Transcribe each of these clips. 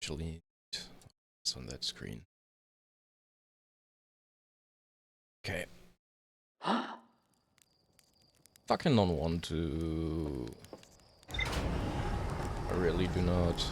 actually it's on that screen. Okay. Fucking don't want to. I really do not.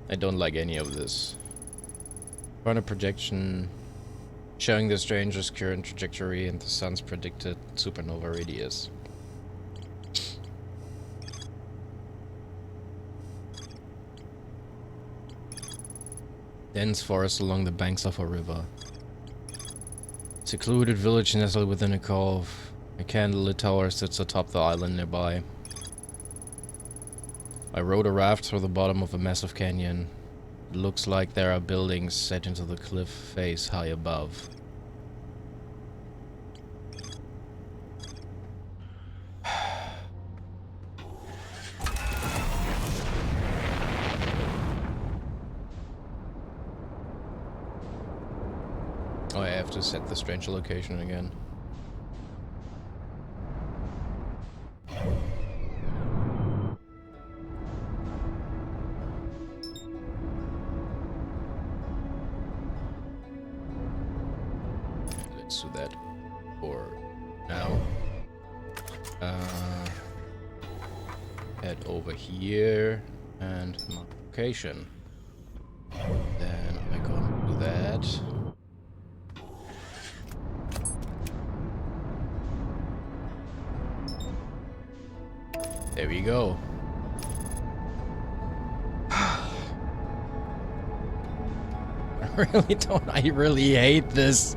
I don't like any of this. Run a projection showing the stranger's current trajectory and the sun's predicted supernova radius. Dense forest along the banks of a river. Secluded village nestled within a cove. A candlelit tower sits atop the island nearby. I rode a raft through the bottom of a massive canyon. It looks like there are buildings set into the cliff face high above. Oh, I have to set the stranger location again. Let's do that for now. Head over here and mark location. Then I'm gonna do that. There we go. I really hate this.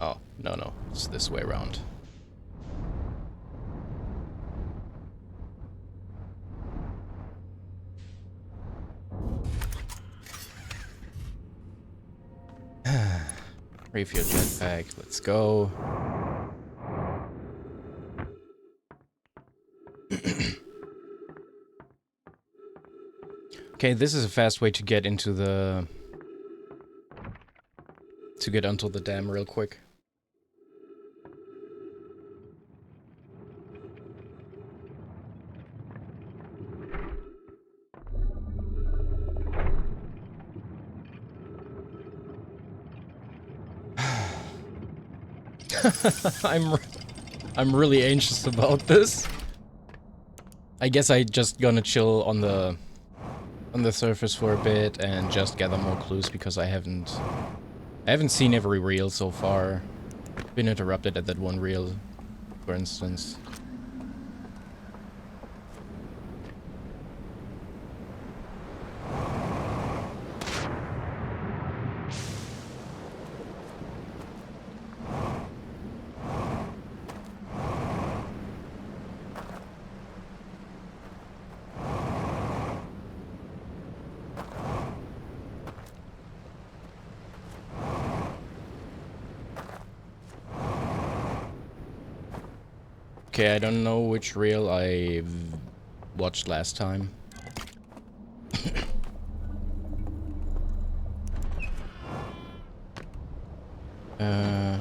Oh, no, it's this way around. Refuel jetpack, let's go. Okay, this is a fast way to get into the... to get onto the dam real quick. I'm really anxious about this. I guess I just gonna chill on the surface for a bit and just gather more clues because I haven't seen every reel so far. Been interrupted at that one reel, for instance. Okay, I don't know which reel I watched last time.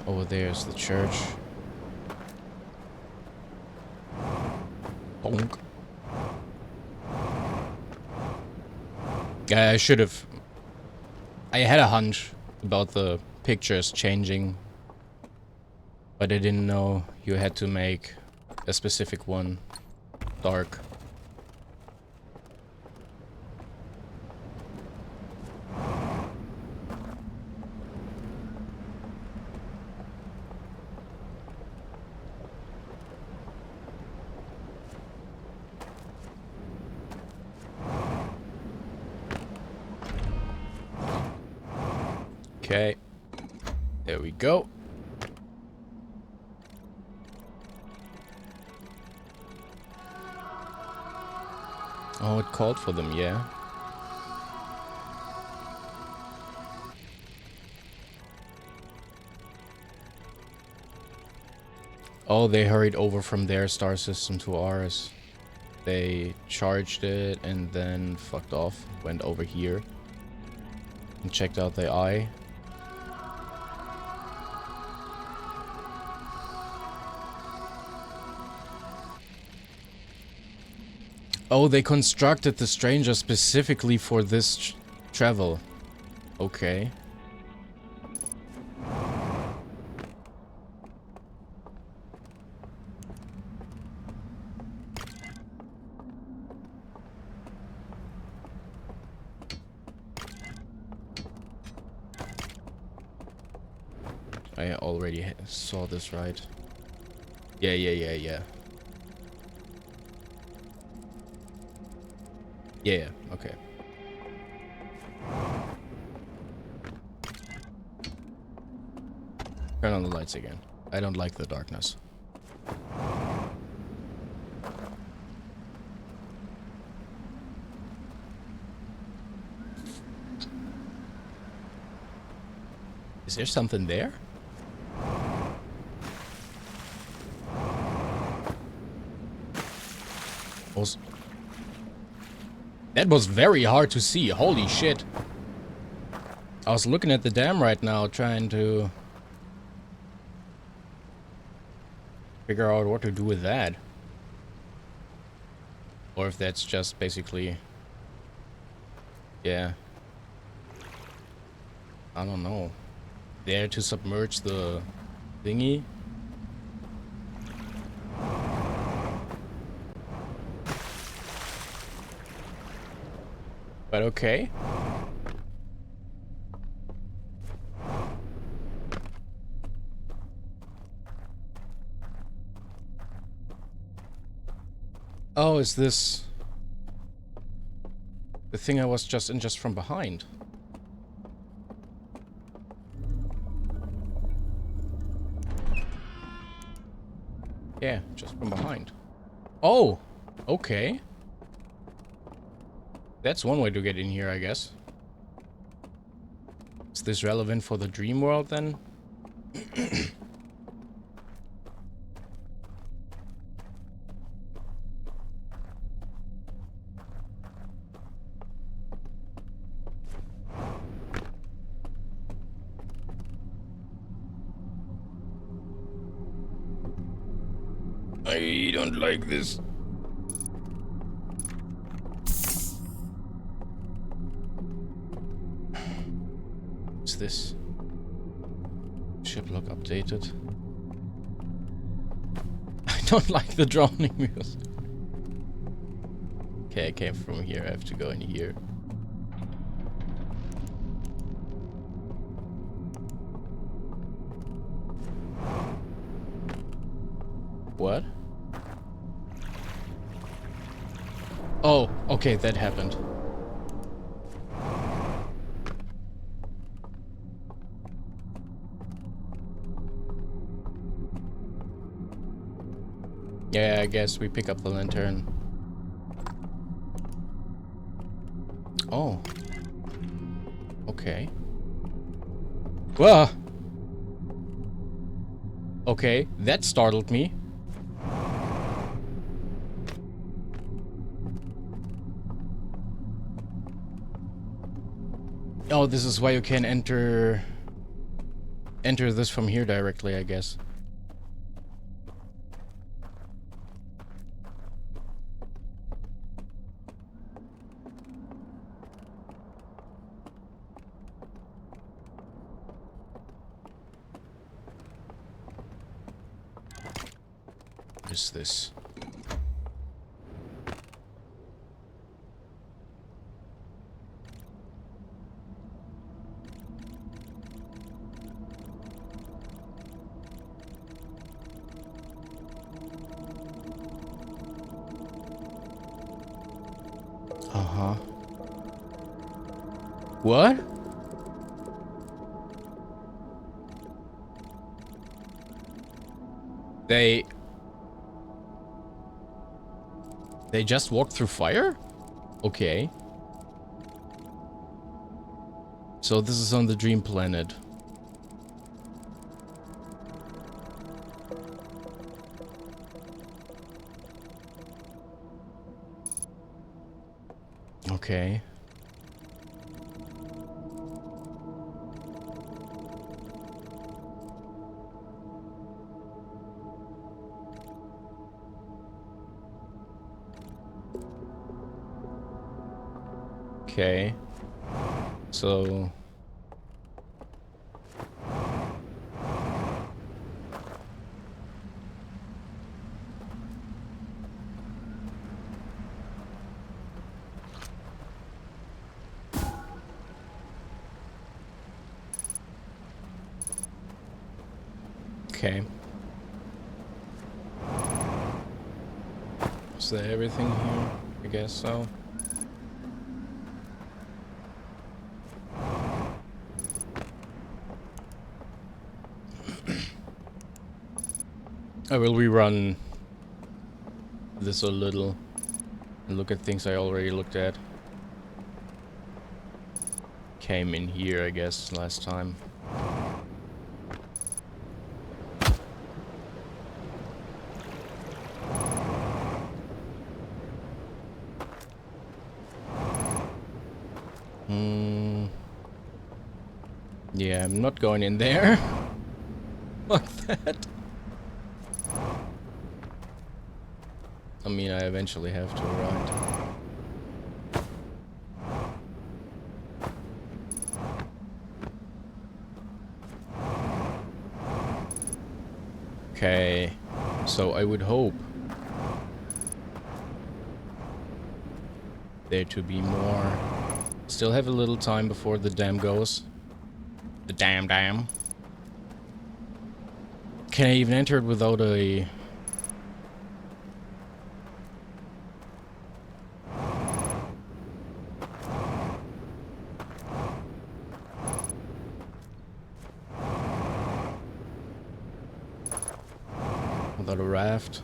Over there's the church. Bonk. I should have... I had a hunch about the pictures changing, but I didn't know you had to make a specific one dark. Okay. There we go. Oh, it called for them, yeah. Oh, they hurried over from their star system to ours. They charged it and then fucked off. Went over here. And checked out the eye. Oh, they constructed the stranger specifically for this travel. Okay. I already saw this, right? Yeah. Yeah, okay. Turn on the lights again. I don't like the darkness. Is there something there? That was very hard to see. Holy shit. I was looking at the dam right now, trying to figure out what to do with that. Or if that's just basically... Yeah. I don't know. There to submerge the thingy. But okay. Oh, is this the thing I was just in just from behind? Yeah, just from behind. Oh, okay. That's one way to get in here, I guess. Is this relevant for the dream world then? I don't like this. What's this? Ship log updated. I don't like the drowning music. Okay, I came from here. I have to go in here. What? Oh, okay, that happened. Yeah, I guess we pick up the lantern. Oh. Okay. Whoa! Okay, that startled me. Oh, this is why you can enter this from here directly, I guess. What is this? Uh-huh. What? They just walked through fire? Okay. So this is on the Dream Planet. Okay. Okay. So... Okay. Is that everything here? I guess so. I will rerun this a little and look at things I already looked at. Came in here, I guess, last time. Yeah, I'm not going in there. Fuck that. I mean, I eventually have to, right? Okay, so I would hope there to be more. Still have a little time before the dam goes. The dam. Can I even enter it without a... without a raft?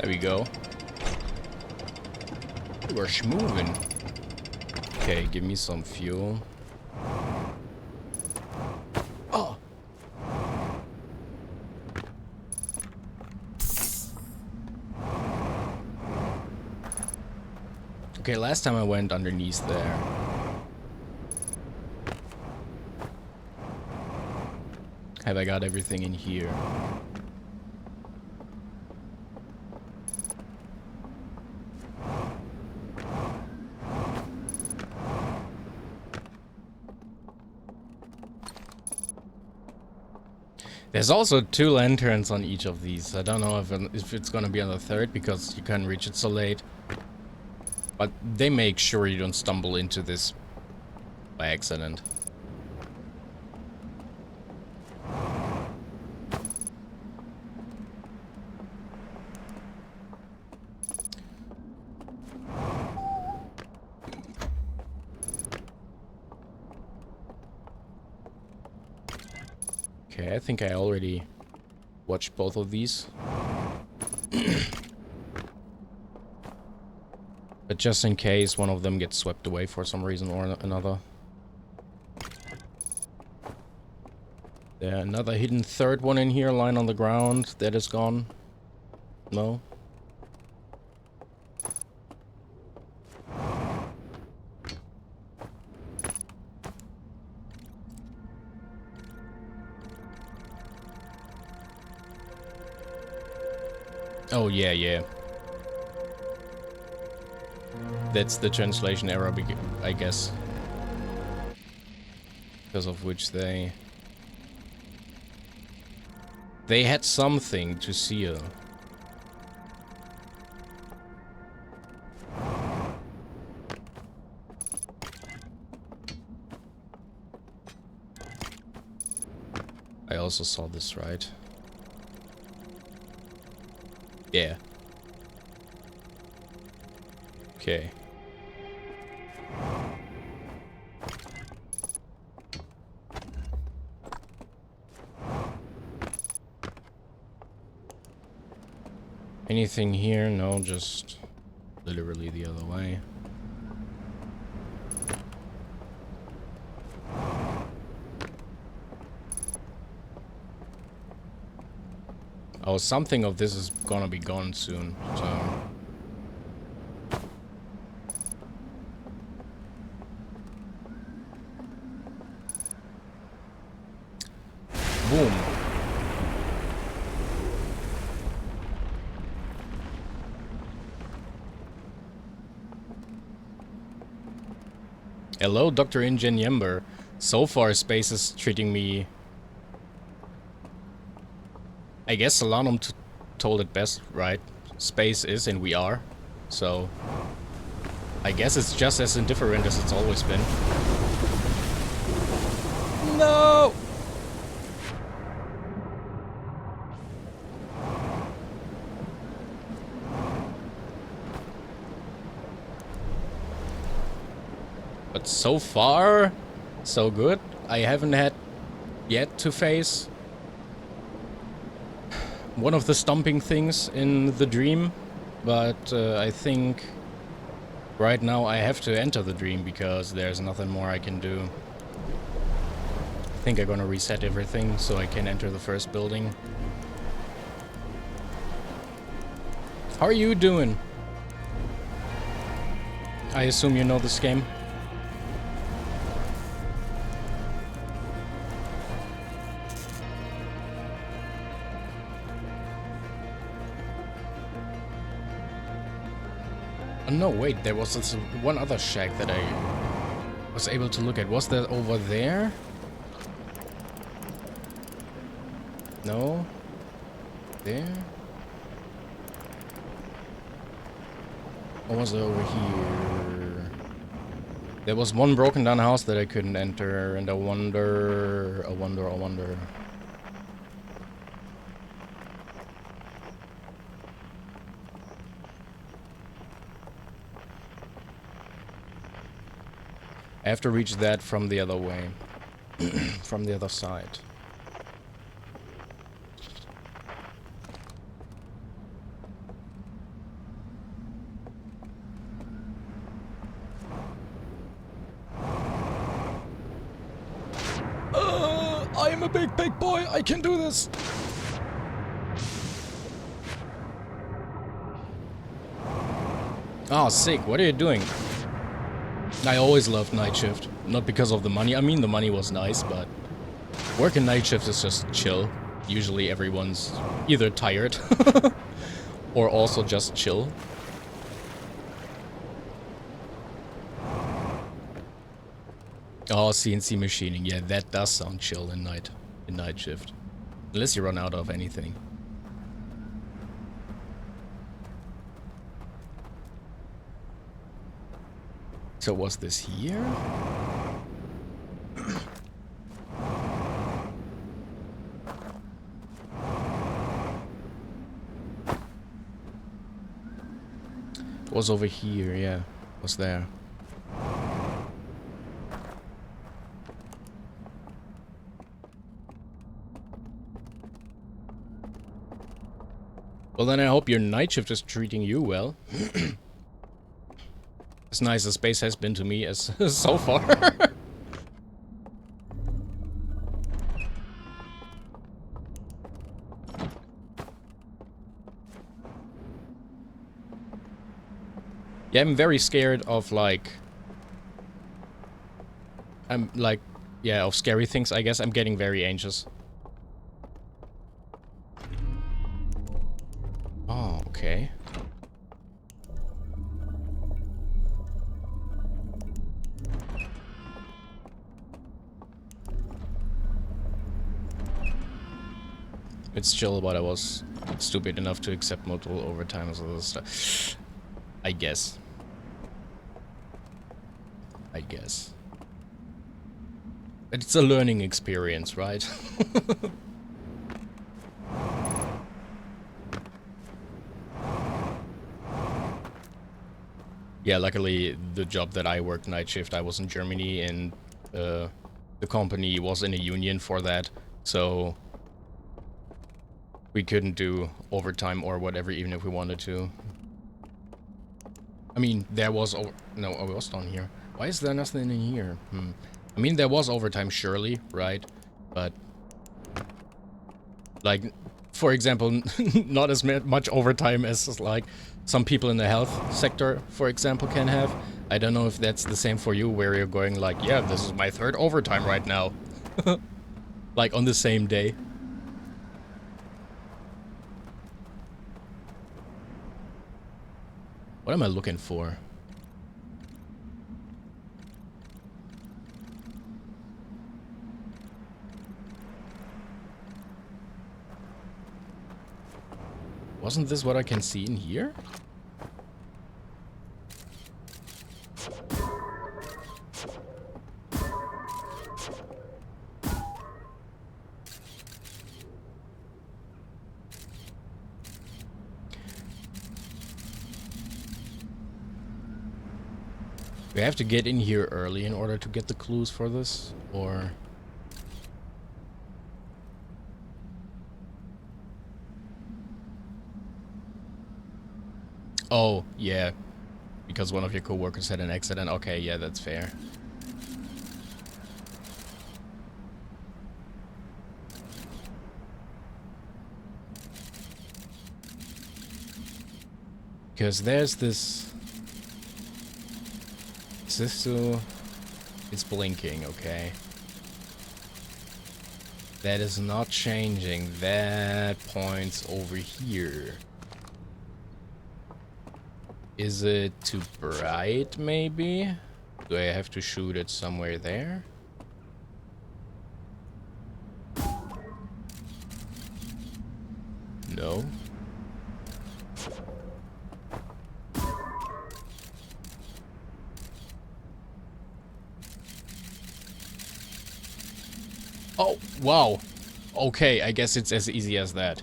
There we go. We're schmoving. Okay, give me some fuel. Oh! Okay, last time I went underneath there. Have I got everything in here? There's also 2 lanterns on each of these. I don't know if it's gonna be on the 3rd because you can't reach it so late. But they make sure you don't stumble into this by accident. Okay, I think I already watched both of these. But just in case one of them gets swept away for some reason or another. There, another hidden 3rd one in here, lying on the ground. That is gone. No? Oh, yeah, yeah. That's the translation error, I guess. Because of which they had something to seal. I also saw this, right? Yeah. Okay. Anything here? No, just literally the other way. Oh, something of this is gonna be gone soon, so... Boom. Hello, Dr. Ingeniember. So far, space is treating me... I guess Solanum told it best, right? Space is and we are. So... I guess it's just as indifferent as it's always been. No! But so far, so good. I haven't had yet to face one of the stomping things in the dream, but I think right now I have to enter the dream because there's nothing more I can do. I think I'm gonna reset everything so I can enter the first building. How are you doing? I assume you know this game. Oh, no, wait, there was this one other shack that I was able to look at. Was that over there? No? There? Or was it over here? There was one broken down house that I couldn't enter, and I wonder... I have to reach that from the other way. From the other side. I am a big boy. I can do this. Oh, sick. What are you doing? I always loved night shift. Not because of the money. I mean, the money was nice, but working night shift is just chill. Usually everyone's either tired or also just chill. Oh, CNC machining. Yeah, that does sound chill in night shift. Unless you run out of anything. So was this here? It was over here, yeah. It was there. Well, then I hope your night shift is treating you well. As nice as space has been to me as so far. Yeah, I'm very scared of of scary things, I guess. I'm getting very anxious. Oh, Okay. It's chill, but I was stupid enough to accept multiple overtimes and other stuff. I guess. I guess. It's a learning experience, right? Yeah, luckily the job that I worked night shift, I was in Germany, and the company was in a union for that, so we couldn't do overtime or whatever, even if we wanted to. I mean, there was no, I was down here. Why is there nothing in here? I mean, there was overtime, surely, right? But like, for example, not as much overtime as like some people in the health sector, for example, can have. I don't know if that's the same for you, where you're going like, yeah, this is my 3rd overtime right now. Like on the same day. What am I looking for? Wasn't this what I can see in here? Do I have to get in here early in order to get the clues for this? Or... Oh, yeah. Because one of your coworkers had an accident. Okay, yeah, that's fair. Because there's this... Is this still... It's blinking, okay. That is not changing. That points over here. Is it too bright, maybe? Do I have to shoot it somewhere there? No. Oh, wow. Okay, I guess it's as easy as that.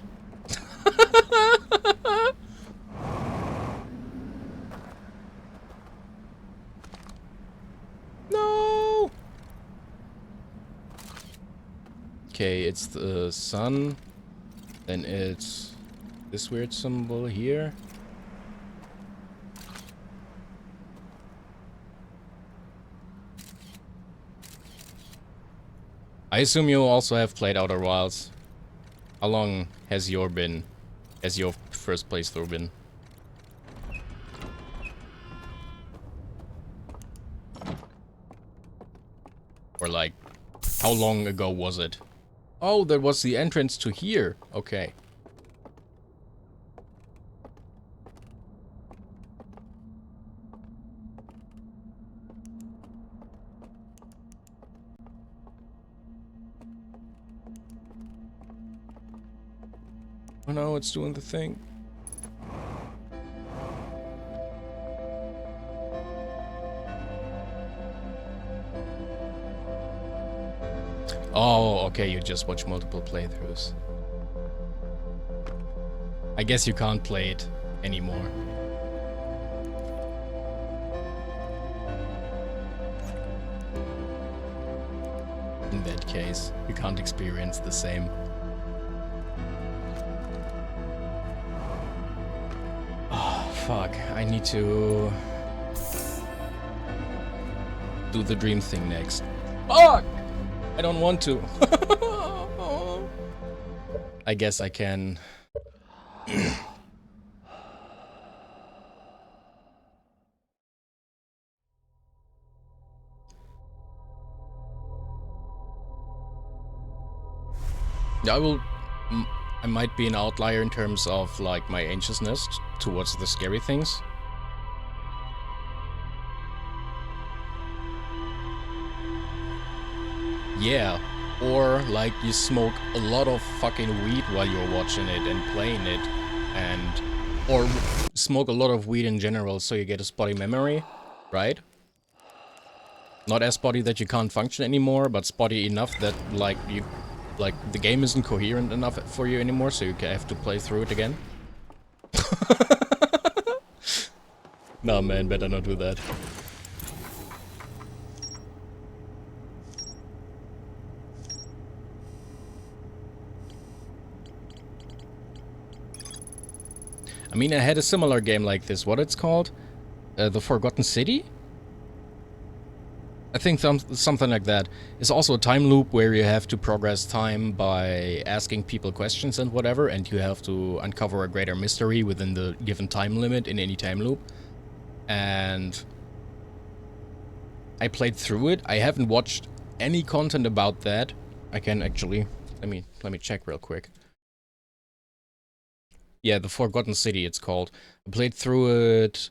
No! Okay, it's the sun. Then it's this weird symbol here. I assume you also have played Outer Wilds. How long has your first playthrough been? Or like, how long ago was it? Oh, that was the entrance to here. Okay. Oh no, it's doing the thing. Oh, okay, you just watch multiple playthroughs. I guess you can't play it anymore. In that case, you can't experience the same. Oh, fuck. I need to do the dream thing next. Fuck! I don't want to. I guess I can. Yeah, I I might be an outlier in terms of like my anxiousness towards the scary things. Yeah, or like you smoke a lot of fucking weed while you're watching it and playing it, and or smoke a lot of weed in general so you get a spotty memory, right? Not as spotty that you can't function anymore, but spotty enough that like the game isn't coherent enough for you anymore, so you have to play through it again. Nah, man, better not do that. I mean, I had a similar game like this. What it's called? The Forgotten City? I think something like that. It's also a time loop where you have to progress time by asking people questions and whatever, and you have to uncover a greater mystery within the given time limit in any time loop. And I played through it. I haven't watched any content about that. I can actually let me check real quick. Yeah, The Forgotten City it's called. I played through it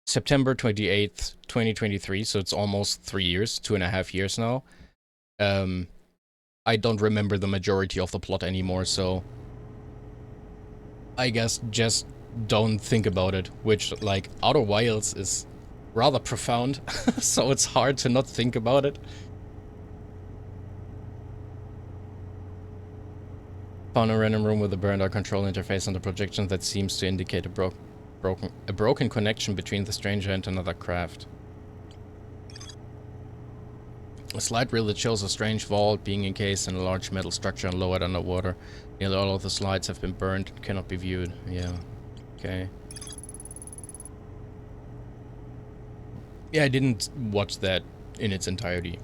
September 28th, 2023, so it's almost 3 years, 2.5 years now. I don't remember the majority of the plot anymore, so I guess just don't think about it, which, like, Outer Wilds is rather profound, so it's hard to not think about it. Found a random room with a burned out control interface and a projection that seems to indicate a broken connection between the stranger and another craft. A slide reel that shows a strange vault being encased in a large metal structure and lowered underwater. Nearly all of the slides have been burned and cannot be viewed. Yeah. Okay. Yeah, I didn't watch that in its entirety.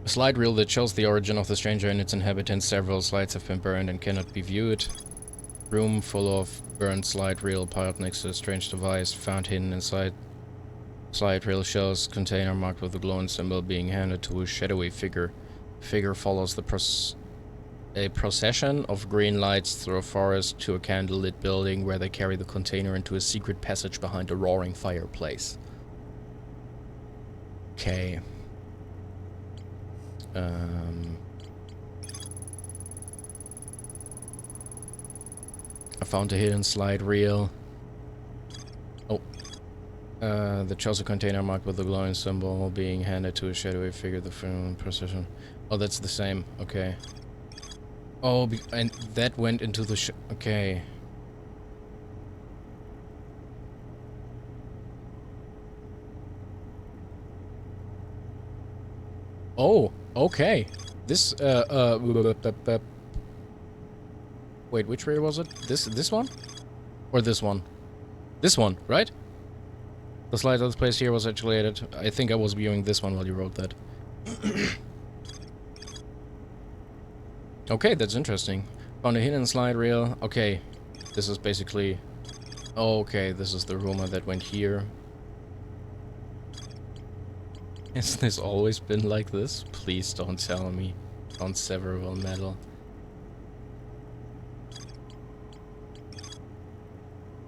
A slide reel that shows the origin of the stranger and its inhabitants. Several slides have been burned and cannot be viewed. Room full of burned slide reel piled next to a strange device found hidden inside. Slide reel shows container marked with a glowing symbol being handed to a shadowy figure. The figure follows a procession of green lights through a forest to a candlelit building where they carry the container into a secret passage behind a roaring fireplace. Okay. I found a hidden slide reel. Oh. The chosen container marked with the glowing symbol being handed to a shadowy figure, the film procession. Oh, that's the same. Okay. Oh, and that went into the okay. Oh, okay. This, wait, which rail was it? This one? Or this one? This one, right? The slide that was placed here was actually added. I think I was viewing this one while you wrote that. Okay, that's interesting. Found a hidden slide reel. Okay, this is basically... Okay, this is the rumor that went here. Has this always been like this? Please don't tell me. On several metal.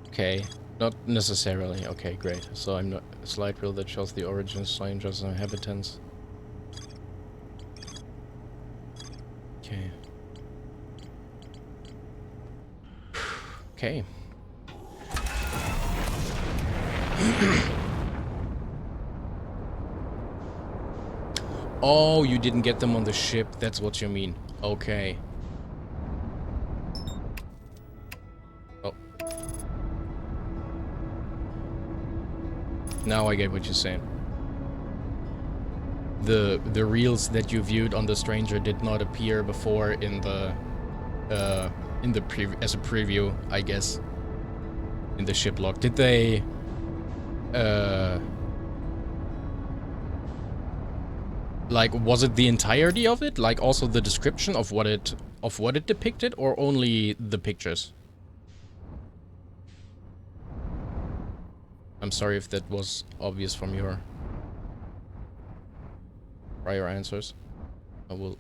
Okay, not necessarily. Okay, great. So I'm not a slide reel that shows the origin, strangers, and inhabitants. Okay. Okay. Oh, you didn't get them on the ship. That's what you mean. Okay. Oh. Now I get what you're saying. The reels that you viewed on the stranger did not appear before in the as a preview, I guess. In the ship log. Did they like, was it the entirety of it? Like, also the description of what it depicted, or only the pictures? I'm sorry if that was obvious from your prior answers. I will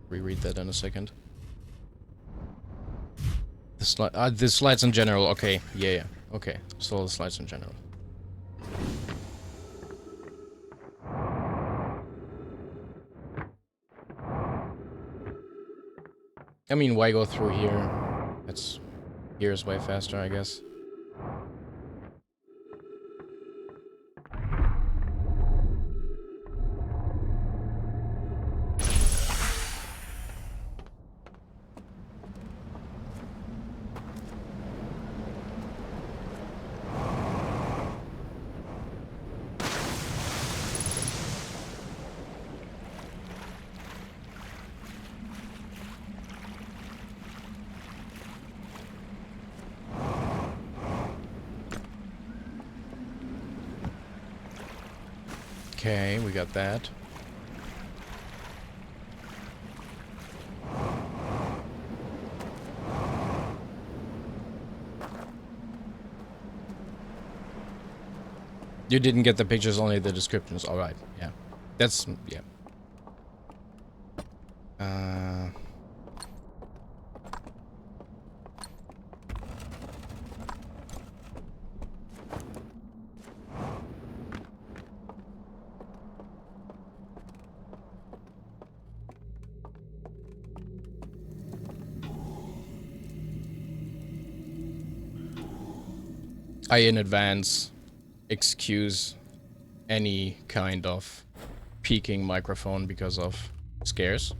reread that in a second. The slides in general. Okay, yeah. Okay, so the slides in general. I mean, why go through here? Here is way faster, I guess. Okay, we got that. You didn't get the pictures, only the descriptions. Alright, yeah. That's, yeah. I, in advance, excuse any kind of peaking microphone because of scares.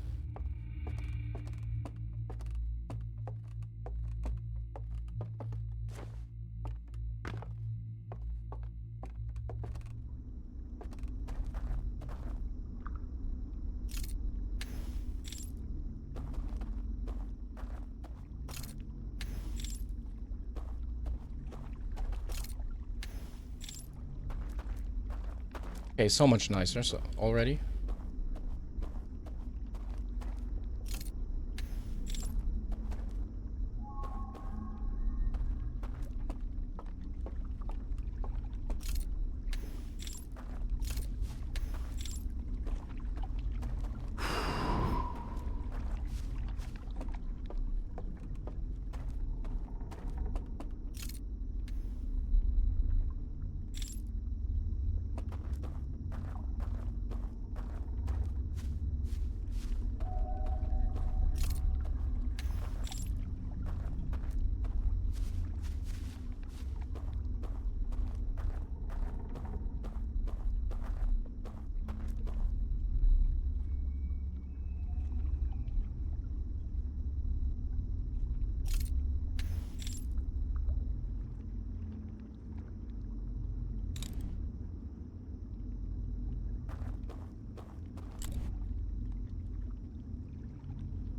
Okay, so much nicer so already.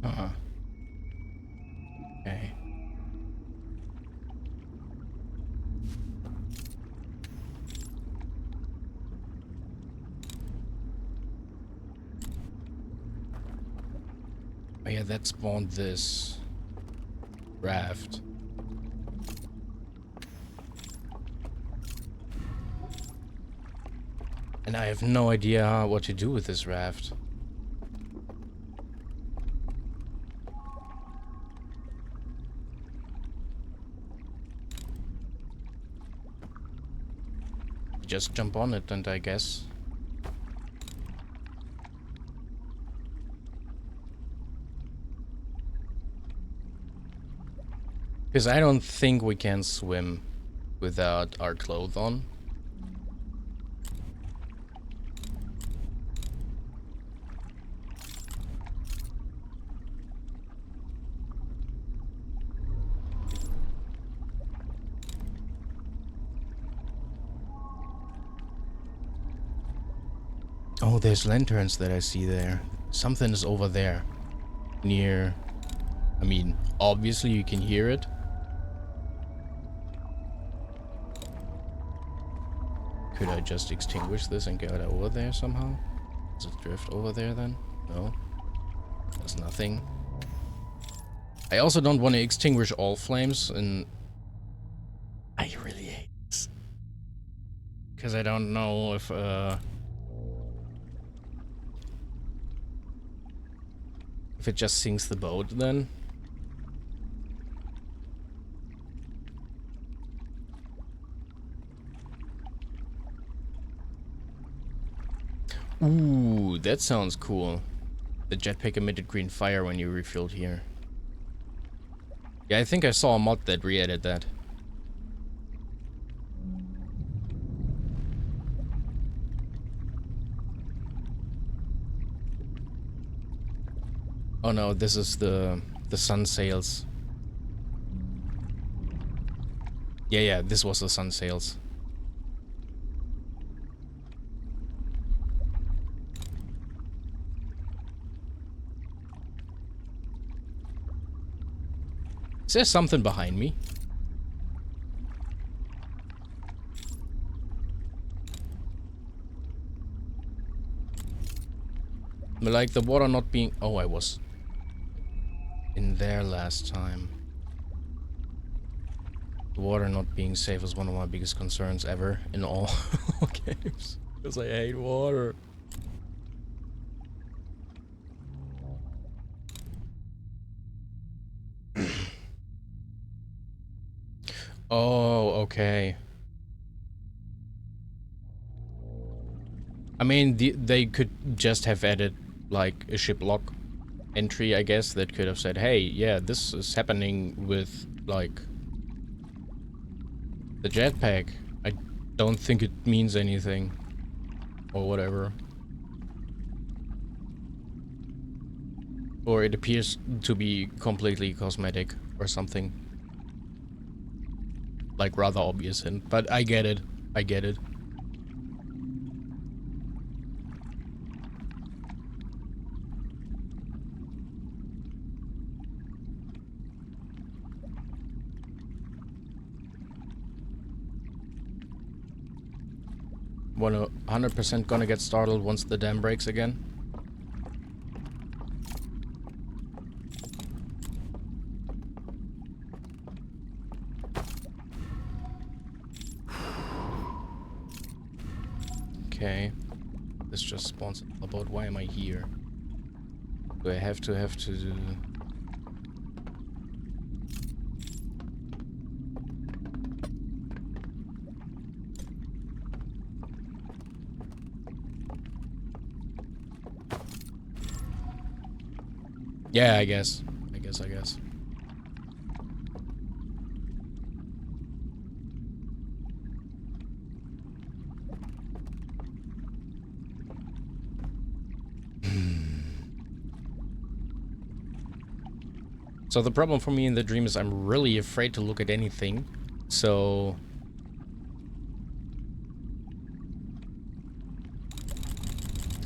Okay. Oh yeah, that spawned this raft. And I have no idea what to do with this raft. Just jump on it and I guess. Because I don't think we can swim without our clothes on. Oh, there's lanterns that I see there. Something is over there. Near... I mean, obviously you can hear it. Could I just extinguish this and get over there somehow? Does it drift over there then? No. There's nothing. I also don't want to extinguish all flames and... I really hate this. Because I don't know if it just sinks the boat then. Ooh, that sounds cool. The jetpack emitted green fire when you refueled here. Yeah, I think I saw a mod that re-added that. Oh no, this is the sun sails. Yeah, this was the sun sails. Is there something behind me? Like the water not being... Oh, I was in there last time. The water not being safe is one of my biggest concerns ever in all games. Because I hate water. Oh, okay. I mean, they could just have added, like, a ship lock entry, I guess, that could have said, hey, yeah, this is happening with, like, the jetpack. I don't think it means anything. Or whatever. Or it appears to be completely cosmetic or something. Like, rather obvious hint. But I get it. I get it. – 100% gonna get startled once the dam breaks again. Okay. This just spawns about. Why am I here? Do I have to do... Yeah, I guess. I guess. So the problem for me in the dream is I'm really afraid to look at anything. So...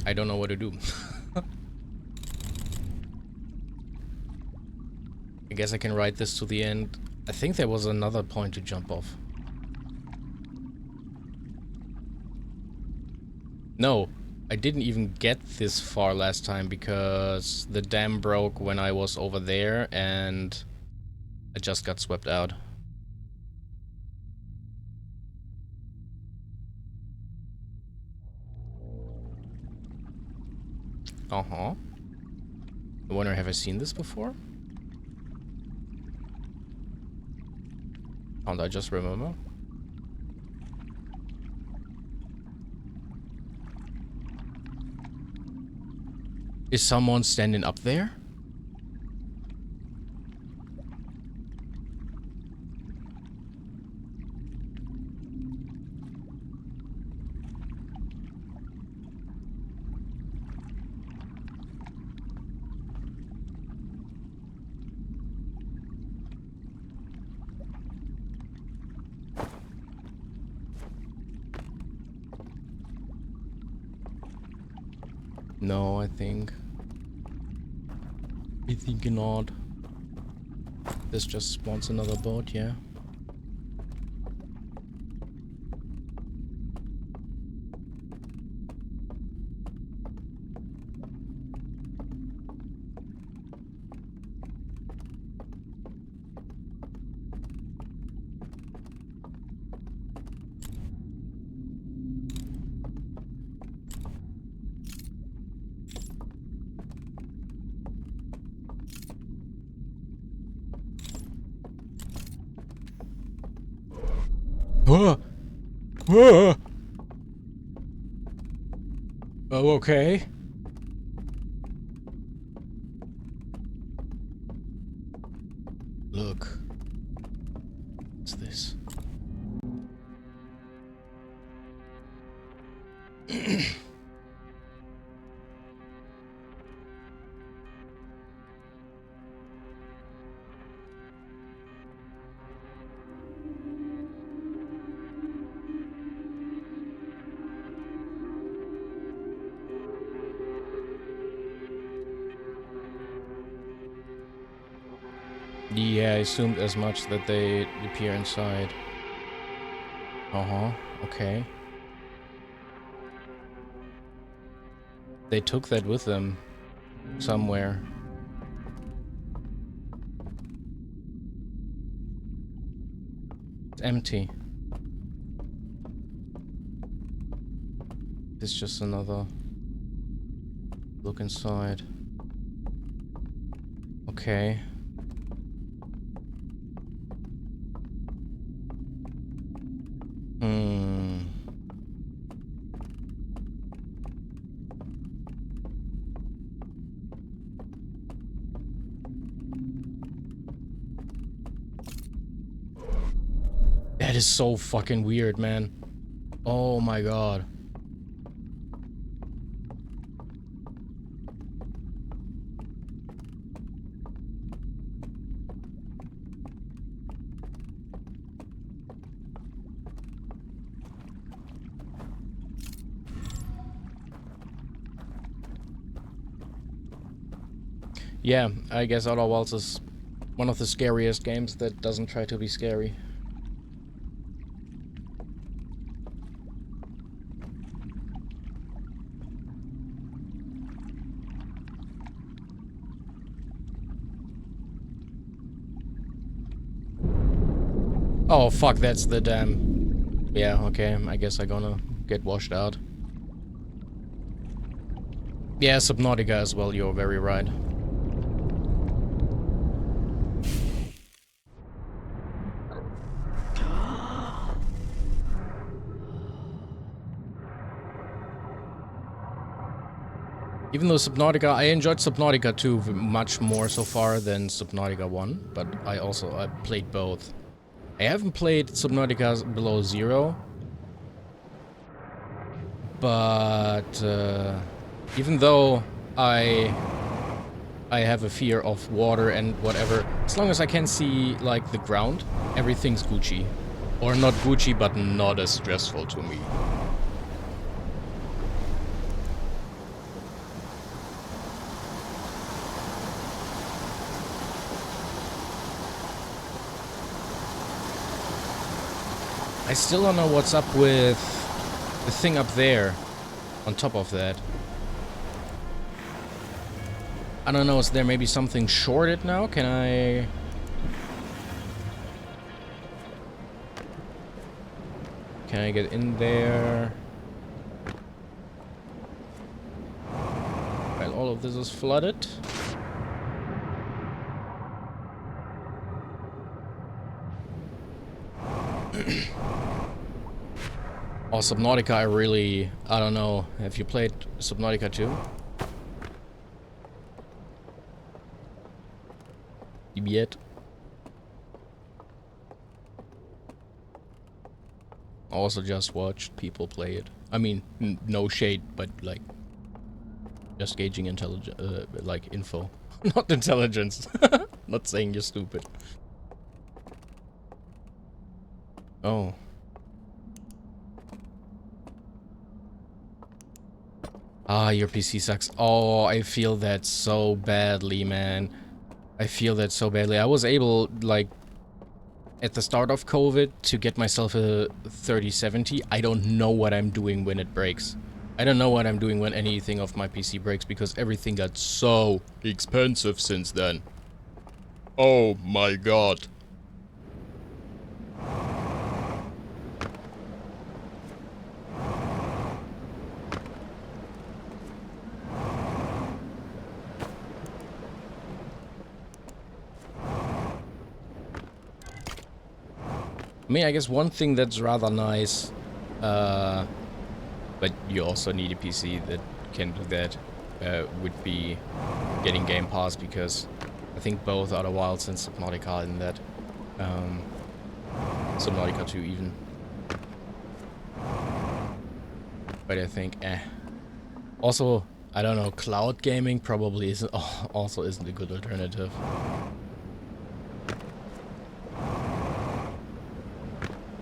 I don't know what to do. I guess I can ride this to the end. I think there was another point to jump off. No, I didn't even get this far last time because the dam broke when I was over there and I just got swept out. Uh-huh. I wonder, have I seen this before? Can't I just remember? Is someone standing up there? No, I think not. This just spawns another boat, yeah. Oh, okay. Look. What's this? Yeah, I assumed as much that they appear inside. Uh-huh, okay. They took that with them somewhere. It's empty. It's just another look inside. Okay. That is so fucking weird, man. Oh my god. Yeah, I guess Outer Worlds is one of the scariest games that doesn't try to be scary. Oh fuck, that's the dam. Yeah, okay, I guess I'm gonna get washed out. Yeah, Subnautica as well, you're very right. Even though Subnautica, I enjoyed Subnautica 2 much more so far than Subnautica 1, but I played both. I haven't played Subnautica Below Zero, but even though I have a fear of water and whatever, as long as I can see like the ground, everything's Gucci. Or not Gucci, but not as stressful to me. I still don't know what's up with the thing up there, on top of that. I don't know, is there maybe something shorted now? Can I get in there? While all of this is flooded. Oh, Subnautica, I don't know. Have you played Subnautica 2? Yet? Also just watched people play it. I mean, no shade, but like, just gauging like info. Not intelligence. Not saying you're stupid. Oh. Ah, your PC sucks. Oh, I feel that so badly, man. I feel that so badly. I was able, like, at the start of COVID, to get myself a 3070. I don't know what I'm doing when it breaks. I don't know what I'm doing when anything of my PC breaks, because everything got so expensive since then. Oh my god. I mean, I guess one thing that's rather nice, but you also need a PC that can do that would be getting Game Pass, because I think both Outer Wilds and Subnautica are in that. Subnautica 2 even. But I think, Also, I don't know, cloud gaming probably isn't also isn't a good alternative.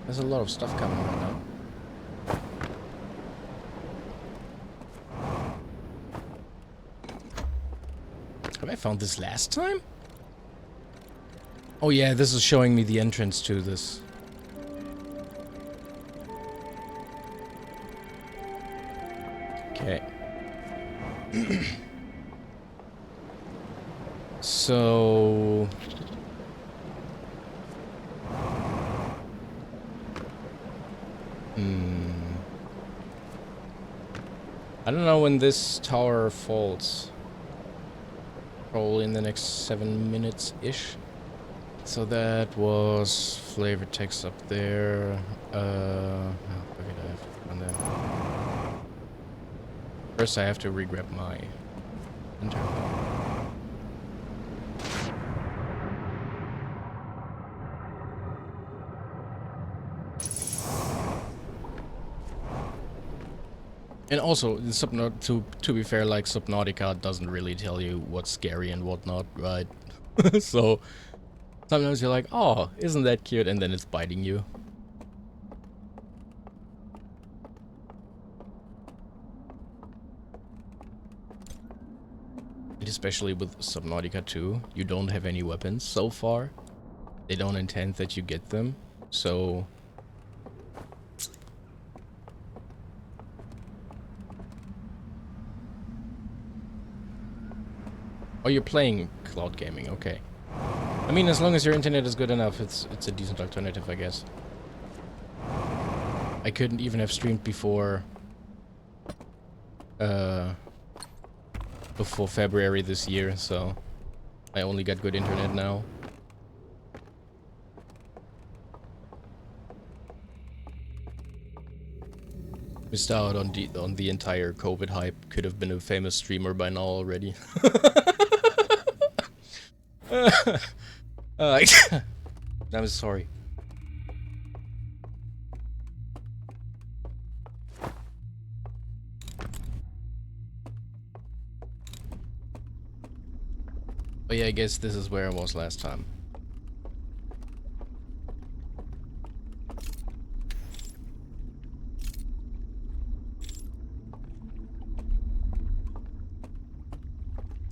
There's a lot of stuff coming right now. Have I found this last time? Oh yeah, this is showing me the entrance to this. Okay. So... I don't know when this tower falls. Probably in the next 7 minutes-ish. So that was flavor text up there. How did I have on that? First I have to re-grab my interval. And also, to be fair, like, Subnautica doesn't really tell you what's scary and whatnot, right? So, sometimes you're like, oh, isn't that cute? And then it's biting you. And especially with Subnautica 2, you don't have any weapons so far. They don't intend that you get them, so... Oh, you're playing cloud gaming, okay. I mean, as long as your internet is good enough, it's a decent alternative, I guess. I couldn't even have streamed before February this year, so I only got good internet now. Missed out on the entire COVID hype. Could have been a famous streamer by now already. I'm sorry. Oh yeah, I guess this is where I was last time.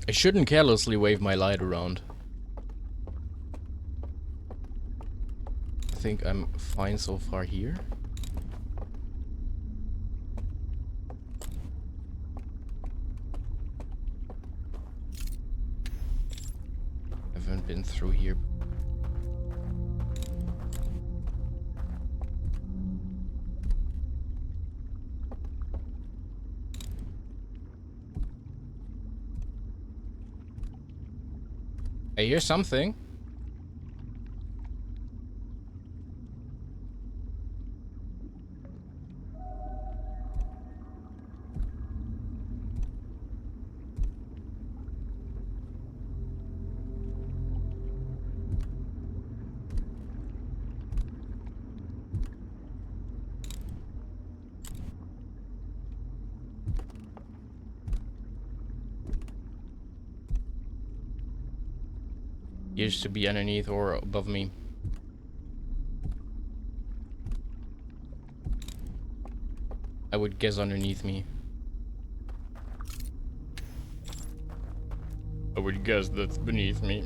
I shouldn't carelessly wave my light around. I think I'm fine so far here. I haven't been through here. I hear something. Used to be underneath or above me. I would guess underneath me. I would guess that's beneath me.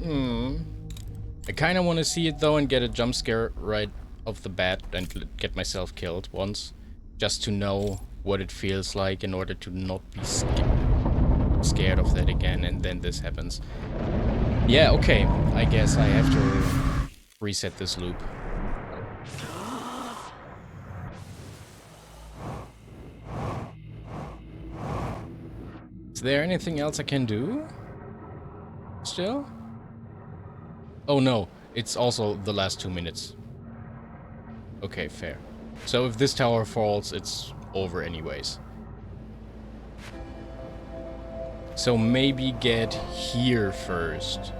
I kind of want to see it though and get a jump scare right off the bat and get myself killed once. Just to know what it feels like in order to not be scared of that again, and then this happens. Yeah, okay. I guess I have to reset this loop. Is there anything else I can do? Still? Oh no, it's also the last 2 minutes. Okay, fair. So if this tower falls, it's over anyways. So maybe get here first.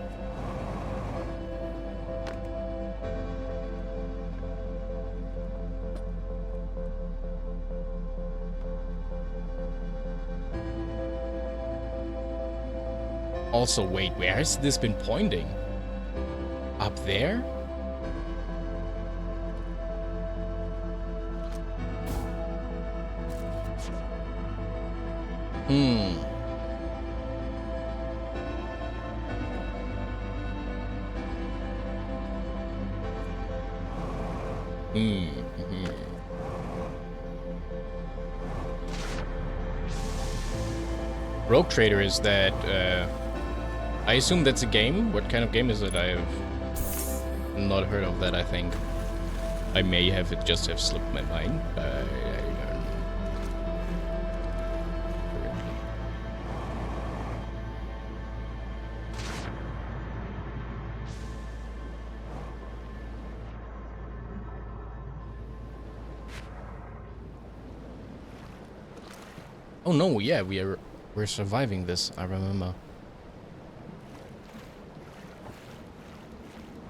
Also, wait, where has this been pointing? Up there? Hmm. Rogue Trader, is that, I assume that's a game? What kind of game is it? I've not heard of that, I think. I may have it just have slipped my mind. I don't know. Oh no, yeah, we're surviving this, I remember.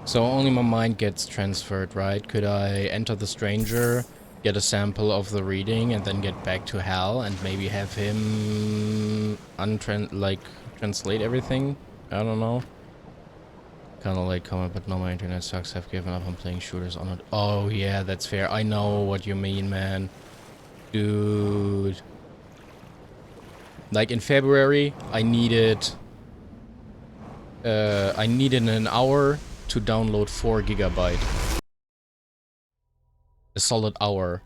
So only my mind gets transferred, right? Could I enter the stranger, get a sample of the reading, and then get back to Hal and maybe have him translate everything? I don't know. Kinda like comment, but no, my internet sucks. Have given up on playing shooters on it. Oh yeah, that's fair. I know what you mean, man. Dude. Like in February, I needed an hour to download 4 GB. A solid hour.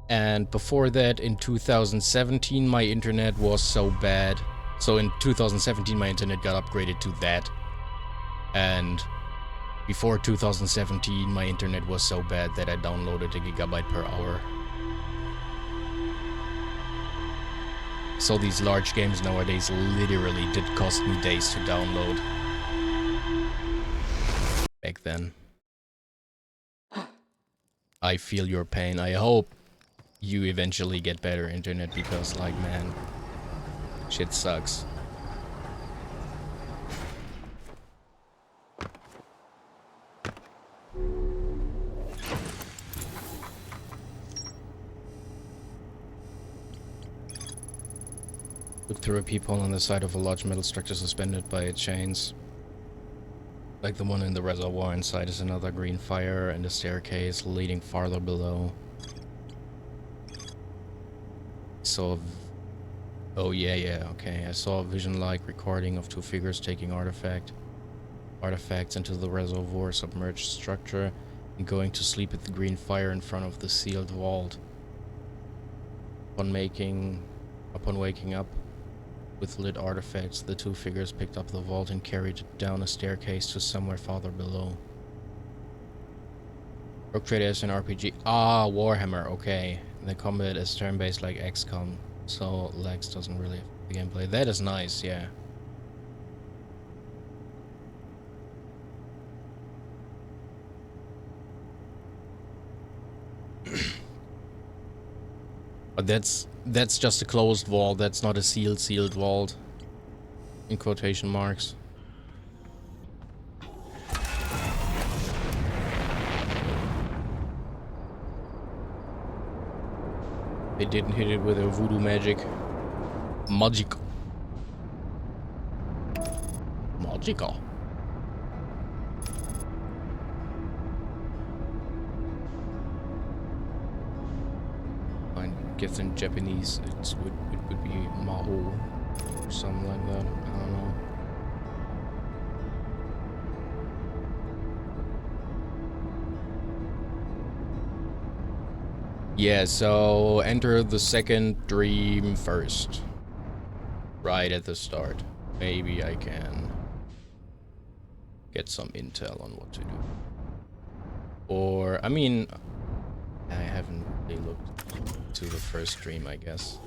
And before that, in 2017, my internet was so bad. So in 2017, my internet got upgraded to that. And before 2017, my internet was so bad that I downloaded a gigabyte per hour. So these large games nowadays literally did cost me days to download. Back then. I feel your pain. I hope you eventually get better internet because, like, man, shit sucks. Look through a peephole on the side of a large metal structure suspended by chains. Like the one in the reservoir, inside is another green fire and a staircase leading farther below. So, oh yeah, okay. I saw a vision-like recording of 2 figures taking artifacts into the reservoir submerged structure and going to sleep at the green fire in front of the sealed vault. Upon waking up with lit artifacts, the 2 figures picked up the vault and carried it down a staircase to somewhere farther below. Rogue Trader is an RPG. Ah, Warhammer, okay. The combat is turn-based like XCOM, so lags doesn't really affect the gameplay. That is nice, yeah. But that's just a closed vault. That's not a sealed vault. In quotation marks. They didn't hit it with a voodoo magic. Magical. I guess in Japanese it would be Maho or something like that. I don't know. Yeah, so enter the second dream first. Right at the start. Maybe I can get some intel on what to do. Or, I mean, I haven't really looked to the first dream, I guess.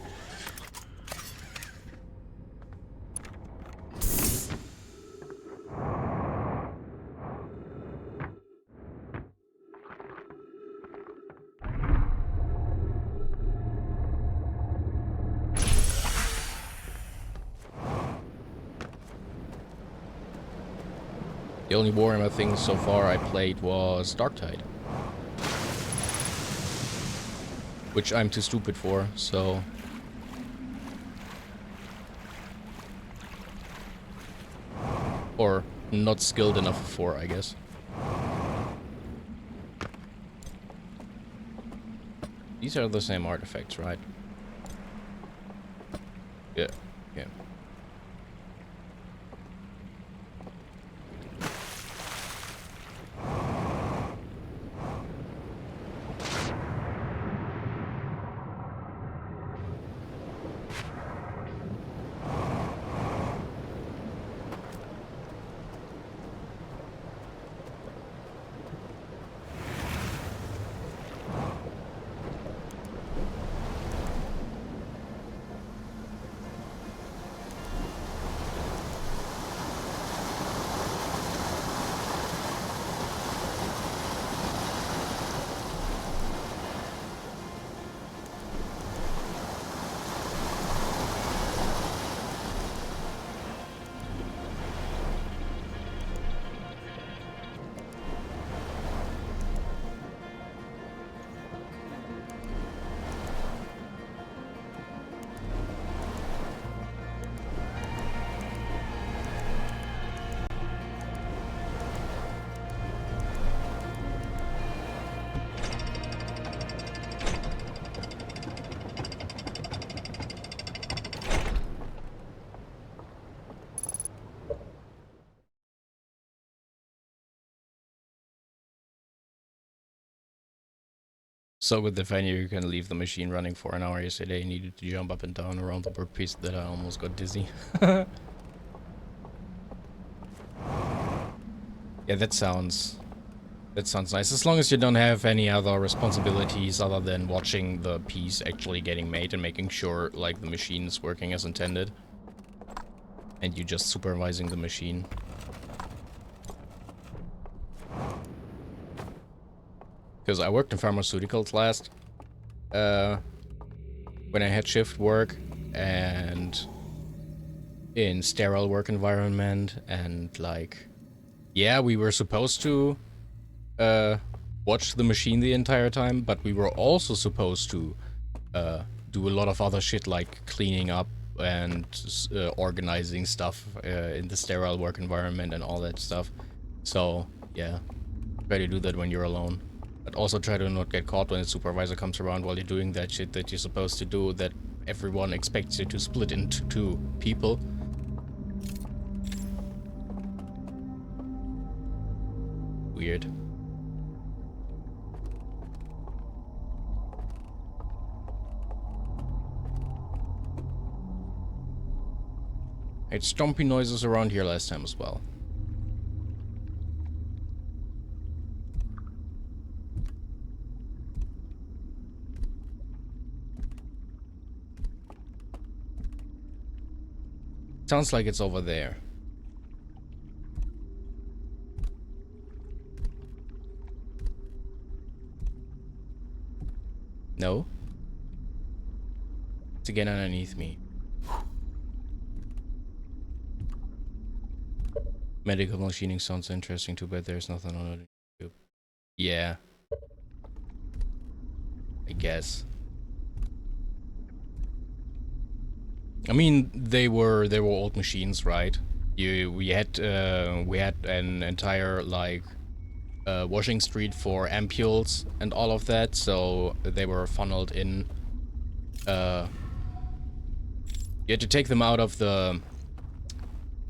The only Warhammer thing so far I played was Darktide. Which I'm too stupid for, so... Or not skilled enough for, I guess. These are the same artifacts, right? Yeah, yeah. So with the venue, you can leave the machine running for an hour. Yesterday, I needed to jump up and down around the workpiece that I almost got dizzy. Yeah, that sounds nice. As long as you don't have any other responsibilities other than watching the piece actually getting made and making sure, like, the machine is working as intended. And you just supervising the machine. Because I worked in pharmaceuticals last, when I had shift work, and in sterile work environment, and like, yeah, we were supposed to watch the machine the entire time, but we were also supposed to do a lot of other shit like cleaning up and organizing stuff in the sterile work environment and all that stuff. So yeah, try to do that when you're alone. But also try to not get caught when the supervisor comes around while you're doing that shit that you're supposed to do, that everyone expects you to split into two people. Weird. I had stompy noises around here last time as well. Sounds like it's over there. No? It's again underneath me. Medical machining sounds interesting, too bad there's nothing on it. Yeah. I guess. I mean, they were old machines, right? We had an entire like washing street for ampules and all of that, so they were funneled in. You had to take them out of the.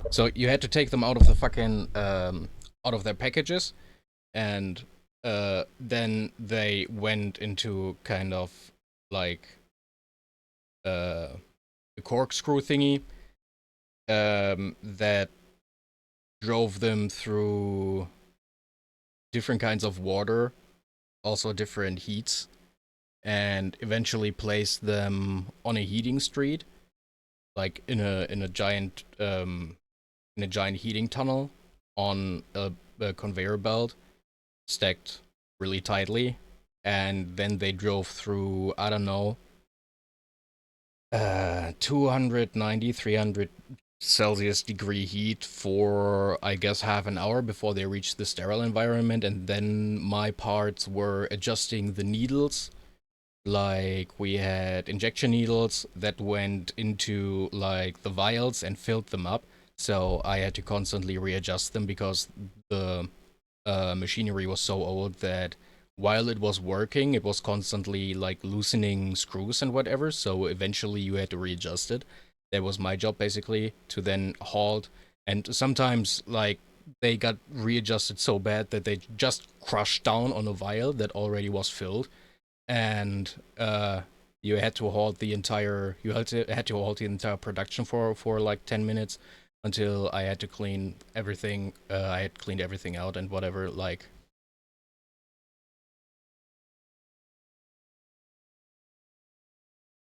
So you had to take them out of the fucking out of their packages, and then they went into kind of like a corkscrew thingy that drove them through different kinds of water, also different heats, and eventually placed them on a heating street, like in a giant heating tunnel on a conveyor belt stacked really tightly, and then they drove through, I don't know, 290, 300 Celsius degree heat for, I guess, half an hour before they reached the sterile environment, and then my parts were adjusting the needles. Like, we had injection needles that went into, like, the vials and filled them up, so I had to constantly readjust them because the machinery was so old that while it was working, it was constantly like loosening screws and whatever. So eventually you had to readjust it. That was my job basically, to then halt. And sometimes like they got readjusted so bad that they just crushed down on a vial that already was filled, and you had to halt the entire production for like 10 minutes until I had to clean everything. I had cleaned everything out and whatever. Like,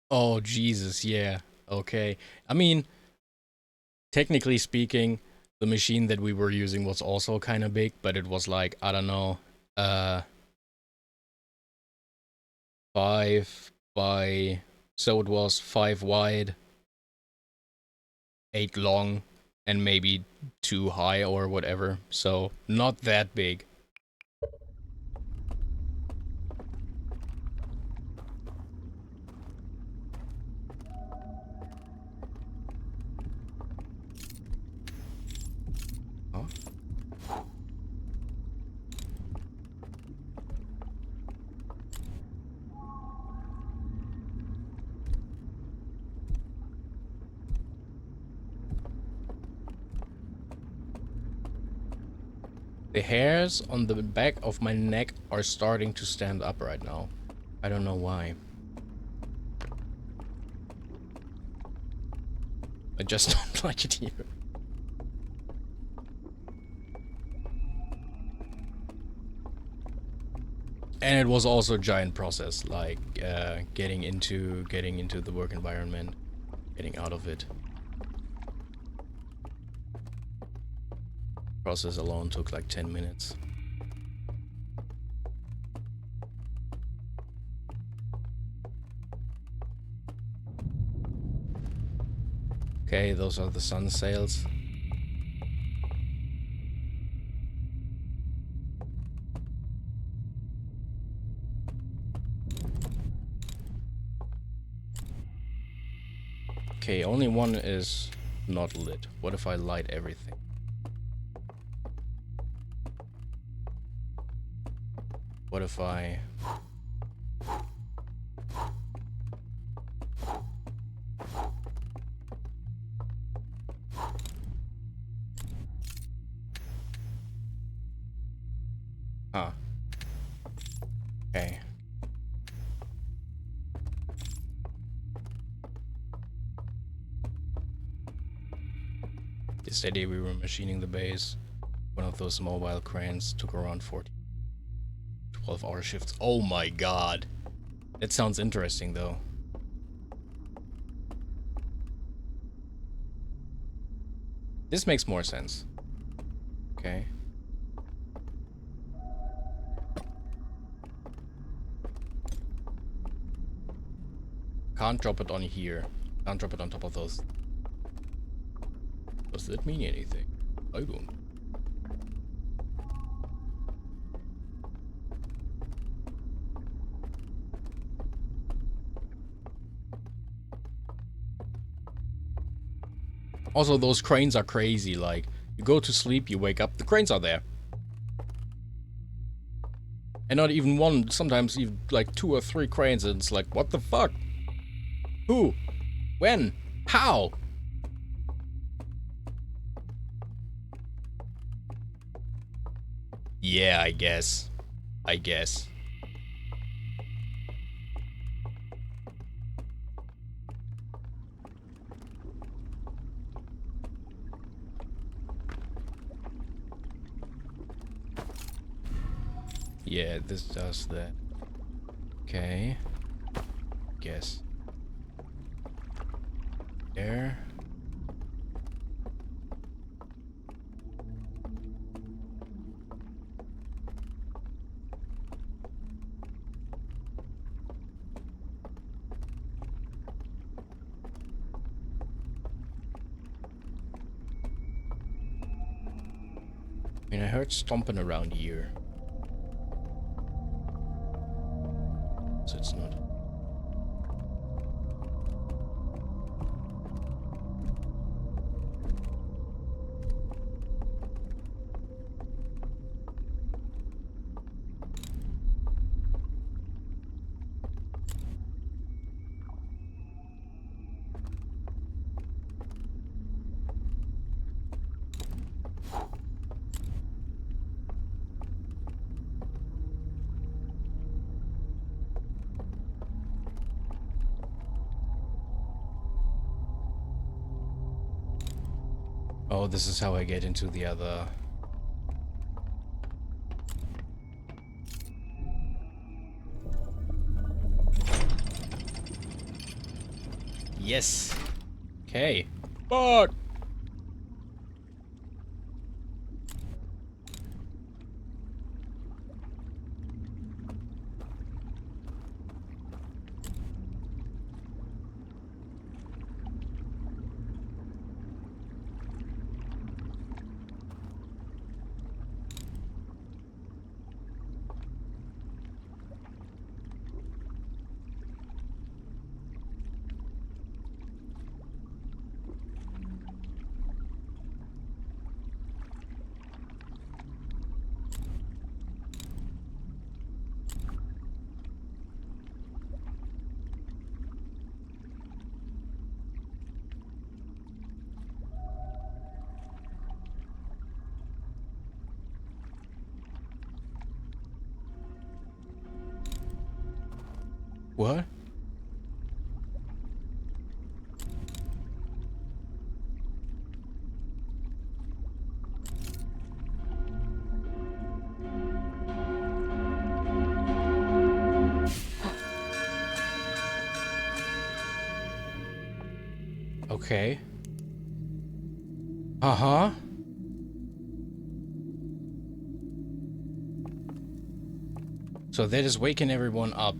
oh Jesus, yeah, okay. I mean, technically speaking, the machine that we were using was also kind of big, but it was like, I don't know, uh, 5 by, so it was 5 wide, 8 long, and maybe 2 high or whatever. So not that big. Huh? The hairs on the back of my neck are starting to stand up right now. I don't know why. I just don't like it here. And it was also a giant process, like getting into the work environment, getting out of it. Process alone took like 10 minutes. Okay, those are the sun sails. Okay, only one is not lit. What if I light everything? What if I... Huh. Okay. Yesterday we were machining the base. One of those mobile cranes took around 12-hour shifts. Oh my god. That sounds interesting though. This makes more sense. Okay. Can't drop it on here. Can't drop it on top of those. Does that mean anything? I don't. Also, those cranes are crazy. Like, you go to sleep, you wake up, the cranes are there. And not even one, sometimes even like 2 or 3 cranes, and it's like, what the fuck? Who? When? How? Yeah, I guess. I guess. Yeah, this does that. Okay. Guess. There. I mean, I heard stomping around here. So it's not. Oh, this is how I get into the other... Yes! Okay. Fuck! What? Okay. Uh-huh. So that is waking everyone up.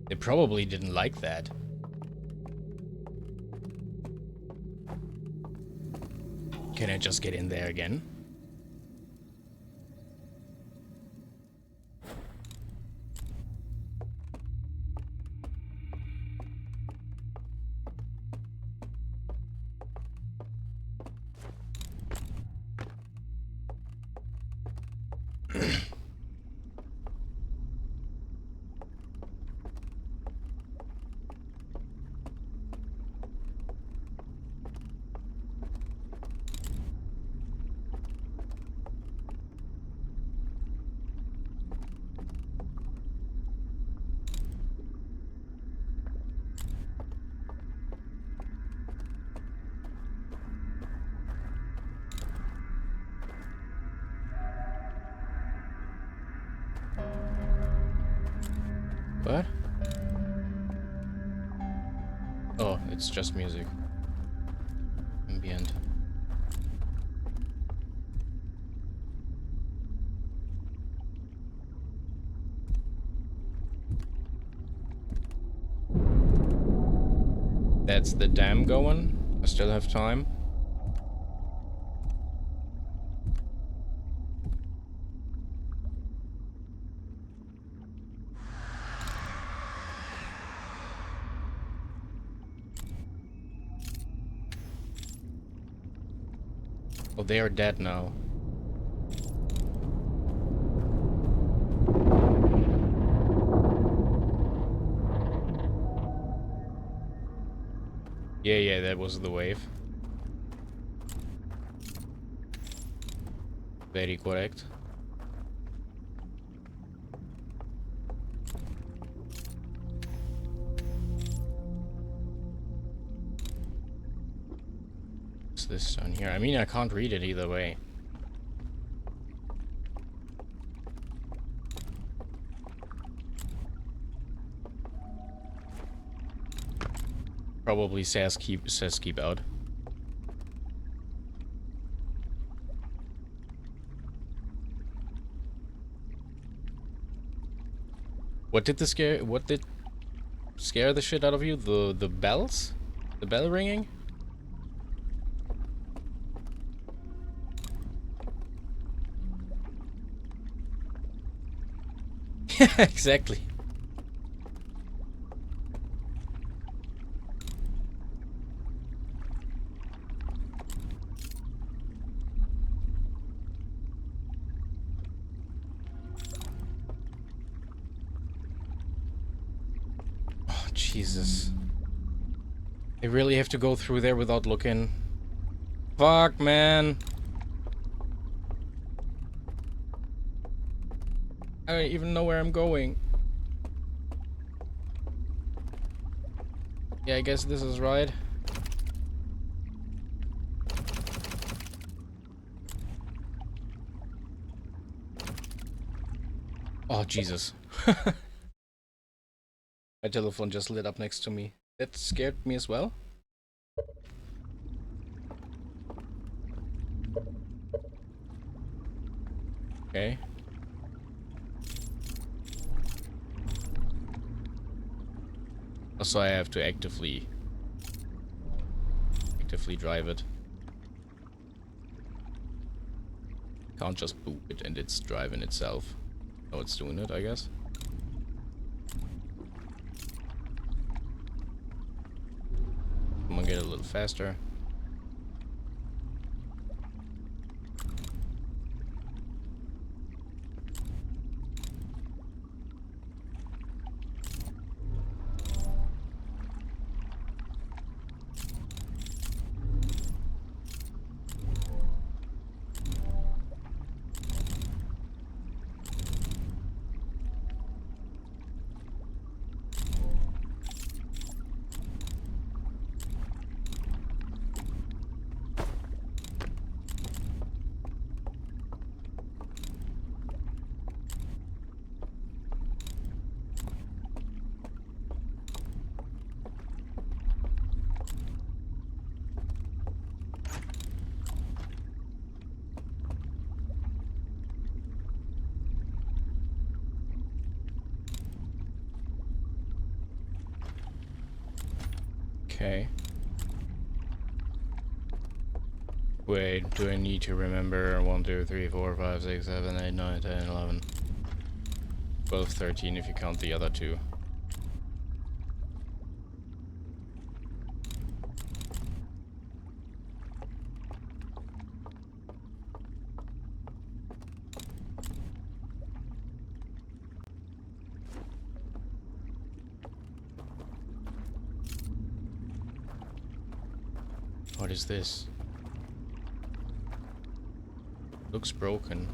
They probably didn't like that. Can I just get in there again? What? Oh, it's just music. Ambient. That's the dam going. I still have time. Oh, they are dead now. Yeah, that was the wave. Very correct. What's this down here? I mean, I can't read it either way. Probably says keep out. What did scare the shit out of you? The bells? The bell ringing? Yeah, exactly. Oh, Jesus. They really have to go through there without looking. Fuck, man. I don't even know where I'm going. Yeah, I guess this is right. Oh, Jesus. My telephone just lit up next to me. That scared me as well. Okay. Also, I have to actively drive it. Can't just boot it and it's driving itself. Oh, it's doing it, I guess. I'm gonna get a little faster. Okay. Wait, do I need to remember 1, 2, 3, 4, 5, 6, 7, 8, 9, 10, 11, 12, 13 if you count the other two? What is this? Looks broken.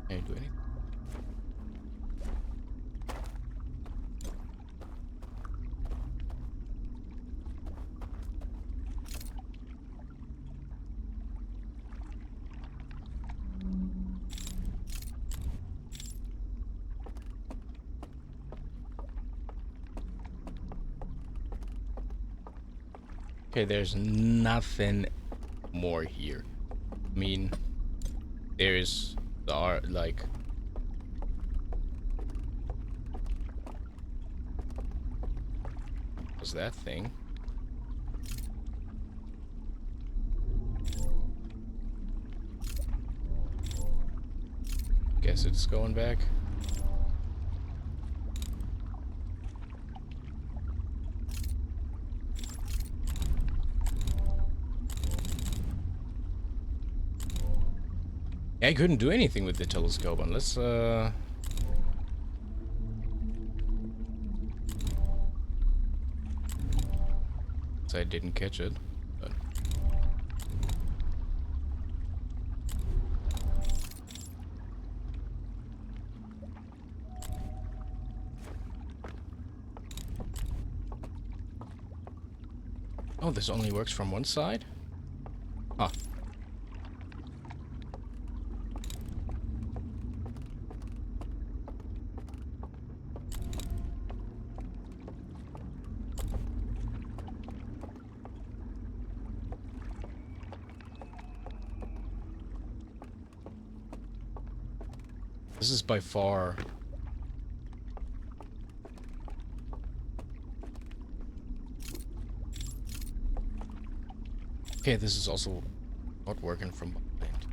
Can I do anything? Okay, there's nothing more here. I mean, there's the art, like... What's that thing? Guess it's going back. I couldn't do anything with the telescope unless, I didn't catch it. But... Oh, this only works from one side? Huh. This is by far... Okay, this is also not working from behind.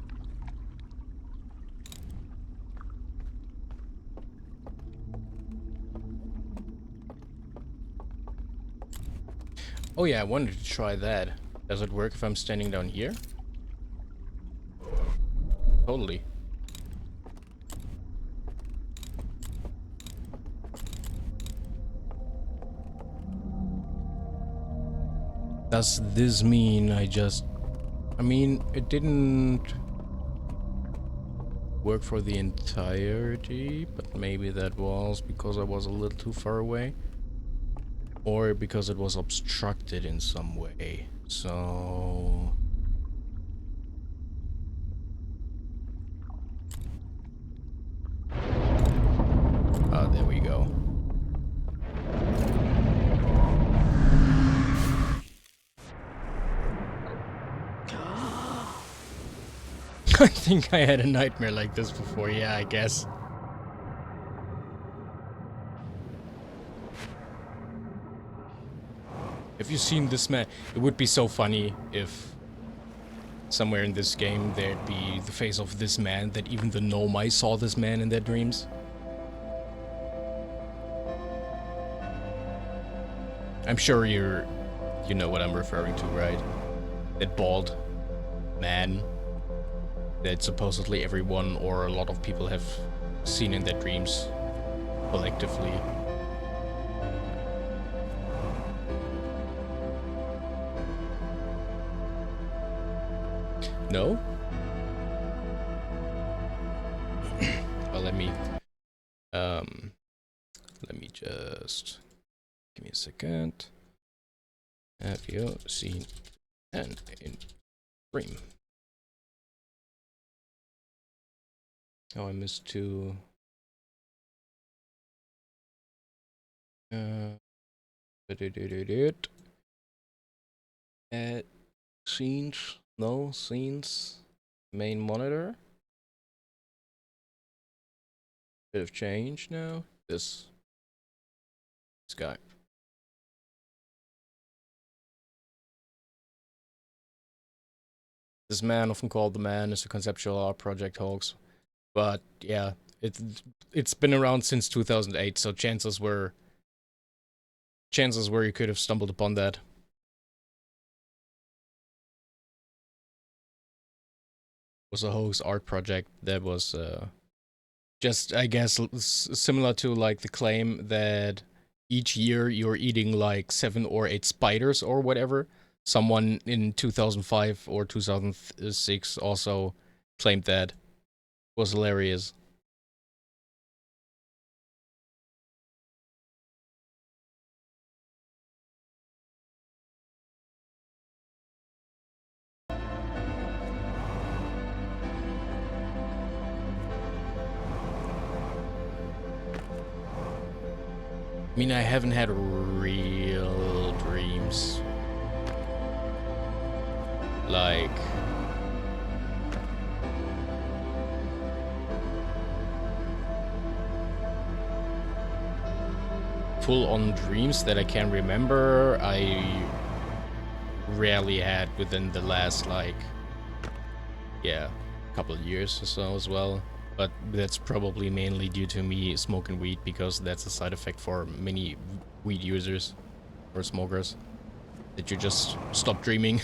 Oh yeah, I wanted to try that. Does it work if I'm standing down here? Totally. Does this mean I mean, it didn't work for the entirety, but maybe that was because I was a little too far away. Or because it was obstructed in some way. So... Ah, there we go. I think I had a nightmare like this before, yeah, I guess. Have you seen this man? It would be so funny if somewhere in this game there'd be the face of this man that even the Nomai saw this man in their dreams. I'm sure you know what I'm referring to, right? That bald man that supposedly everyone or a lot of people have seen in their dreams collectively. No? Well, let me just give me a second. Have you seen an in dream? Oh, I missed two. Scenes, no scenes. Main monitor. Bit of change now. This guy. This man, often called the Man, is a conceptual art project hoax. But yeah, it's been around since 2008, so chances were you could have stumbled upon that. It was a hoax art project that was just, I guess, similar to like the claim that each year you're eating like 7 or 8 spiders or whatever. Someone in 2005 or 2006 also claimed that. It was hilarious. I mean, I haven't had real dreams. Like... full-on dreams that I can remember, I rarely had within the last, like... yeah, couple of years or so as well. But that's probably mainly due to me smoking weed, because that's a side effect for many weed users or smokers. That you just stop dreaming.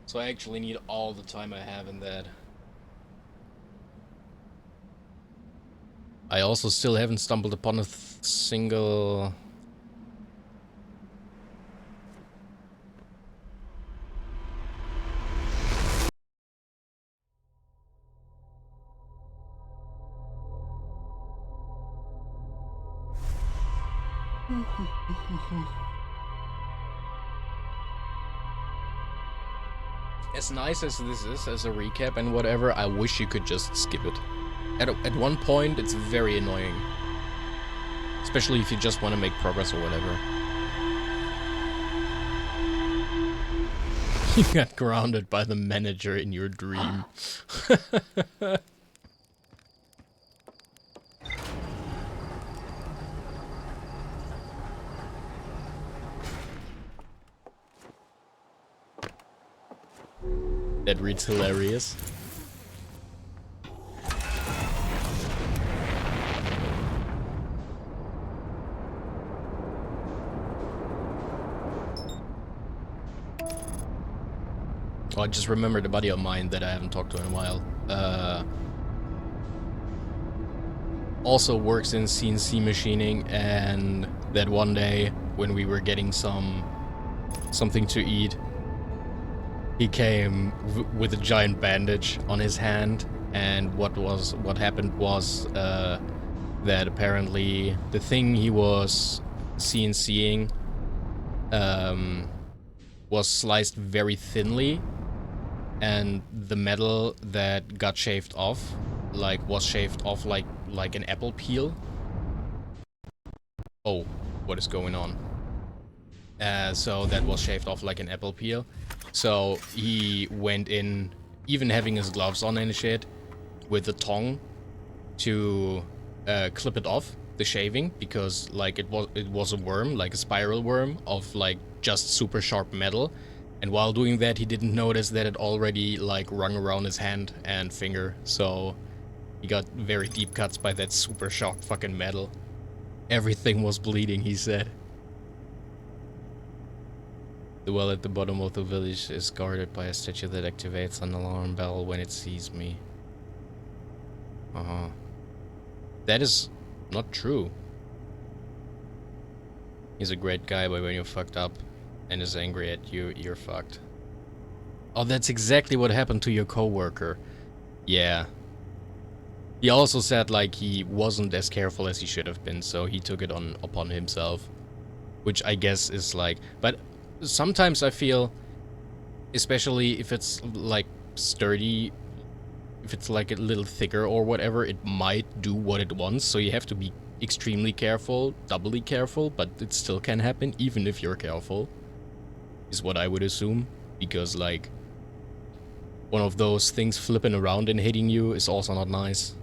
So I actually need all the time I have in that. I also still haven't stumbled upon a single... As nice as this is as a recap and whatever, I wish you could just skip it. At one point, it's very annoying. Especially if you just want to make progress or whatever. You got grounded by the manager in your dream. That reads hilarious. Oh, I just remembered a buddy of mine that I haven't talked to in a while. Also works in CNC machining, and that one day when we were getting something to eat, he came with a giant bandage on his hand, and what happened was that apparently the thing he was CNCing was sliced very thinly, and the metal that got shaved off was shaved off like an apple peel. Oh, what is going on? So that was shaved off like an apple peel. So he went in, even having his gloves on and shit, with the tongue to clip it off, the shaving, because like it was a worm, like a spiral worm of like just super sharp metal. And while doing that, he didn't notice that it already like wrung around his hand and finger. So he got very deep cuts by that super sharp fucking metal. Everything was bleeding, he said. The well at the bottom of the village is guarded by a statue that activates an alarm bell when it sees me. That is not true. He's a great guy, but when you're fucked up and is angry at you, you're fucked. Oh, that's exactly what happened to your coworker. Yeah. He also said like he wasn't as careful as he should have been, so he took it upon himself. Which I guess is like, but sometimes I feel, especially if it's like sturdy, if it's like a little thicker or whatever, it might do what it wants, so you have to be extremely careful, doubly careful, but it still can happen even if you're careful, is what I would assume, because like one of those things flipping around and hitting you is also not nice.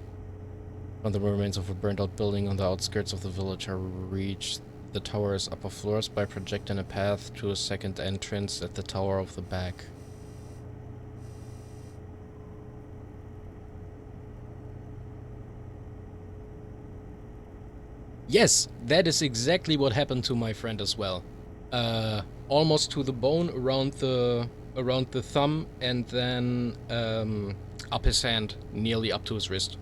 Found the remains of a burnt out building on the outskirts of the village. I reached the tower's upper floors by projecting a path to a second entrance at the tower of the back. Yes, that is exactly what happened to my friend as well. Almost to the bone around the thumb, and then up his hand, nearly up to his wrist.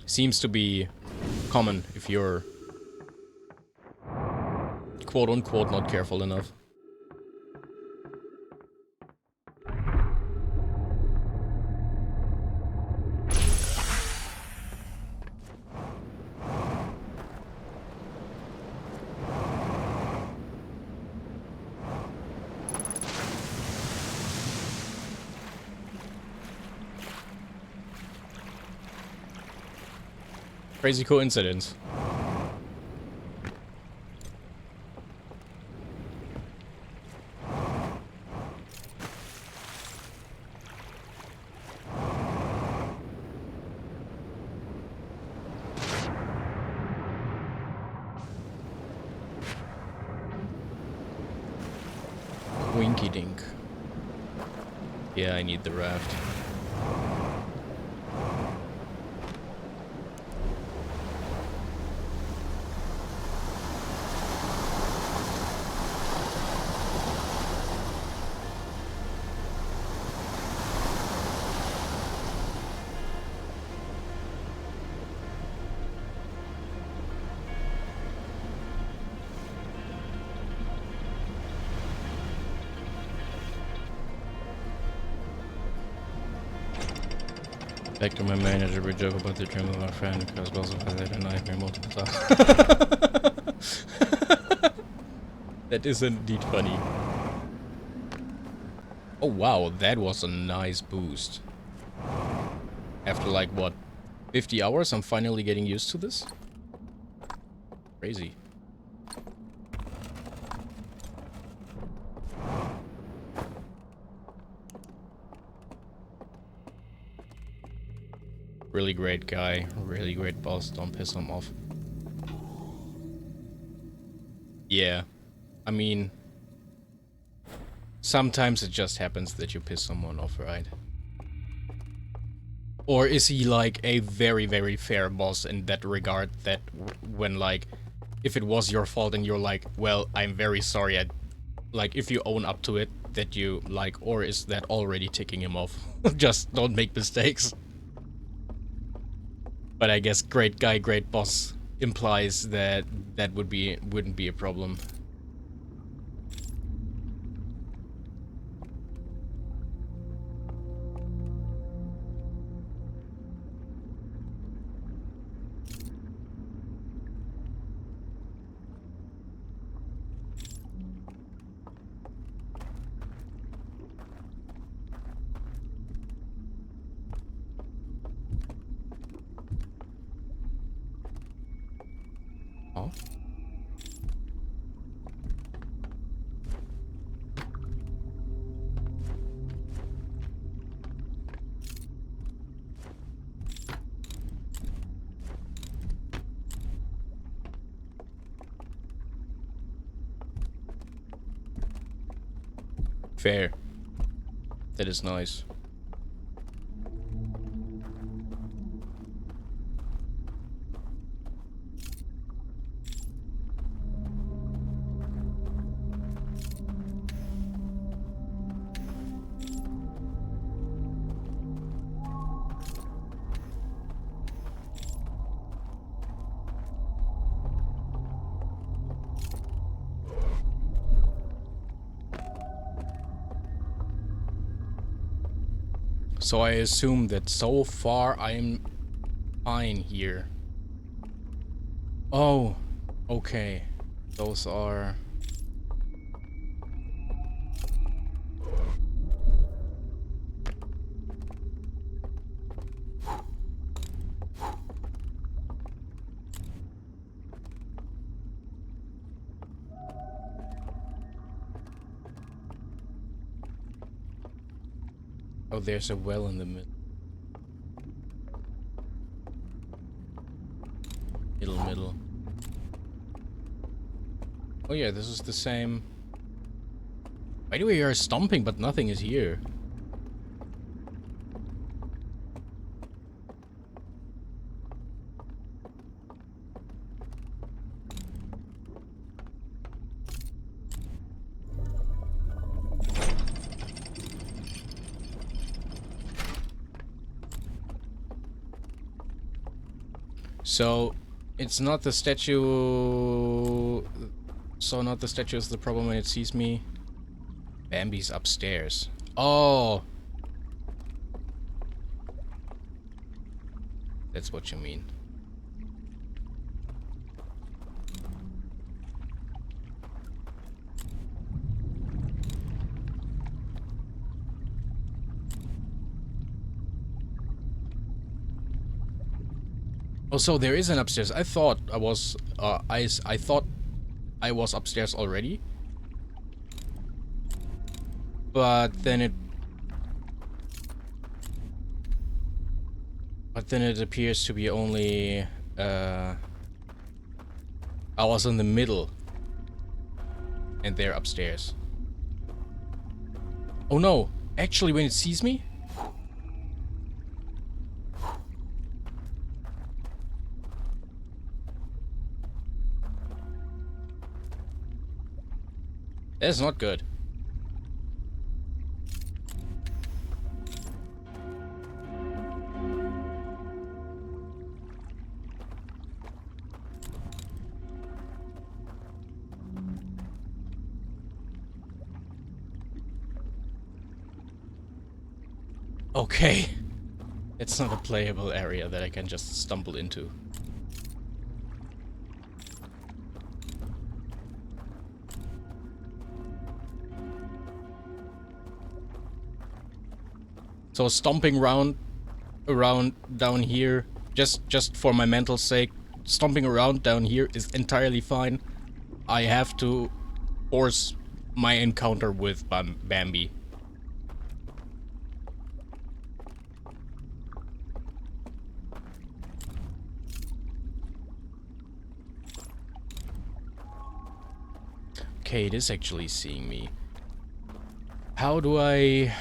Seems to be common if you're quote-unquote not careful enough. Crazy coincidence. Winky dink. Yeah, I need the raft. Back to my manager, we joke about the dream of our friend because both of us had a nightmare multiple times. That is indeed funny. Oh wow, that was a nice boost. After like, what, 50 hours, I'm finally getting used to this? Crazy. Really great guy, really great boss, don't piss him off. Yeah, I mean, sometimes it just happens that you piss someone off, right? Or is he like a very, very fair boss in that regard that when like, if it was your fault and you're like, well, I'm very sorry, like if you own up to it, that you like, or is that already ticking him off? Just don't make mistakes. But I guess great guy, great boss implies that that wouldn't be a problem. Oh. Fair. That is nice. So I assume that so far I'm fine here. Oh, okay. Those are... Oh, there's a well in the middle. Oh yeah, this is the same. Why do we hear stomping but nothing is here? So, it's not the statue... So not the statue is the problem when it sees me. Bambi's upstairs. Oh! That's what you mean. Oh, so there is an upstairs. I thought I was, I thought I was upstairs already. But then it... But then it appears to be only, I was in the middle. And they're upstairs. Oh no! Actually, when it sees me? That's not good. Okay. It's not a playable area that I can just stumble into. So stomping around down here, just for my mental sake, stomping around down here is entirely fine. I have to force my encounter with Bambi. Okay, it is actually seeing me. How do I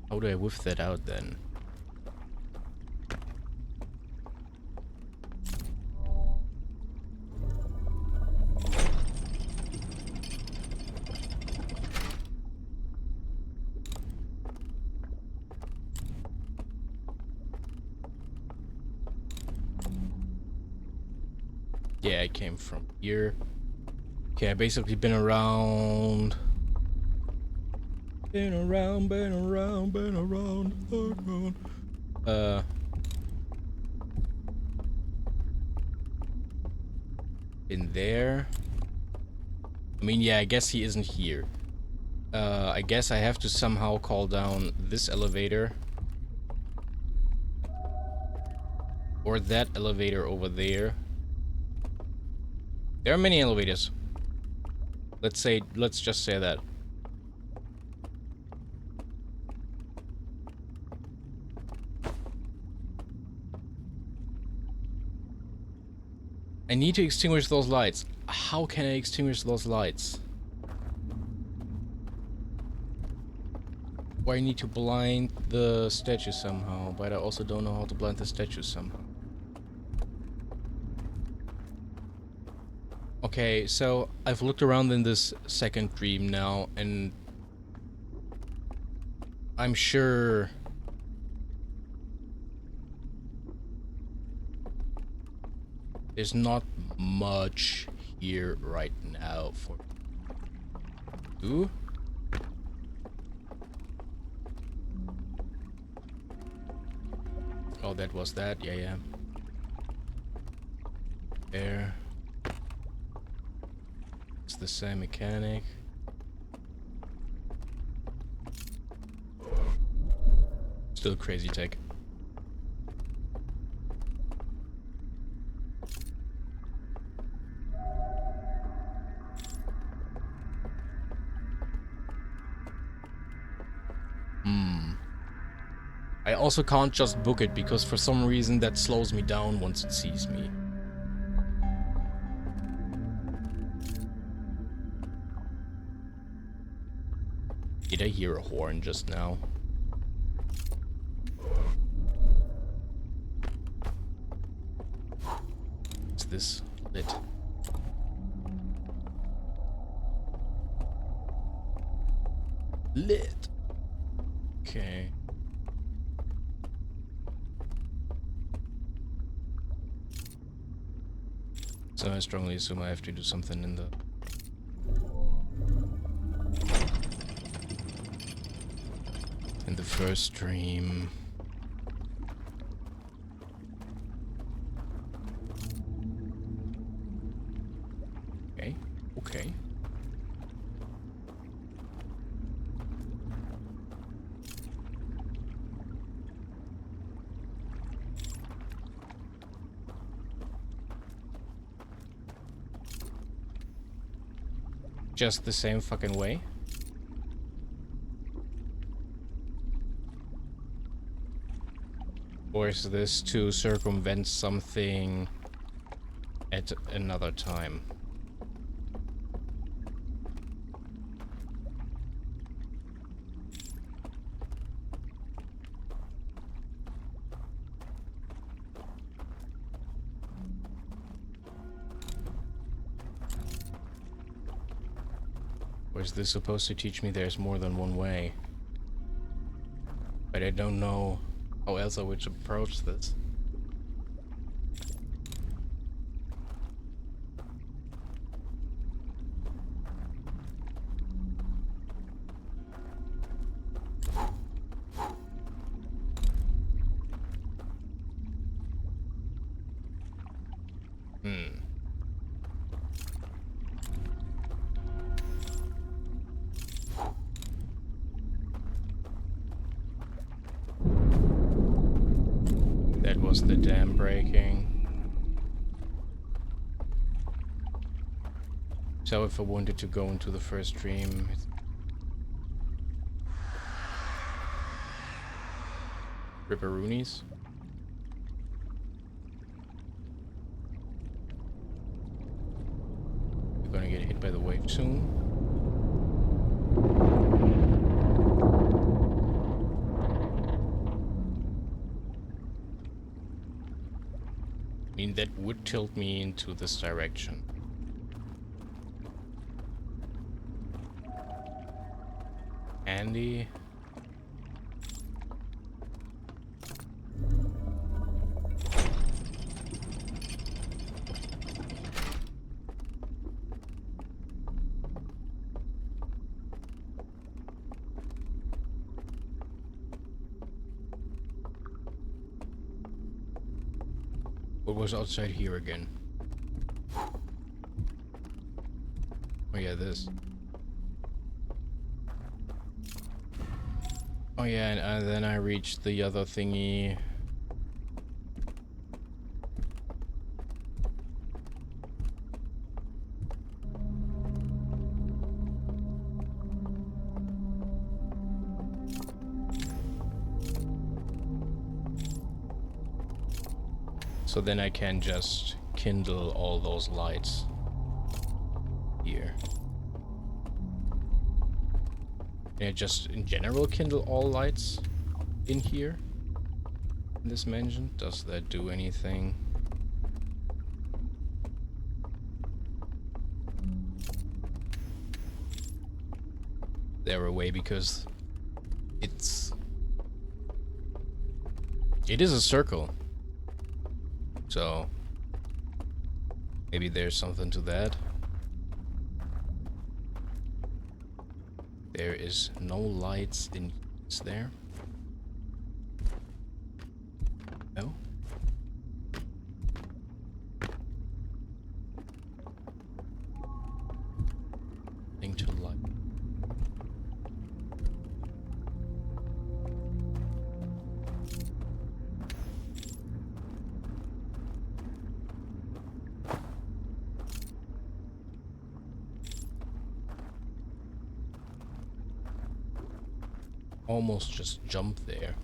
whiff that out then? Yeah, I came from here. Okay, I basically been around. Been around. In there. I mean, yeah, I guess he isn't here. I guess I have to somehow call down this elevator. Or that elevator over there. There are many elevators. Let's just say that. I need to extinguish those lights. How can I extinguish those lights? Or I need to blind the statue somehow, but I also don't know how to blind the statue somehow. Okay, so I've looked around in this second dream now, and I'm sure there's not much here right now for you. Oh, that was that. Yeah. There. It's the same mechanic. Still crazy tech. I also can't just book it because for some reason that slows me down once it sees me. Did I hear a horn just now? Is this lit? Lit. Okay. So I strongly assume I have to do something in the first stream. Okay. Just the same fucking way? Or is this to circumvent something at another time? Or is this supposed to teach me there's more than one way? But I don't know how else I would approach this. was the dam breaking. So if I wanted to go into the first stream, it's ripperoonies. We're gonna get hit by the wave soon. I mean, that would tilt me into this direction. Andy. What was outside here again? Oh yeah, this. Oh yeah, and then I reached the other thingy. So then I can just kindle all those lights here. Can I just in general kindle all lights in here? In this mansion? Does that do anything? There a way, because it is a circle. So maybe there's something to that. There is no lights in. Is there? No? Thing to light. Almost just jumped there.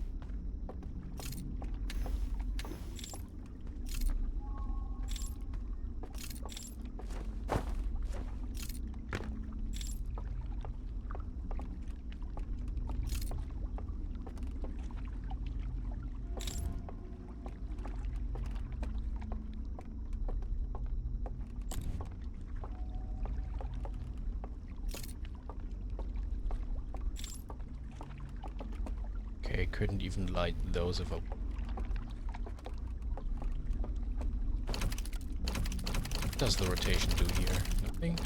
Okay, couldn't even light those if I... What does the rotation do here? Nothing?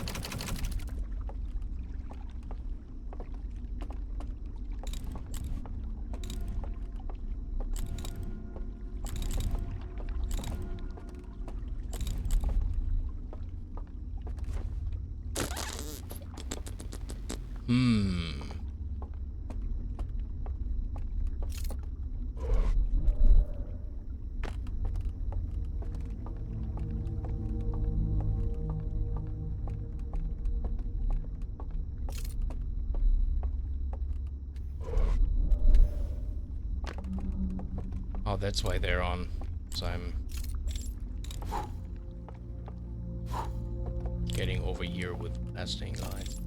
Oh, that's why they're on. So I'm getting over here with blasting lines.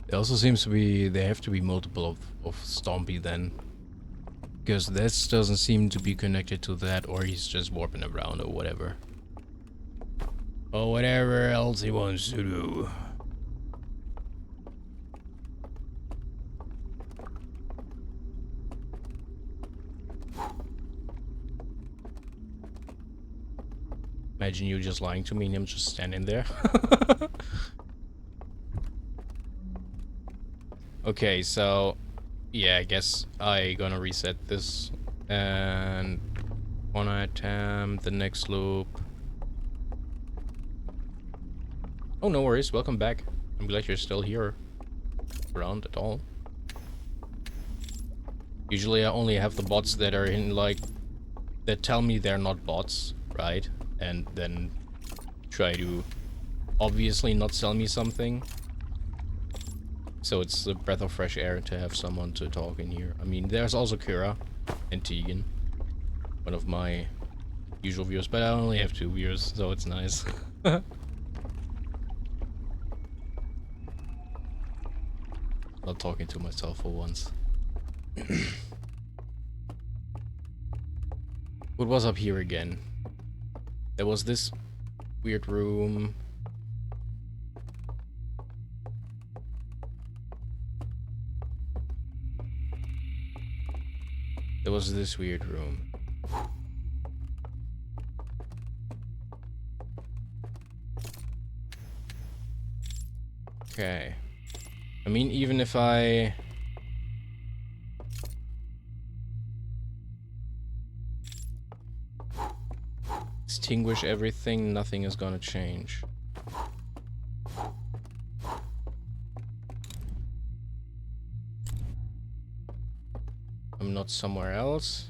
It also seems to be, there have to be multiple of Stompy then. Because this doesn't seem to be connected to that, or he's just warping around or whatever. Or whatever else he wants to do. Imagine you just lying to me and him just standing there. Okay, so yeah, I guess I gonna reset this and wanna attempt the next loop. Oh, no worries. Welcome back. I'm glad you're still here, around at all. Usually I only have the bots that are in, like, that tell me they're not bots, right? And then try to obviously not sell me something. So it's a breath of fresh air to have someone to talk in here. I mean, there's also Kira and Tegan, one of my usual viewers, but I only have 2 viewers, so it's nice. Not talking to myself for once. What was up here again? There was this weird room. There was this weird room. Okay. I mean, even if I... extinguish everything, nothing is gonna change. I'm not somewhere else.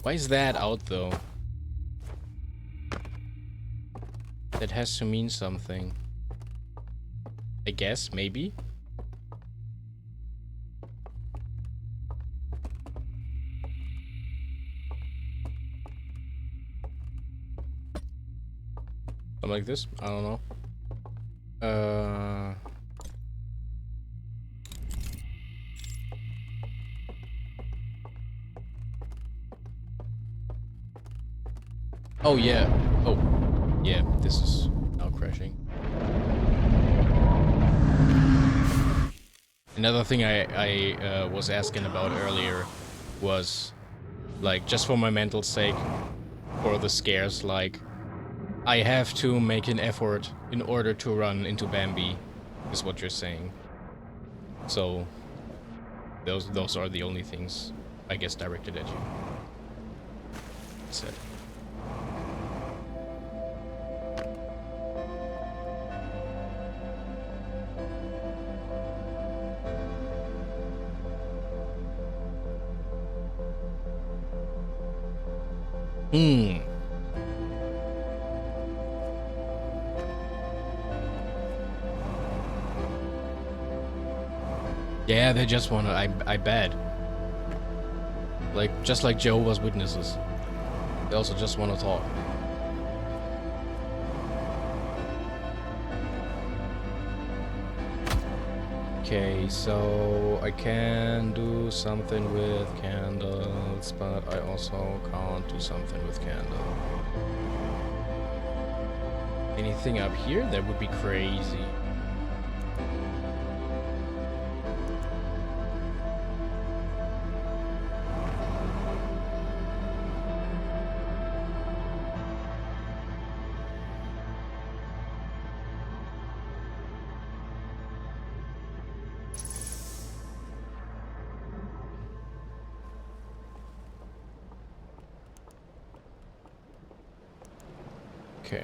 Why is that out, though? That has to mean something. I guess, maybe? Something like this? I don't know. Oh, yeah. Oh, yeah, this is now crashing. Another thing I was asking about earlier was, like, just for my mental sake, for the scares, like, I have to make an effort in order to run into Bambi, is what you're saying. So, those are the only things, I guess, directed at you. Said. Yeah, they just wanna, I bet. Like, just like Jehovah's Witnesses. They also just wanna talk. Okay, so I can do something with candles, but I also can't do something with candle. Anything up here? That would be crazy. Okay.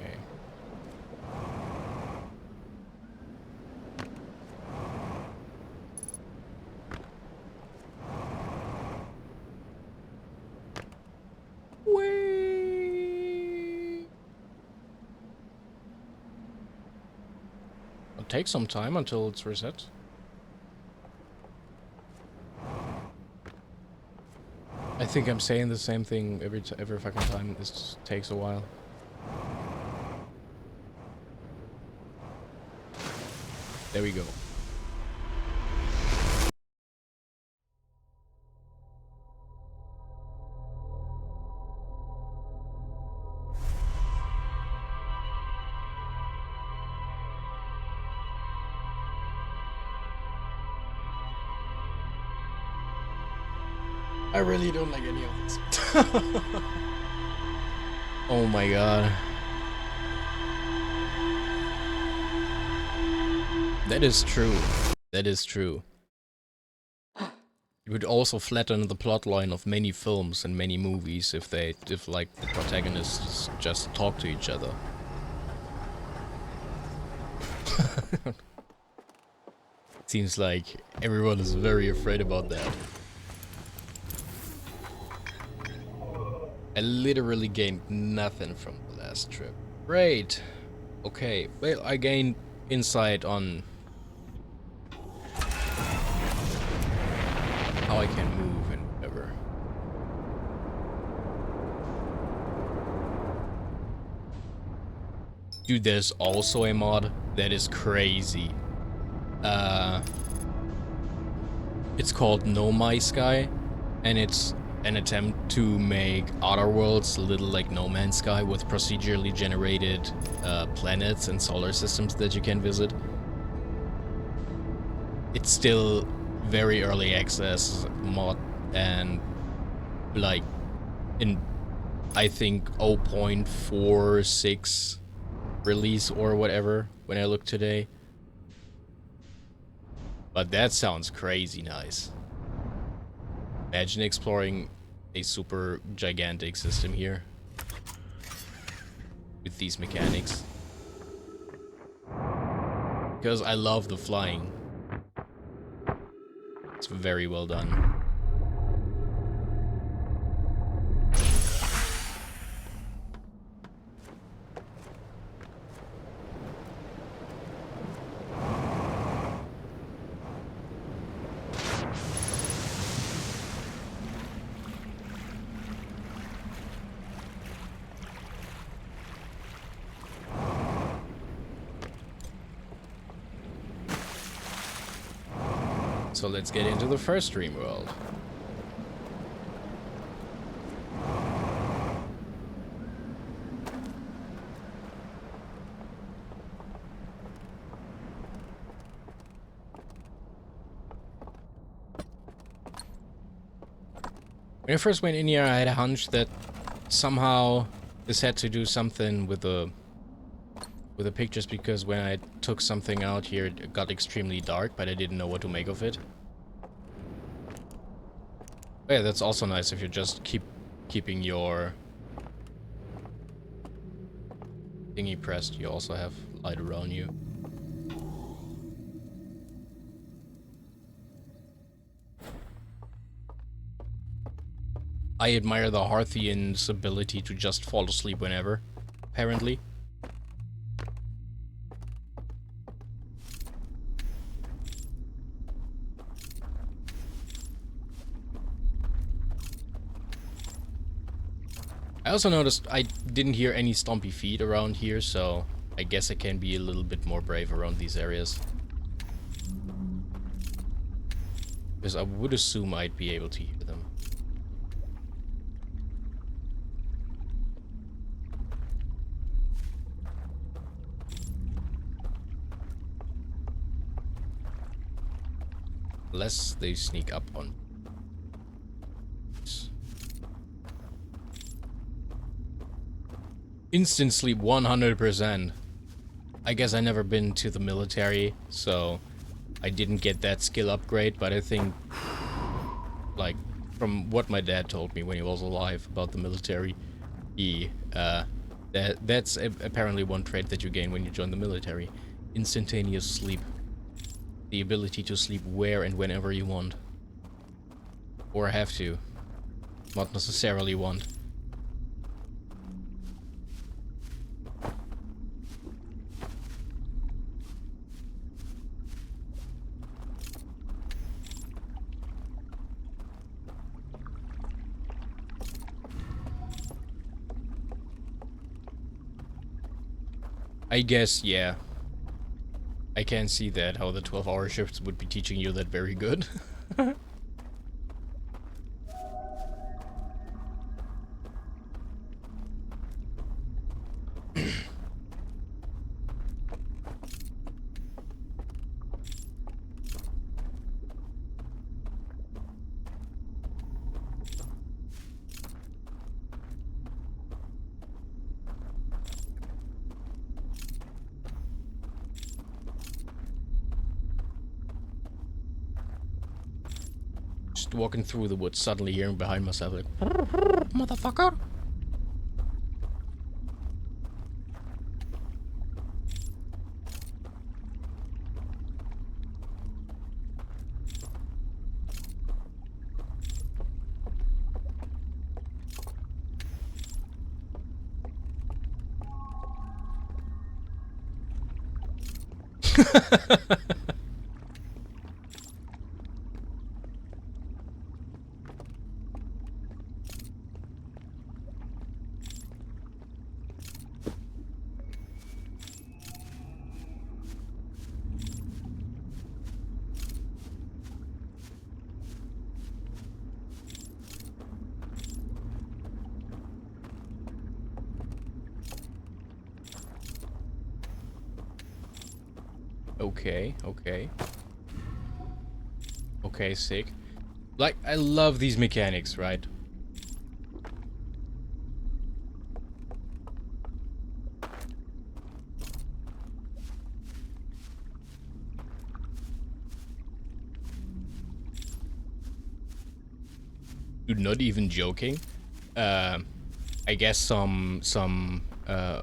Wait. It'll take some time until it's reset. I think I'm saying the same thing every fucking time. This takes a while. There we go. I really don't like any of this. Oh my god. That is true. That is true. It would also flatten the plotline of many films and many movies if like the protagonists just talk to each other. Seems like everyone is very afraid about that. I literally gained nothing from the last trip. Great. Okay, well, I gained insight on how I can move and whatever. Dude, there's also a mod that is crazy. It's called No My Sky, and it's an attempt to make Outer Worlds a little like No Man's Sky with procedurally generated planets and solar systems that you can visit. It's still very early access mod, and like in I think 0.46 release or whatever when I look today. But that sounds crazy nice. Imagine exploring a super gigantic system here with these mechanics. Because I love the flying. It's very well done. So let's get into the first dream world. When I first went in here, I had a hunch that somehow this had to do something with the pictures, because when I took something out here, it got extremely dark, but I didn't know what to make of it. But yeah, that's also nice if you're just keeping your thingy pressed. You also have light around you. I admire the Hearthian's ability to just fall asleep whenever, apparently. I also noticed I didn't hear any stompy feet around here, so I guess I can be a little bit more brave around these areas. Because I would assume I'd be able to hear them. Unless they sneak up on. Instant sleep 100%. I guess I never been to the military, so I didn't get that skill upgrade, but I think, like, from what my dad told me when he was alive about the military, that's apparently one trait that you gain when you join the military. Instantaneous sleep. The ability to sleep where and whenever you want. Or have to. Not necessarily want. I guess, yeah. I can see that, how the 12-hour shifts would be teaching you that very good. just walking through the woods, suddenly hearing behind myself like, motherfucker. Okay, okay. Okay, sick. Like, I love these mechanics, right? Dude, not even joking. I guess some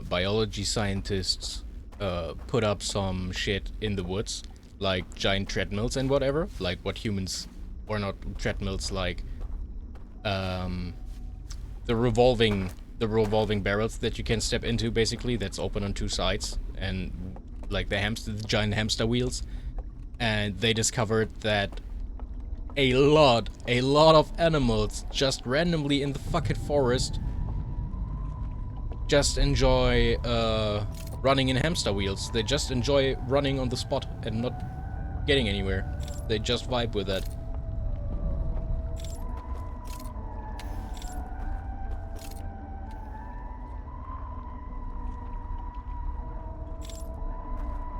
biology scientists put up some shit in the woods, like giant treadmills and whatever, like what humans, or not treadmills, like the revolving barrels that you can step into, basically, that's open on two sides, and like the giant hamster wheels. And they discovered that a lot of animals just randomly in the fucking forest just enjoy running in hamster wheels. They just enjoy running on the spot and not getting anywhere. They just vibe with that.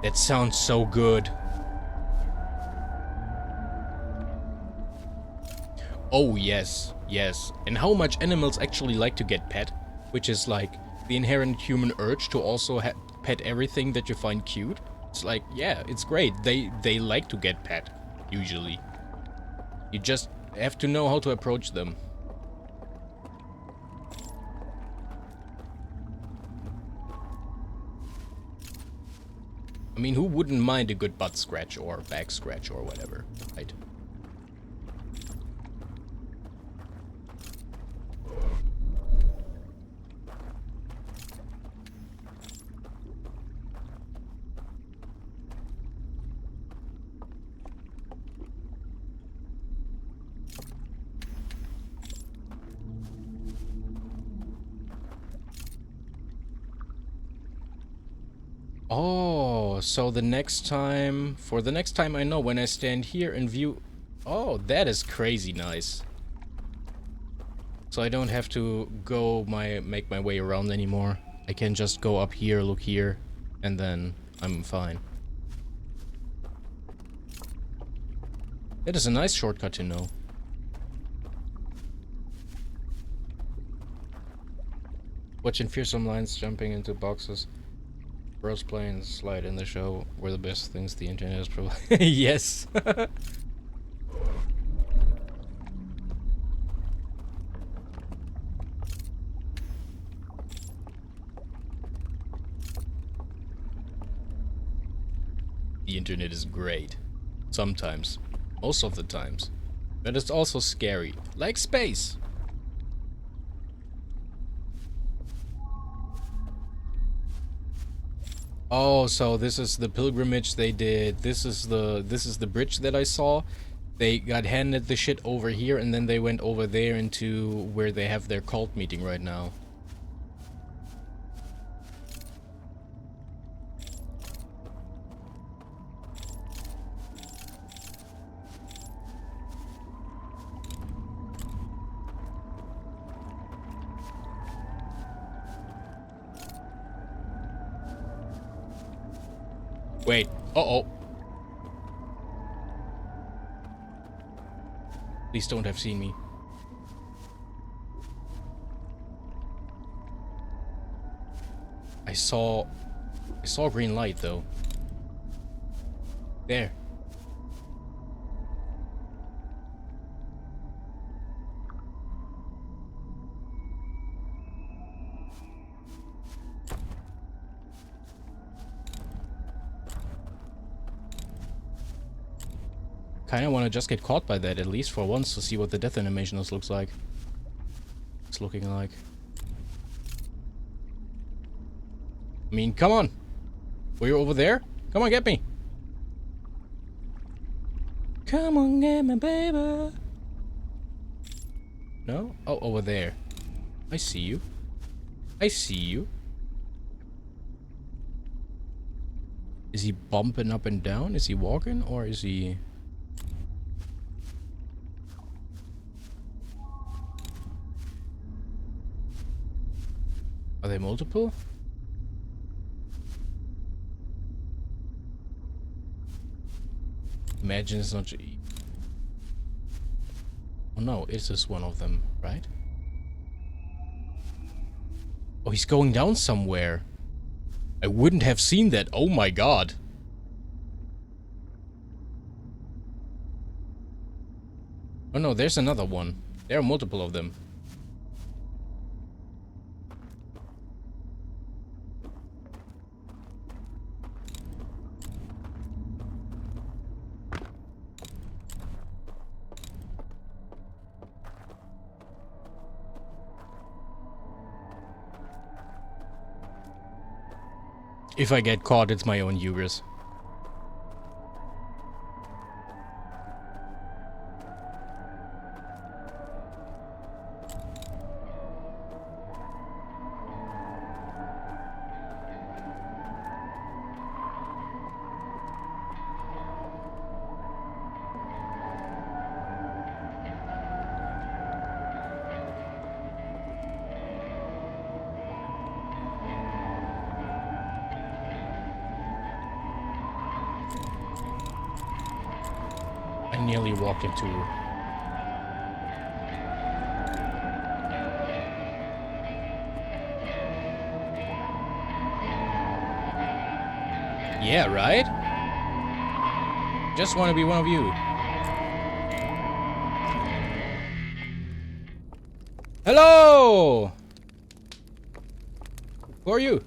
That sounds so good. Oh yes, yes. And how much animals actually like to get pet, which is like the inherent human urge to also pet everything that you find cute. It's like, yeah, it's great. They like to get pet, usually. You just have to know how to approach them. I mean, who wouldn't mind a good butt scratch or back scratch or whatever, right? Oh, so the next time, for the next time I know, when I stand here and view... Oh, that is crazy nice. So I don't have to make my way around anymore. I can just go up here, look here, and then I'm fine. That is a nice shortcut to know. Watching fearsome lions jumping into boxes. Bros playing slide in the show were the best things the internet has provided. Yes. The internet is great. Sometimes. Most of the times. But it's also scary. Like space. Oh, so this is the pilgrimage they did. This is the bridge that I saw. They got handed the shit over here, and then they went over there into where they have their cult meeting right now. Wait. Uh-oh. Please don't have seen me. I saw green light though. There. Kinda wanna just get caught by that, at least for once, to see what the death animation looks like. It's looking like. I mean, come on! Were you over there? Come on, get me! Come on, get me, baby! No? Oh, over there. I see you. I see you. Is he bumping up and down? Is he walking? Or is he... Are they multiple? Imagine it's not... Oh no, it's just one of them, right? Oh, he's going down somewhere. I wouldn't have seen that. Oh my god. Oh no, there's another one. There are multiple of them. If I get caught, it's my own hubris. I nearly walked into... Yeah, right? Just want to be one of you. Hello! Who are you?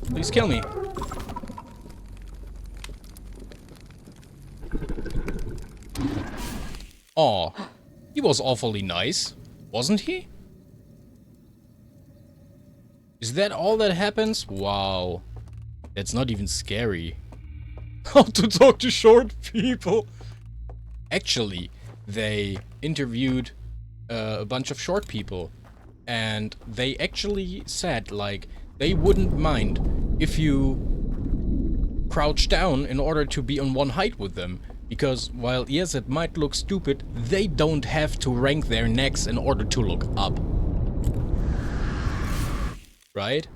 Please kill me. Aw, he was awfully nice, wasn't he? Is that all that happens? Wow. That's not even scary. How to talk to short people. Actually, they interviewed a bunch of short people. And they actually said, like, they wouldn't mind if you crouch down in order to be on one height with them. Because, while yes, it might look stupid, they don't have to rank their necks in order to look up. Right?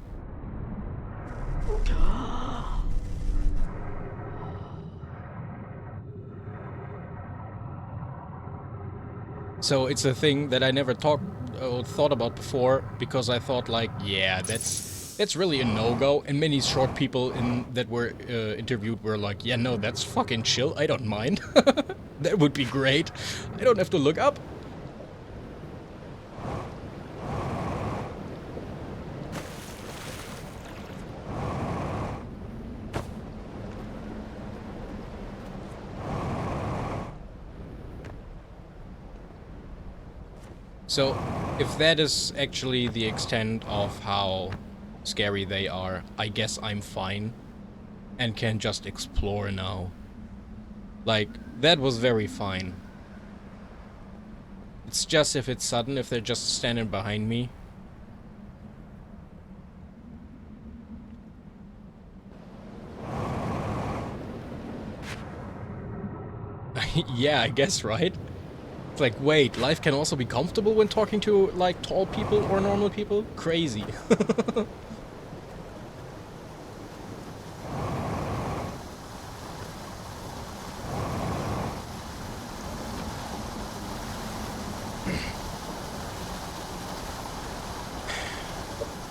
So it's a thing that I never thought about before, because I thought like, yeah, that's really a no-go, and many short people that were interviewed were like, yeah, no, that's fucking chill, I don't mind. That would be great. I don't have to look up. So, if that is actually the extent of how scary they are, I guess I'm fine and can just explore now. Like, that was very fine. It's just if it's sudden, if they're just standing behind me. Yeah, I guess, right? It's like, wait, life can also be comfortable when talking to, like, tall people or normal people? Crazy.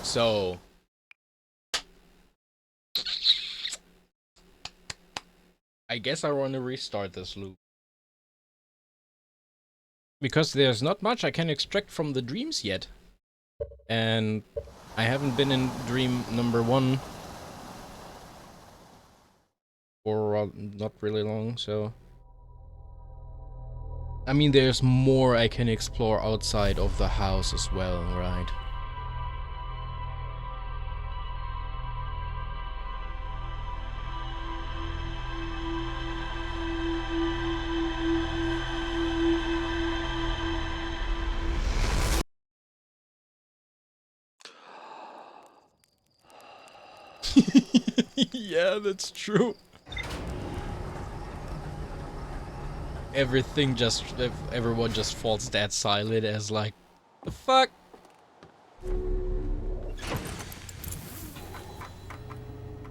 So... I guess I want to restart this loop. Because there's not much I can extract from the dreams yet. And I haven't been in dream number 1 for not really long, so... I mean, there's more I can explore outside of the house as well, right? Yeah, that's true. Everyone just falls dead silent as like, the fuck?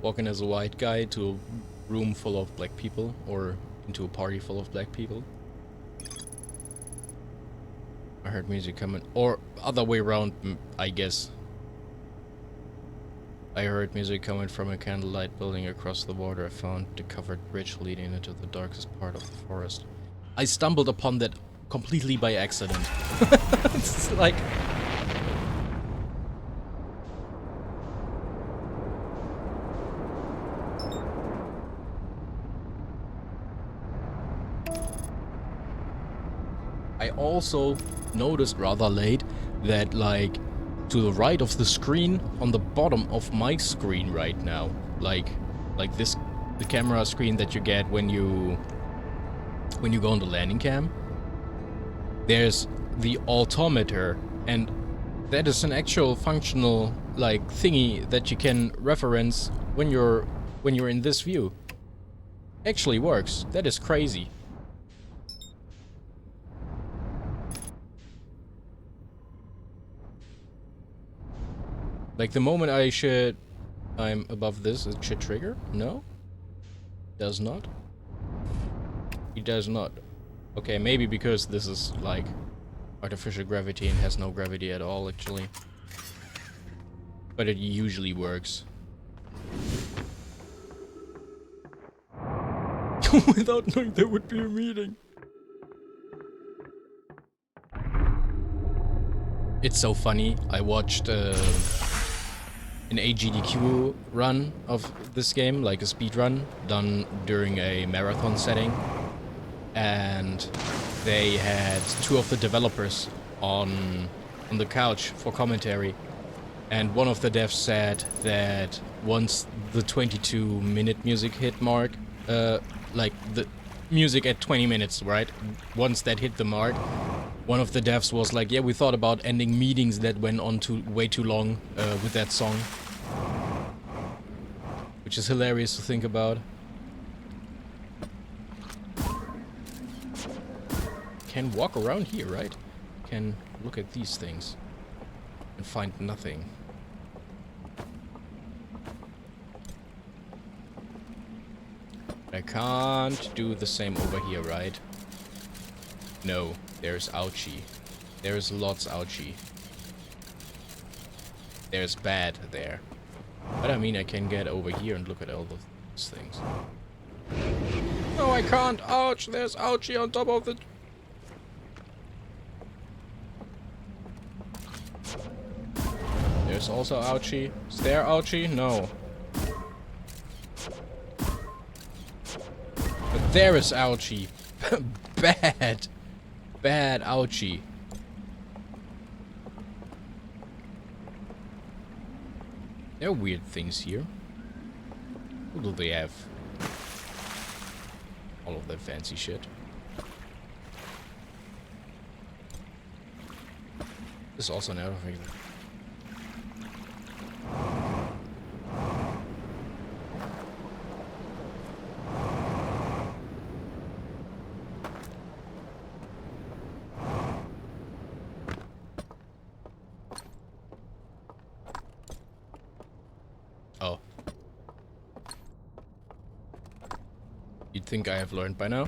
Walking as a white guy to a room full of black people, or into a party full of black people. I heard music coming, or other way around, I guess. I heard music coming from a candlelight building across the water. I found the covered bridge leading into the darkest part of the forest. I stumbled upon that completely by accident. It's like... I also noticed rather late that, like, to the right of the screen, on the bottom of my screen right now, like this, the camera screen that you get when you go on the landing cam, there's the altimeter, and that is an actual functional, like, thingy that you can reference when you're in this view. Actually works. That is crazy. Like, the moment I'm above this, it should trigger? No? Does not? It does not. Okay, maybe because this is, like, artificial gravity and has no gravity at all, actually. But it usually works. Without knowing there would be a meeting. It's so funny. I watched an AGDQ run of this game, like a speed run, done during a marathon setting. And they had two of the developers on the couch for commentary. And one of the devs said that once the 22-minute music hit mark, like the music at 20 minutes, right? Once that hit the mark, one of the devs was like, yeah, we thought about ending meetings that went on way too long with that song. Which is hilarious to think about. Can walk around here, right? Can look at these things and find nothing. I can't do the same over here, right? No, there's ouchie. There's lots ouchie. There's bad there. But I mean, I can get over here and look at all those things. No, I can't! Ouch! There's ouchie on top of the... There's also ouchie. Is there ouchie? No. But there is ouchie. Bad. Bad ouchie. There are weird things here. What do they have? All of that fancy shit. There's also an elevator. Oh. You'd think I have learned by now?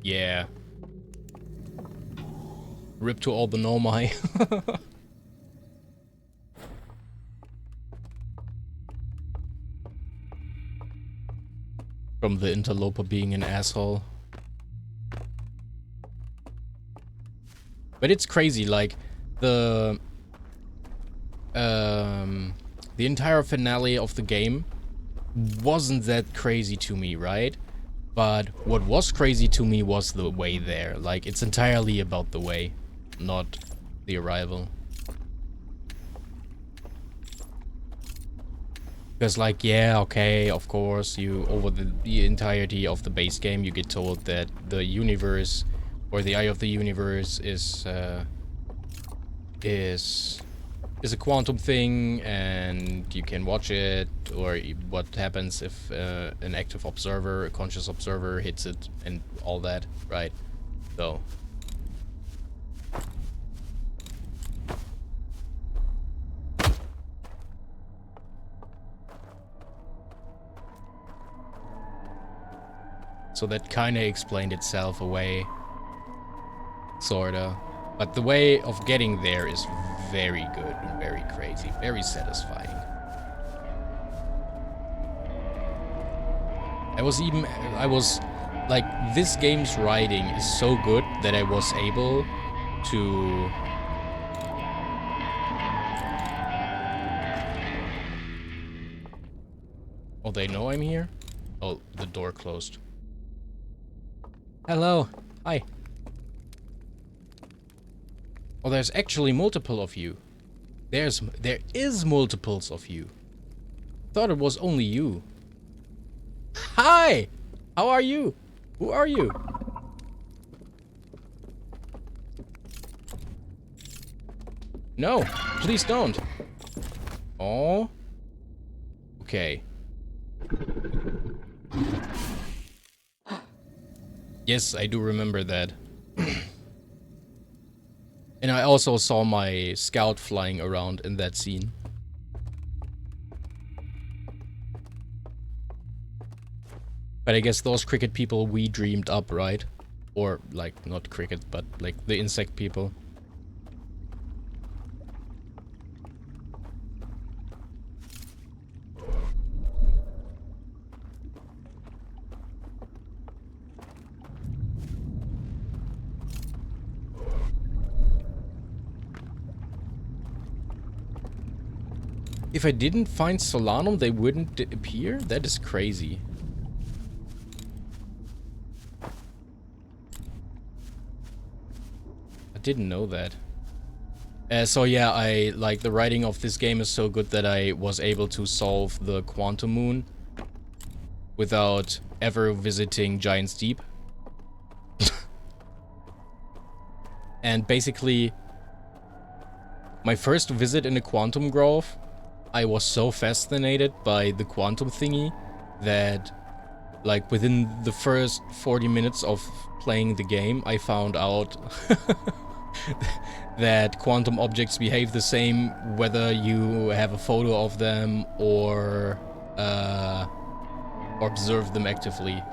Yeah. Rip to all the Nomai. From the interloper being an asshole. But it's crazy, like, the the entire finale of the game wasn't that crazy to me, right? But what was crazy to me was the way there. Like, it's entirely about the way, not the arrival. Because, like, yeah, okay, of course, you, over the entirety of the base game, you get told that the universe, or the eye of the universe, is a quantum thing, and you can watch it, or what happens if an active observer, a conscious observer, hits it, and all that, right? So that kind of explained itself away, sorta. But the way of getting there is very good and very crazy, very satisfying. I was like, this game's writing is so good that I was able to Oh, they know I'm here? Oh, the door closed. Hello. Hi. Oh, there's actually multiple of you. There is multiples of you. Thought it was only you. Hi! How are you? Who are you? No, please don't. Oh. Okay. Yes, I do remember that. And I also saw my scout flying around in that scene. But I guess those cricket people we dreamed up, right? Or, like, not cricket, but, like, the insect people. If I didn't find Solanum, they wouldn't appear? That is crazy. I didn't know that. So yeah, like, the writing of this game is so good that I was able to solve the Quantum Moon without ever visiting Giant's Deep. And basically, my first visit in the Quantum Grove, I was so fascinated by the quantum thingy that, like, within the first 40 minutes of playing the game, I found out that quantum objects behave the same whether you have a photo of them or observe them actively.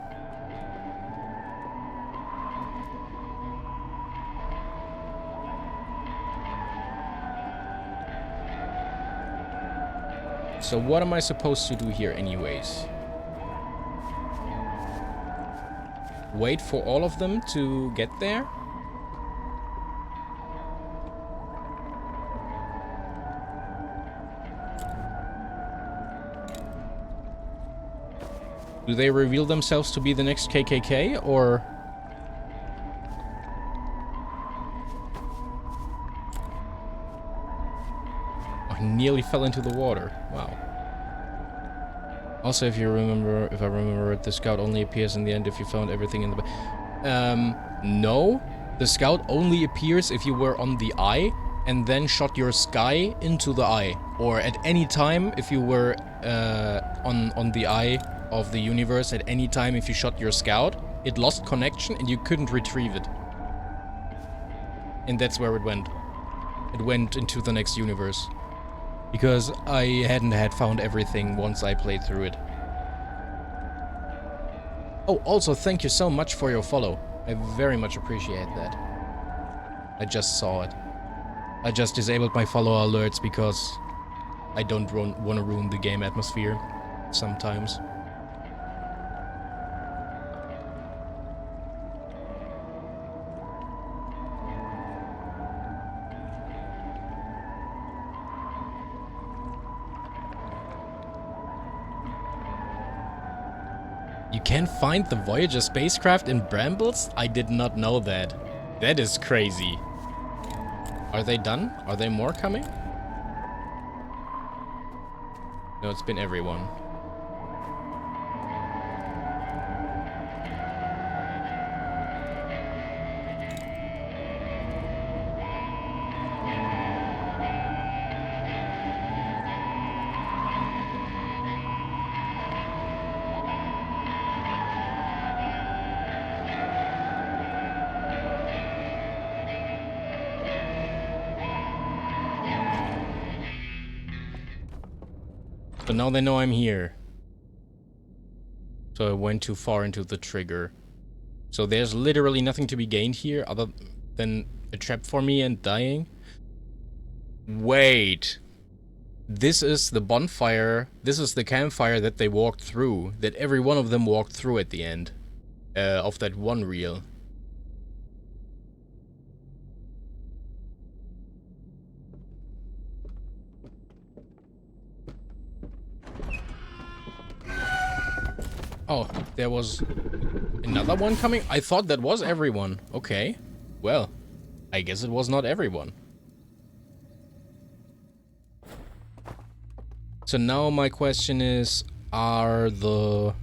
So what am I supposed to do here anyways? Wait for all of them to get there? Do they reveal themselves to be the next KKK, or...? I nearly fell into the water. Wow. Also, if I remember it, the scout only appears in the end if you found everything in the... no. The scout only appears if you were on the eye and then shot your sky into the eye. Or at any time, if you were on the eye of the universe, at any time if you shot your scout, it lost connection and you couldn't retrieve it. And that's where it went. It went into the next universe. Because I hadn't found everything once I played through it. Oh, also thank you so much for your follow. I very much appreciate that. I just saw it. I just disabled my follow alerts because I don't want to ruin the game atmosphere sometimes. You can find the Voyager spacecraft in brambles? I did not know that. That is crazy. Are they done? Are there more coming? No, it's been everyone. So now they know I'm here. So I went too far into the trigger. So there's literally nothing to be gained here other than a trap for me and dying. Wait. This is the bonfire. This is the campfire that they walked through. That every one of them walked through at the end. Of that one reel. Oh, there was another one coming? I thought that was everyone. Okay. Well, I guess it was not everyone. So now my question is, are the...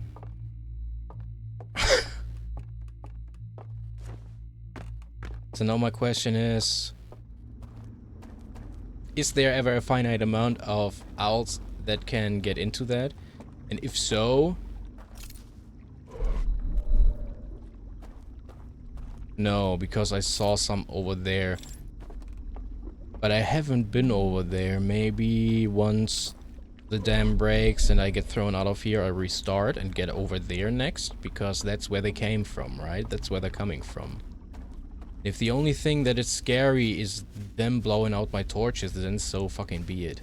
So now my question is there ever a finite amount of owls that can get into that? And if so... No, because I saw some over there. But I haven't been over there. Maybe once the dam breaks and I get thrown out of here, I restart and get over there next. Because that's where they came from, right? That's where they're coming from. If the only thing that is scary is them blowing out my torches, then so fucking be it.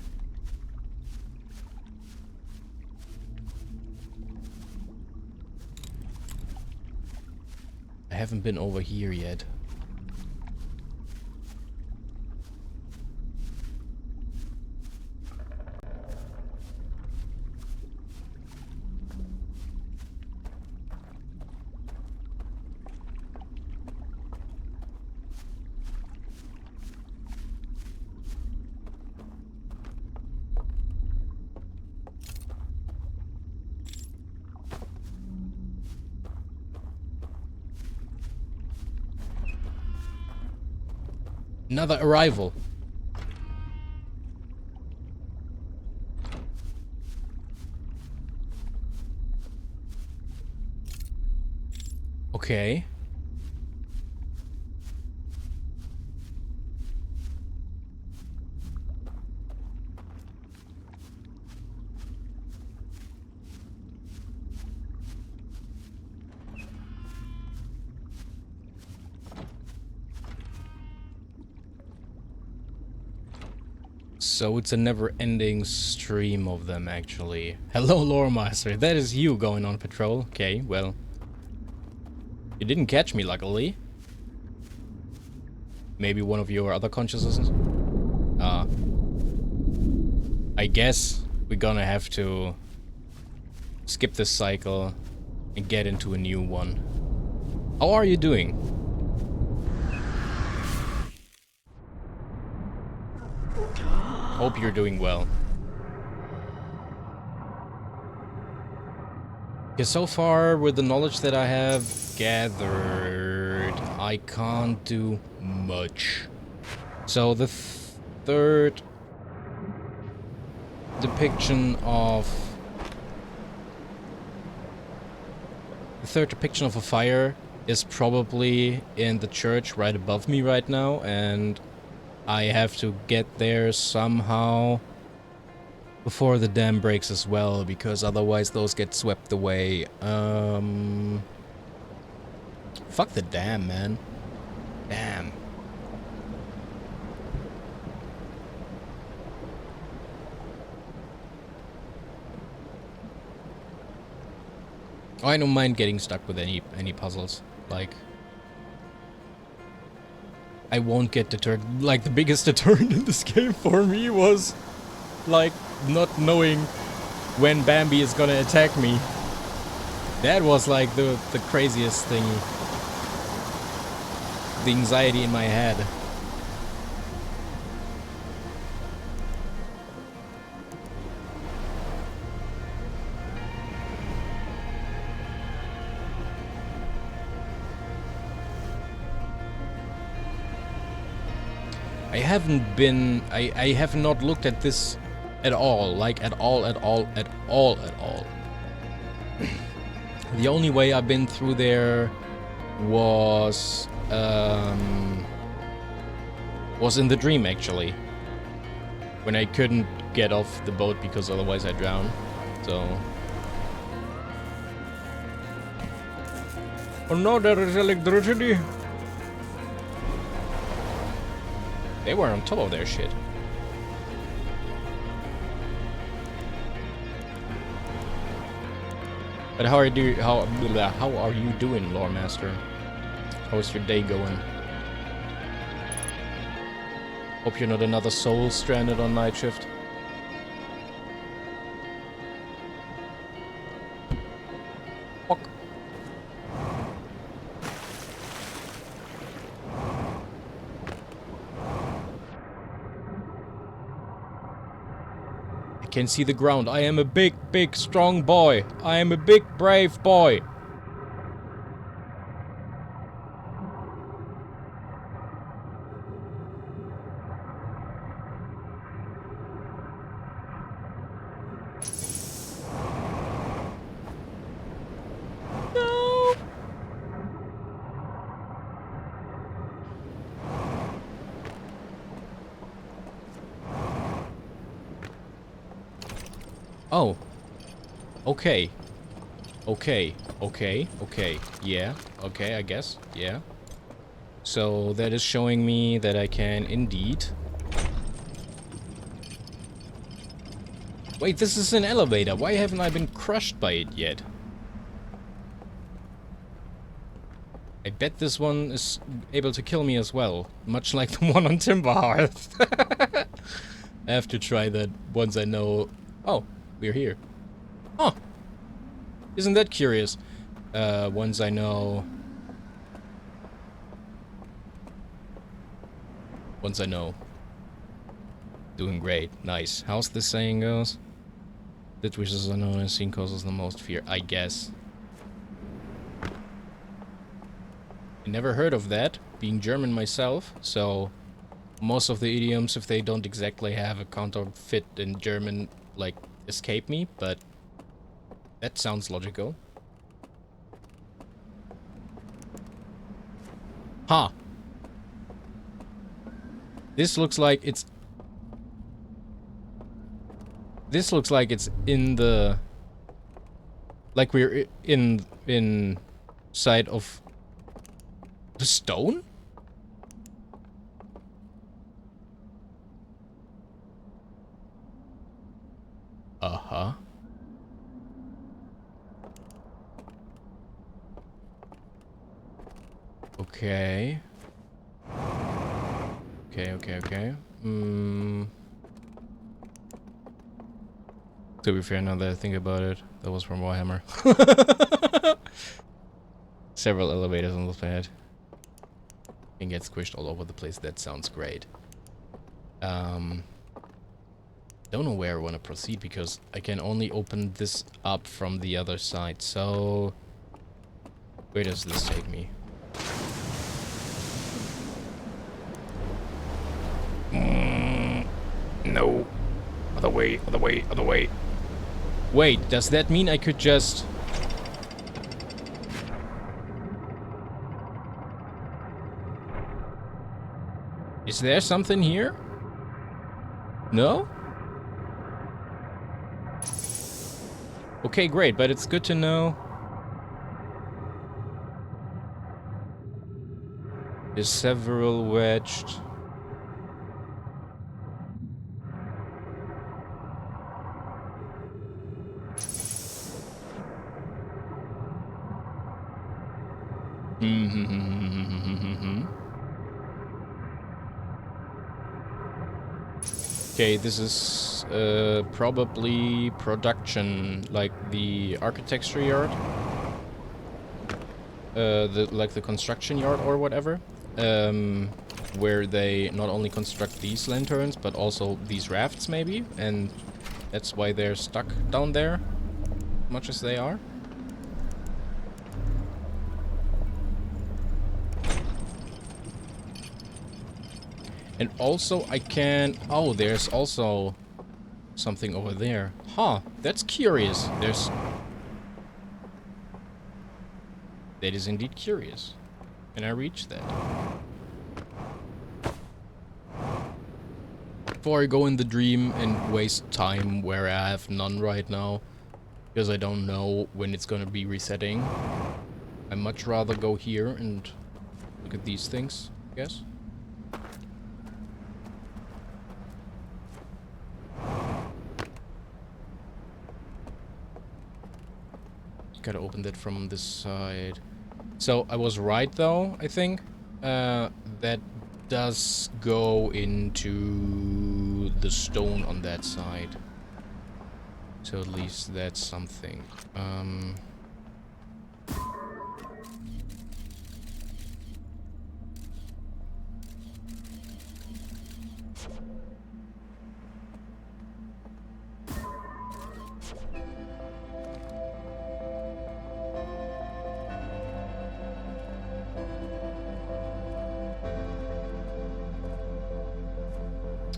I haven't been over here yet. Another arrival. Okay. So it's a never-ending stream of them, actually. Hello, Lore Master. That is you going on patrol. Okay, well. You didn't catch me, luckily. Maybe one of your other consciousnesses? I guess we're gonna have to skip this cycle and get into a new one. How are you doing? Hope you're doing well. Because so far, with the knowledge that I have gathered, I can't do much. So the third depiction of... The third depiction of a fire is probably in the church right above me right now, and I have to get there somehow before the dam breaks as well, because otherwise those get swept away. Fuck the dam, man. Damn. Oh, I don't mind getting stuck with any puzzles. Like, I won't get deterred. Like, the biggest deterrent in this game for me was, like, not knowing when Bambi is gonna attack me. That was like the craziest thing. The anxiety in my head. I have not looked at this at all. Like at all. The only way I've been through there was in the dream, actually. When I couldn't get off the boat because otherwise I'd drown. So... Oh no, there is electricity! They were on top of their shit. But how are you doing, Lore Master? How's your day going? Hope you're not another soul stranded on night shift. Fuck. I can see the ground. I am a big, strong boy. I am a big, brave boy. Oh. Okay. Okay. Yeah. Okay, I guess. Yeah. So that is showing me that I can indeed... Wait, this is an elevator. Why haven't I been crushed by it yet? I bet this one is able to kill me as well. Much like the one on Timberhearth. I have to try that once I know... Oh. We're here. Oh! Isn't that curious? Once I know... Doing great. Nice. How's this saying goes? That which is unknown and seen causes the most fear, I guess. I never heard of that, being German myself, so... Most of the idioms, if they don't exactly have a counterfeit in German, like... escape me, but that sounds logical. Huh. This looks like it's... This looks like it's in the... Like we're in side of the stone? Uh-huh. Okay. Okay. To be fair, now that I think about it, that was from Warhammer. Several elevators on the planet. And get squished all over the place. That sounds great. Don't know where I want to proceed because I can only open this up from the other side. So, where does this take me? No. Other way. Wait, does that mean I could just... Is there something here? No? Okay, great, but it's good to know. There's several wedged. Okay, this is probably production, like the architecture yard. like the construction yard or whatever, where they not only construct these lanterns but also these rafts maybe, and that's why they're stuck down there, much as they are. And also I can... Oh, there's also something over there. Huh, that's curious. There's... That is indeed curious. Can I reach that? Before I go in the dream and waste time where I have none right now, because I don't know when it's gonna be resetting, I'd much rather go here and look at these things, I guess. Gotta open that from this side. So I was right though, I think. That does go into the stone on that side. So at least that's something.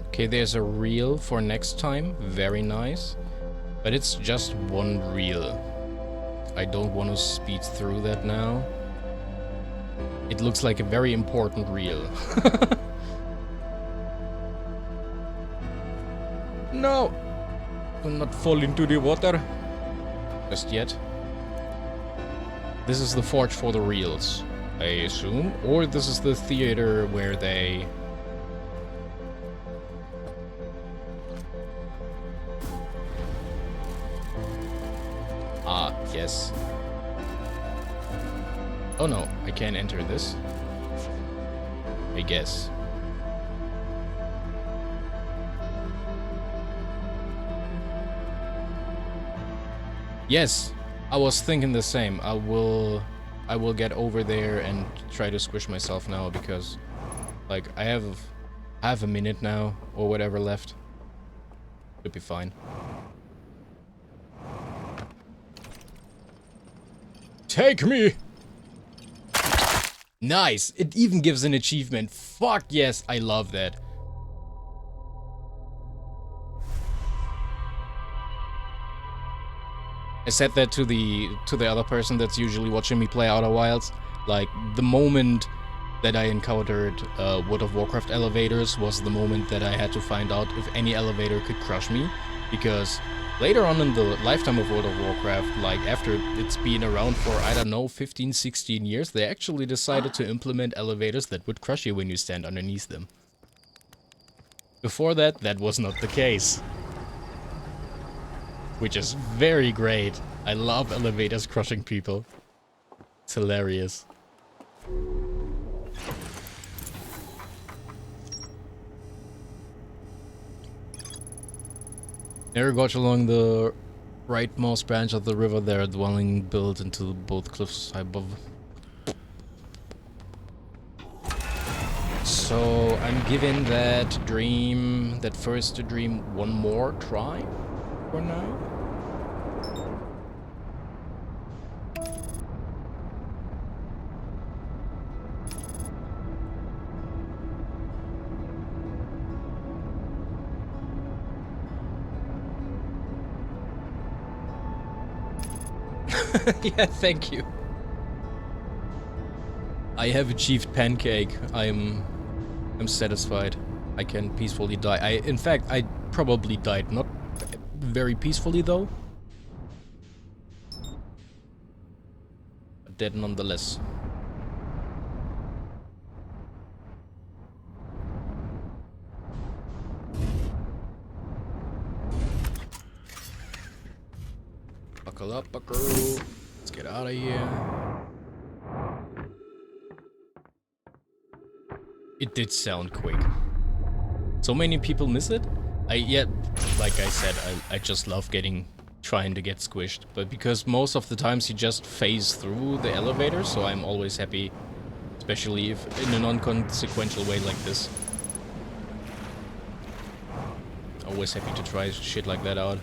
Okay, there's a reel for next time. Very nice. But it's just one reel. I don't want to speed through that now. It looks like a very important reel. No! Do not fall into the water. Just yet. This is the forge for the reels, I assume. Or this is the theater where they... Ah, yes. Oh no, I can't enter this. I guess. Yes, I was thinking the same. I will get over there and try to squish myself now because, like, I have half a minute now or whatever left. Should be fine. Take me! Nice! It even gives an achievement. Fuck yes, I love that. I said that to the other person that's usually watching me play Outer Wilds. Like, the moment that I encountered World of Warcraft elevators was the moment that I had to find out if any elevator could crush me. Because later on in the lifetime of World of Warcraft, like after it's been around for, I don't know, 15, 16 years, they actually decided to implement elevators that would crush you when you stand underneath them. Before that, that was not the case. Which is very great. I love elevators crushing people. It's hilarious. Near gauge along the rightmost branch of the river there, a dwelling built into both cliffs above. So I'm giving that dream, that first dream, one more try for now. Yeah, thank you. I have achieved pancake. I'm satisfied. I can peacefully die. In fact, I probably died not very peacefully though. But dead nonetheless. Buckle up, buckaroo. Let's get out of here. It did sound quick. So many people miss it? Yeah, like I said, I just love getting trying to get squished, but because most of the times he just phase through the elevator, so I'm always happy, especially if in a non-consequential way like this. Always happy to try shit like that out.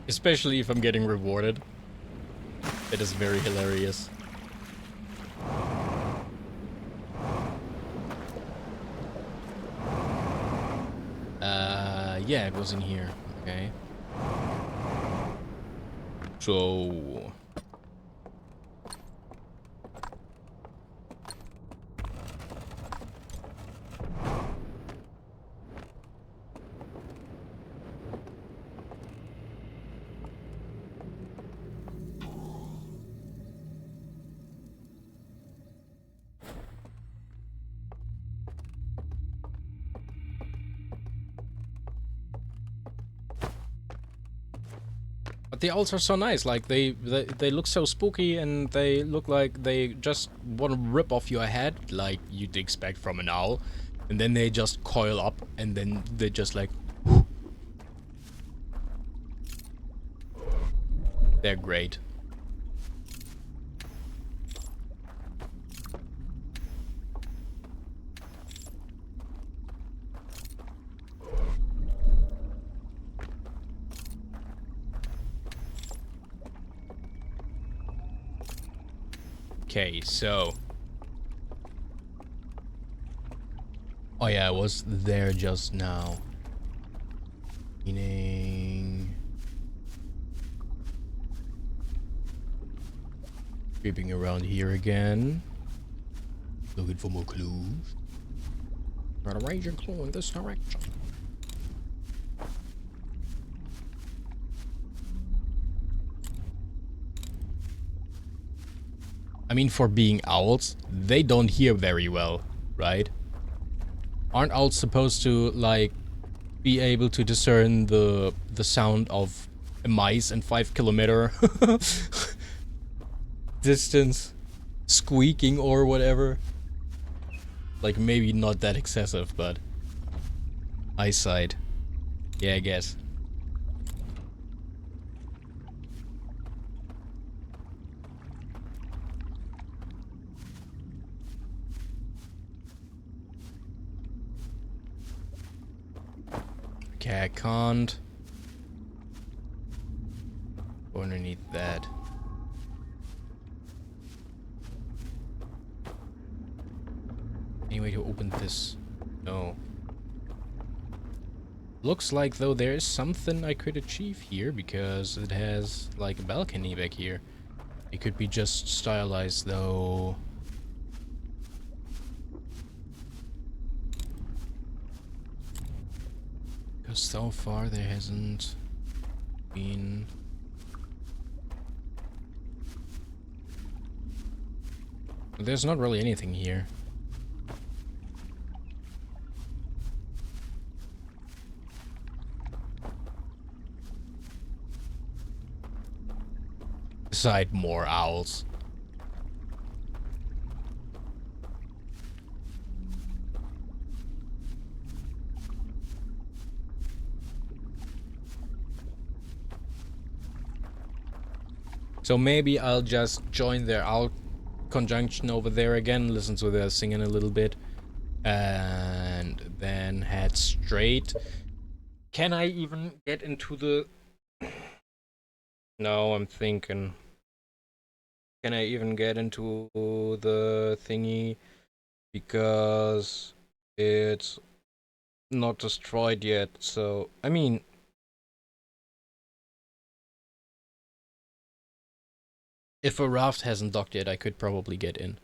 Especially if I'm getting rewarded. That is very hilarious. Yeah, it was in here. Okay. So... But the owls are so nice, like they look so spooky and they look like they just want to rip off your head like you'd expect from an owl. And then they just coil up and then they just like... They're great. Okay, so... Oh yeah, I was there just now. Meaning... Creeping around here again. Looking for more clues. Got a raging clue in this direction. I mean, for being owls, they don't hear very well, right? Aren't owls supposed to, like, be able to discern the sound of a mice in 5 kilometer distance squeaking or whatever? Like, maybe not that excessive, but eyesight. Yeah, I guess. Okay, I can't go underneath that. Any way to open this? No. Looks like though there is something I could achieve here because it has like a balcony back here. It could be just stylized though. Because so far there hasn't been... There's not really anything here. Beside more owls. So maybe I'll just join their owl conjunction over there again, listen to their singing a little bit, and then head straight. Can I even get into the... No, I'm thinking. Can I even get into the thingy? Because it's not destroyed yet, so... I mean... If a raft hasn't docked yet, I could probably get in.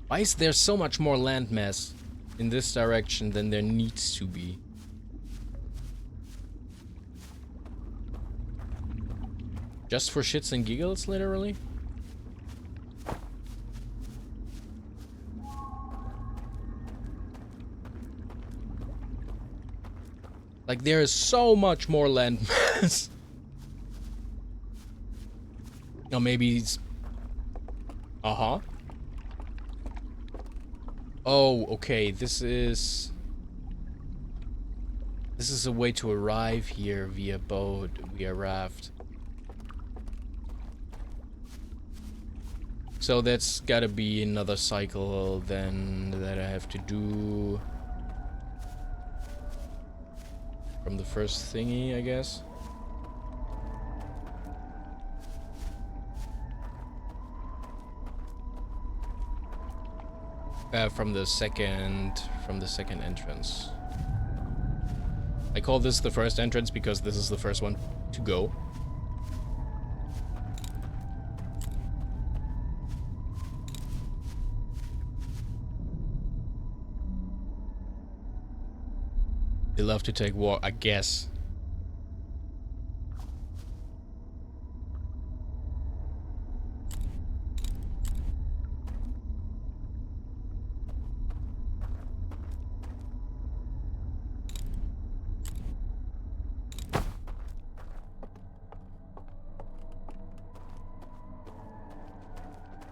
Why is there so much more landmass in this direction than there needs to be? Just for shits and giggles, literally? Like, there is so much more landmass. Or maybe Uh-huh. Oh, okay, this is a way to arrive here via boat, via raft. So that's gotta be another cycle then that I have to do from the first thingy, I guess. From the second entrance. I call this the first entrance because this is the first one to go. They love to take walk, I guess.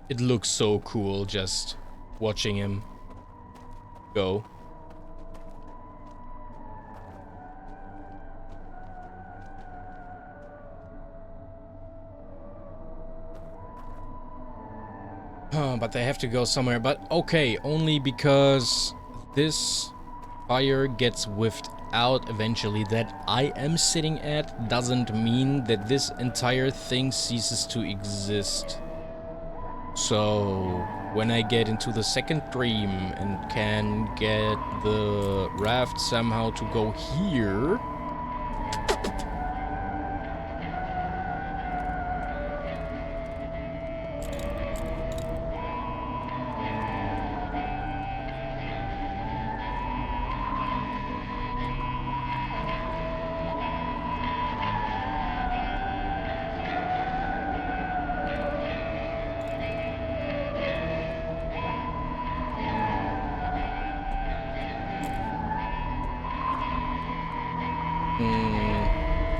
It looks so cool just watching him go. But they have to go somewhere. But okay, only because this fire gets whiffed out eventually that I am sitting at doesn't mean that this entire thing ceases to exist. So when I get into the second dream and can get the raft somehow to go here,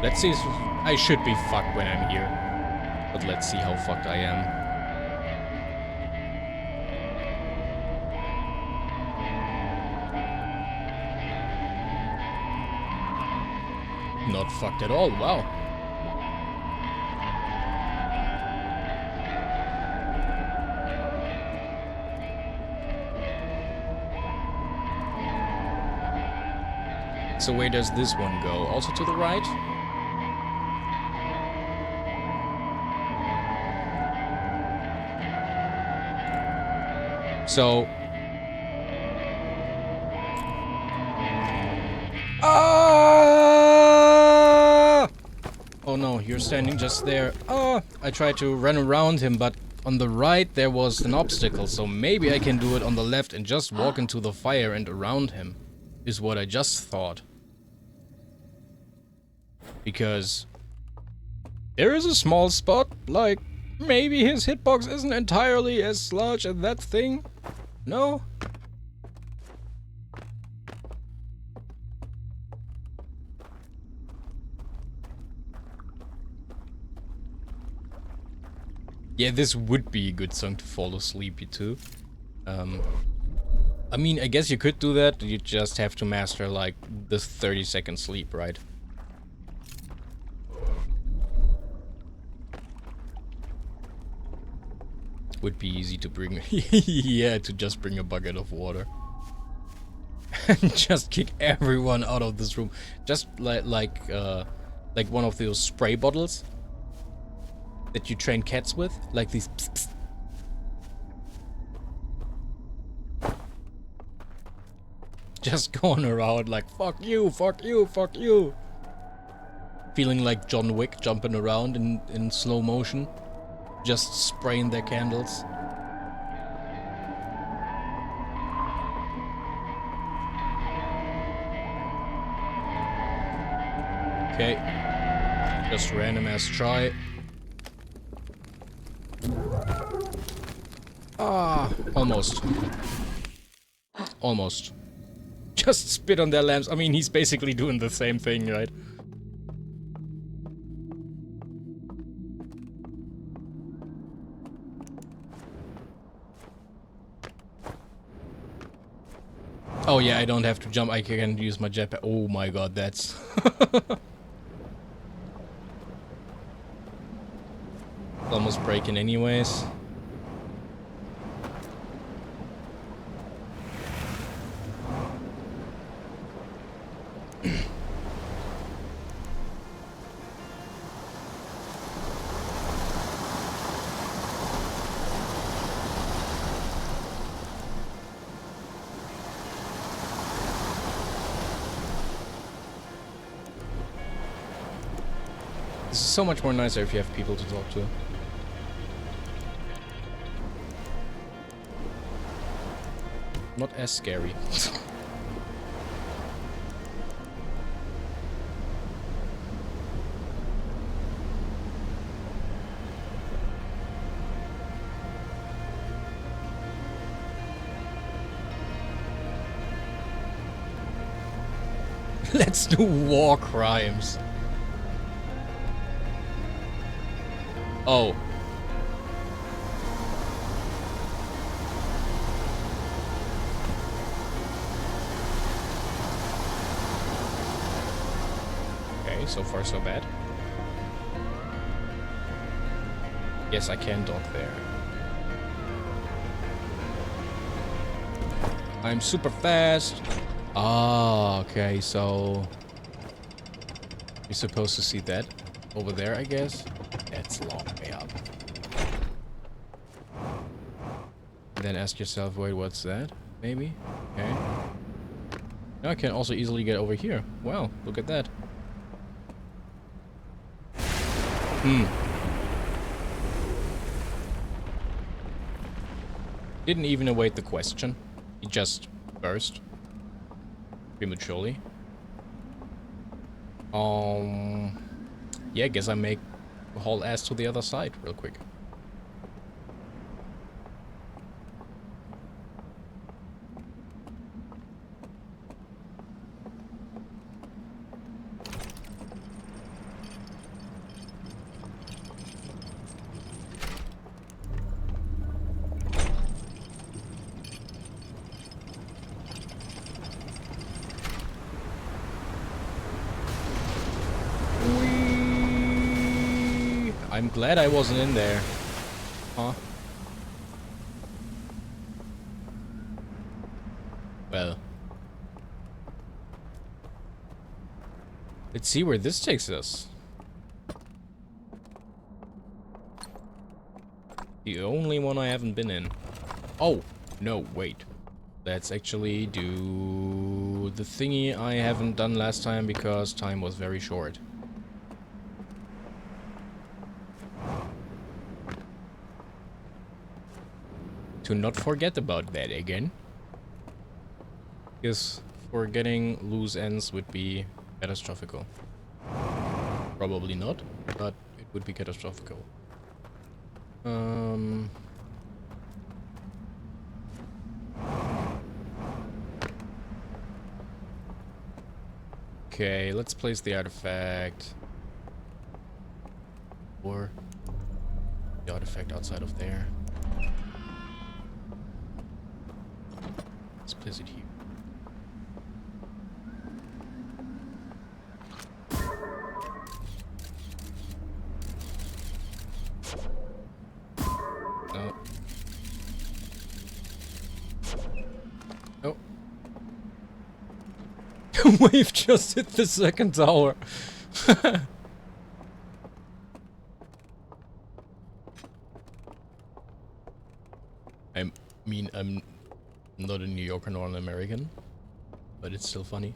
let's see. I should be fucked when I'm here, but let's see how fucked I am. Not fucked at all, wow. So where does this one go? Also to the right? So... Ah! Oh no, you're standing just there. Ah! I tried to run around him, but on the right there was an obstacle, so maybe I can do it on the left and just walk into the fire and around him, is what I just thought. Because there is a small spot, like maybe his hitbox isn't entirely as large as that thing. No? Yeah, this would be a good song to fall asleep to. I mean, I guess you could do that. You just have to master like the 30-second sleep, right? Would be easy to bring. Yeah, to just bring a bucket of water and just kick everyone out of this room. Just like one of those spray bottles that you train cats with, like these. Pss, pss. Just going around like fuck you, fuck you, fuck you. Feeling like John Wick jumping around in slow motion. Just spraying their candles. Okay. Just random ass try. Ah, almost. Almost. Just spit on their lamps. I mean, he's basically doing the same thing, right? Oh yeah, I don't have to jump. I can use my jetpack. Oh my god, that's almost breaking anyways. This is so much more nicer if you have people to talk to. Not as scary. Let's do war crimes. Oh. Okay, so far so bad. Yes, I can dock there. I'm super fast. Ah, okay, so you're supposed to see that over there, I guess. That's a long way up. And then ask yourself, wait, what's that? Maybe? Okay. Now I can also easily get over here. Wow, look at that. Didn't even await the question. He just burst. Prematurely. Yeah, I guess I make a whole ass to the other side real quick. I'm glad I wasn't in there. Huh? Well. Let's see where this takes us. The only one I haven't been in. Oh, no, wait. Let's actually do the thingy I haven't done last time because time was very short. To not forget about that again. Because forgetting loose ends would be catastrophical. Probably not, but it would be catastrophical. Okay, let's place the artifact. Or the artifact outside of there. Let's place it here. No. Oh. We've just hit the second tower. I mean, I'm not a New Yorker nor an American, but it's still funny.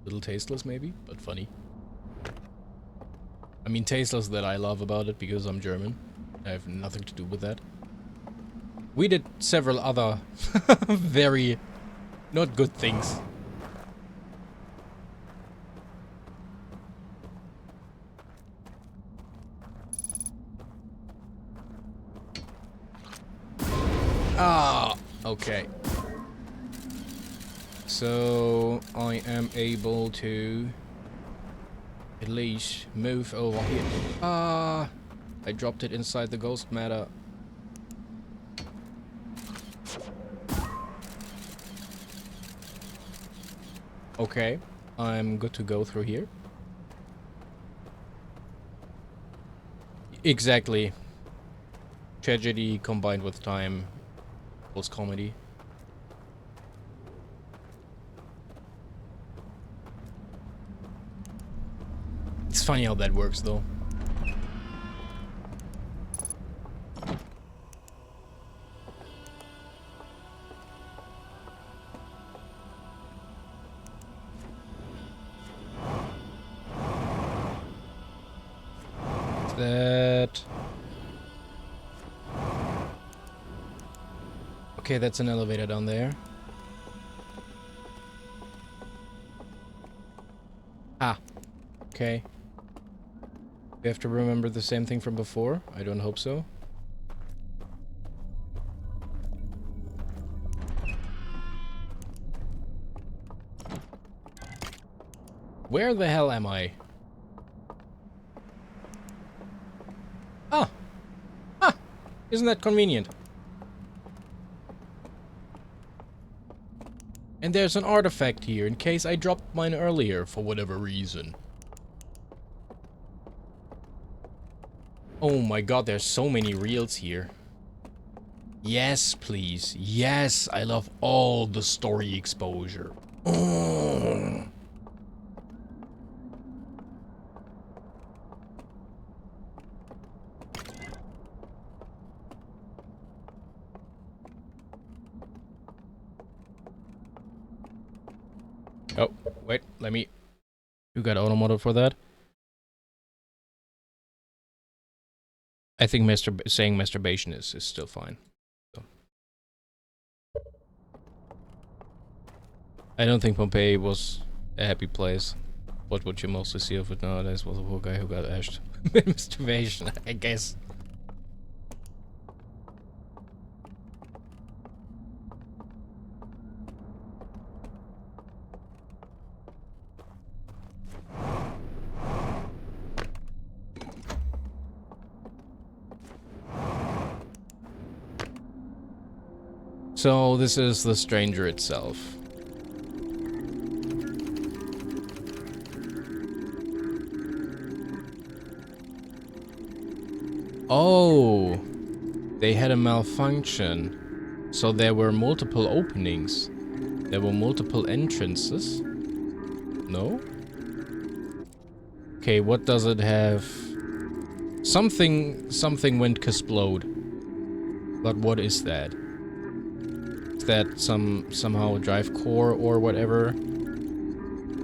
Little tasteless maybe, but funny. I mean, tasteless that I love about it because I'm German. I have nothing to do with that. We did several other very not good things. Ah, okay. So I am able to at least move over here. Ah, I dropped it inside the ghost matter. Okay, I'm good to go through here. Exactly. Tragedy combined with time equals comedy. It's funny how that works, though. That... Okay, that's an elevator down there. Ah. Okay. We have to remember the same thing from before? I don't hope so. Where the hell am I? Ah! Ah! Isn't that convenient? And there's an artifact here in case I dropped mine earlier for whatever reason. Oh my god, there's so many reels here. Yes, please. Yes, I love all the story exposure. Oh. Oh, wait, let me... You got automotive for that? I think saying masturbation is still fine. So. I don't think Pompeii was a happy place. What you mostly see of it nowadays was a poor guy who got ashed. Masturbation, I guess. So this is the stranger itself. Oh, they had a malfunction. So there were multiple openings. There were multiple entrances. No? Okay, what does it have? Something went kasplode. But what is that? Is that somehow drive core or whatever?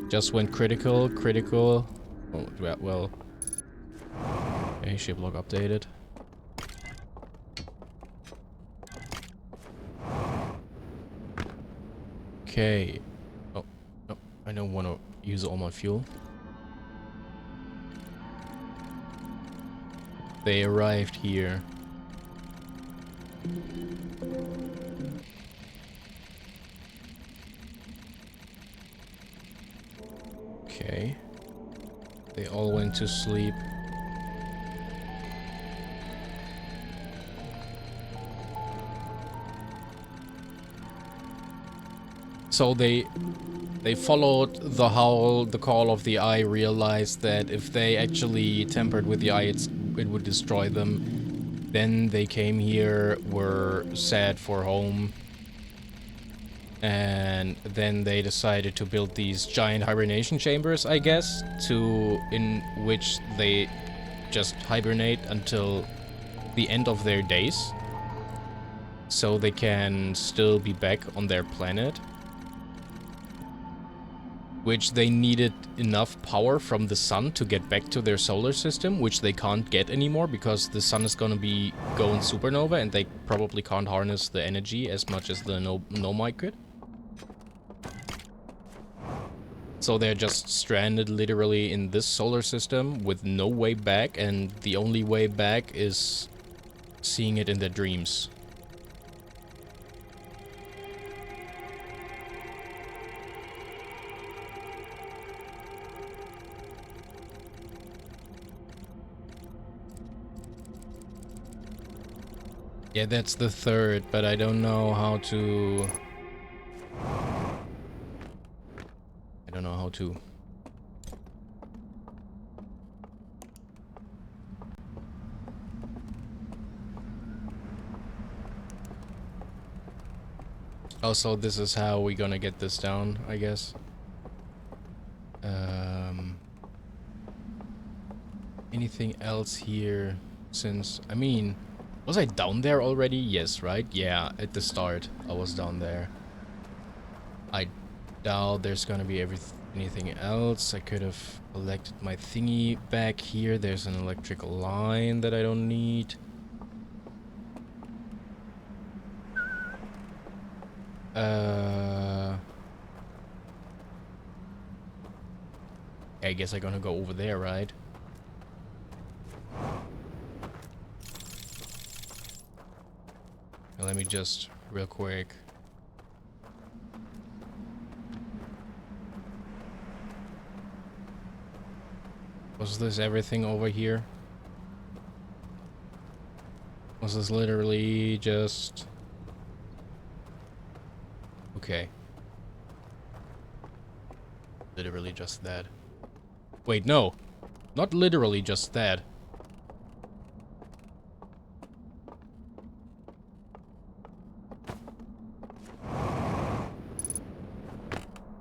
Just went critical. Oh, well. Okay, ship log updated. Okay. Oh, no, I don't want to use all my fuel. They arrived here. Okay. They all went to sleep. So they followed the call of the eye, realized that if they actually tampered with the eye, it would destroy them. Then they came here, were sad for home, and then they decided to build these giant hibernation chambers, I guess, in which they just hibernate until the end of their days, so they can still be back on their planet. Which they needed enough power from the sun to get back to their solar system, which they can't get anymore because the sun is gonna be going supernova and they probably can't harness the energy as much as the Nomai could. So they're just stranded literally in this solar system with no way back, and the only way back is seeing it in their dreams. Yeah, that's the third, but I don't know how to... how to. Also, this is how we're gonna get this down, I guess. Anything else here? Since, I mean, was I down there already? Yes, right? Yeah, at the start, I was down there. I doubt there's gonna be anything else. I could have collected my thingy back here. There's an electrical line that I don't need. I guess I'm gonna go over there, right? Let me just real quick. Was this everything over here? Was this literally just... Okay. Literally just that. Wait, no. Not literally just that.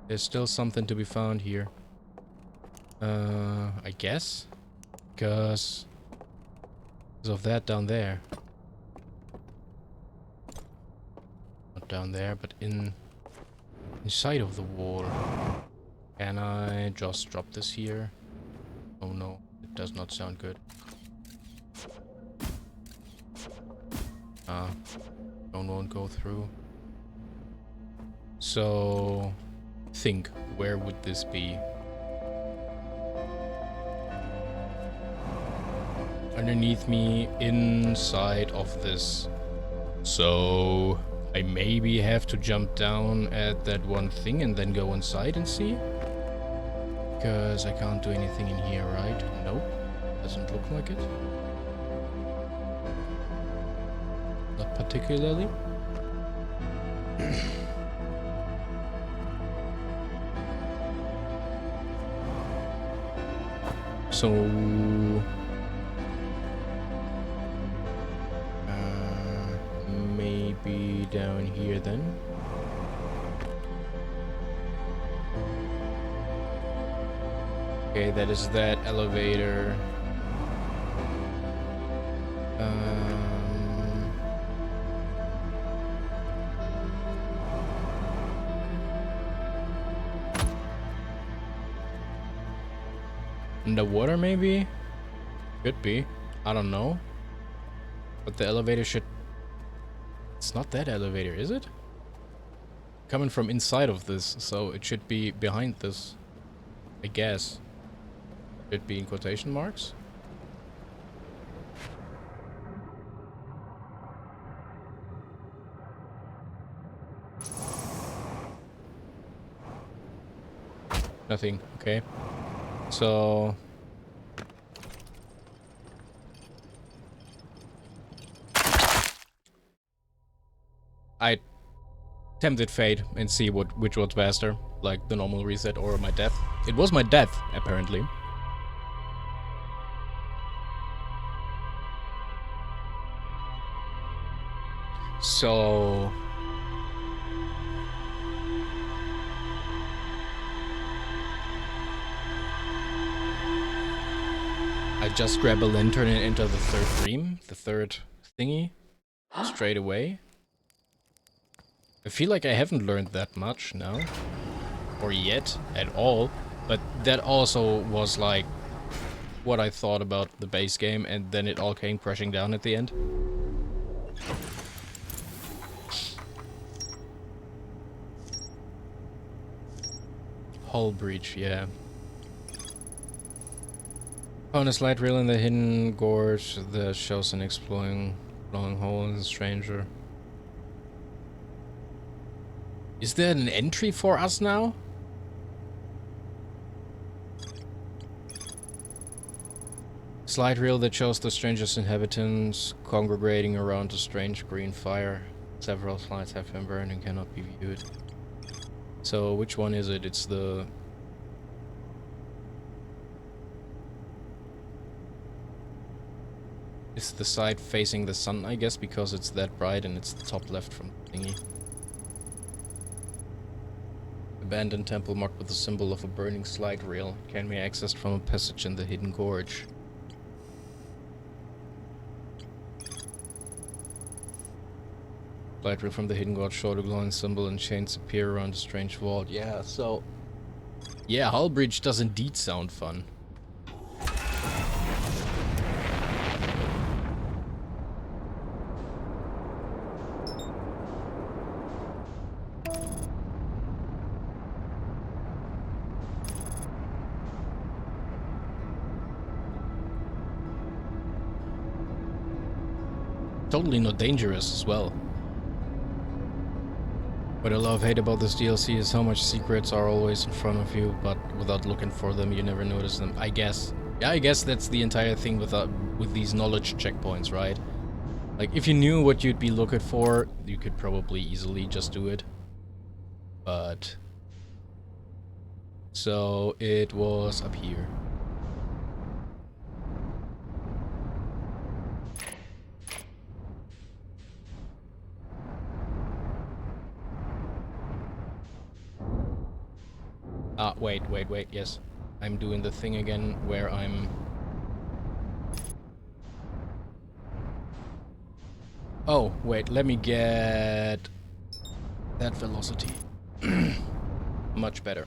There's still something to be found here. I guess? Because of that down there. Not down there, but inside of the wall. Can I just drop this here? Oh no, it does not sound good. Stone won't go through. So, think, where would this be? Underneath me, inside of this. So, I maybe have to jump down at that one thing and then go inside and see? Because I can't do anything in here, right? Nope. Doesn't look like it. Not particularly. So... maybe down here then? Okay, that is that elevator. Underwater maybe? Could be. I don't know. But the elevator should... It's not that elevator, is it? Coming from inside of this, so it should be behind this. I guess. Should be in quotation marks. Nothing, okay. So... I tempted fate and see which was faster, like the normal reset or my death. It was my death, apparently. So... I just grab a lantern and enter the third dream, the third thingy, straight away. I feel like I haven't learned that much now, or yet at all, but that also was like what I thought about the base game, and then it all came crashing down at the end. Hull breach, yeah. Found a slide reel in the hidden gorge that shows an exploding blowing hole in the stranger. Is there an entry for us now? Slide reel that shows the stranger's inhabitants congregating around a strange green fire. Several slides have been burned and cannot be viewed. So which one is it? It's the It's the side facing the sun, I guess, because it's that bright and it's the top left from the thingy. Abandoned temple marked with the symbol of a burning slide rail. Can be accessed from a passage in the hidden gorge. Slide rail from the hidden gorge showed a glowing symbol and chains appear around a strange vault. Yeah, so... yeah, Hull Breach does indeed sound fun. Totally not dangerous as well. What I love-hate about this DLC is how much secrets are always in front of you, but without looking for them, you never notice them. I guess. Yeah, I guess that's the entire thing with these knowledge checkpoints, right? Like, if you knew what you'd be looking for, you could probably easily just do it. But... so, it was up here. Wait, yes. I'm doing the thing again where I'm... oh, wait, let me get... that velocity. Much better.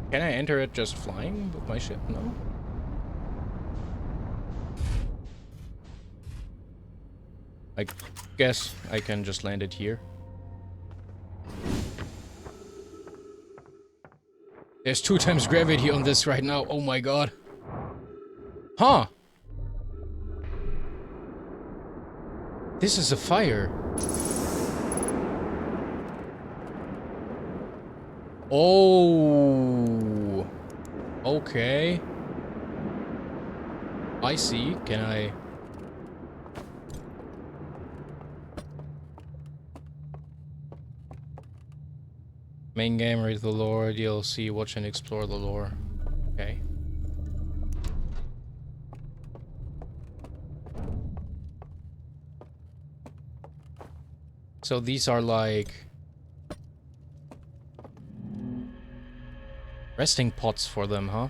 Can I enter it just flying with my ship? No? I guess I can just land it here. There's 2 times gravity on this right now. Oh my god. Huh. This is a fire. Oh. Okay. I see. Can I... main game, read the lore, DLC, watch and explore the lore. Okay. So these are like... resting pots for them, huh?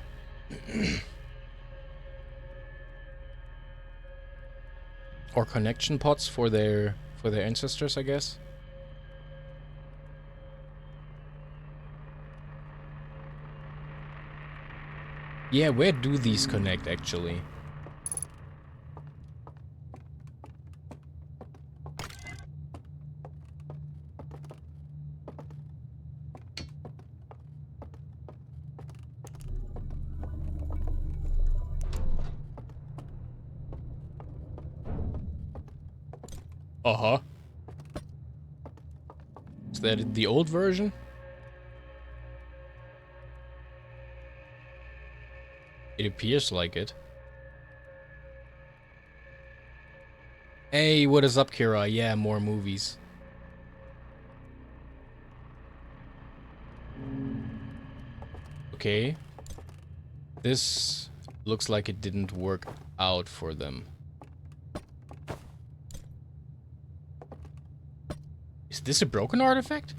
Or connection pots for their ancestors, I guess. Yeah, where do these connect actually? Uh-huh. Is that the old version? It appears like it. Hey, what is up, Kira? Yeah, more movies. Okay. This looks like it didn't work out for them. Is this a broken artifact?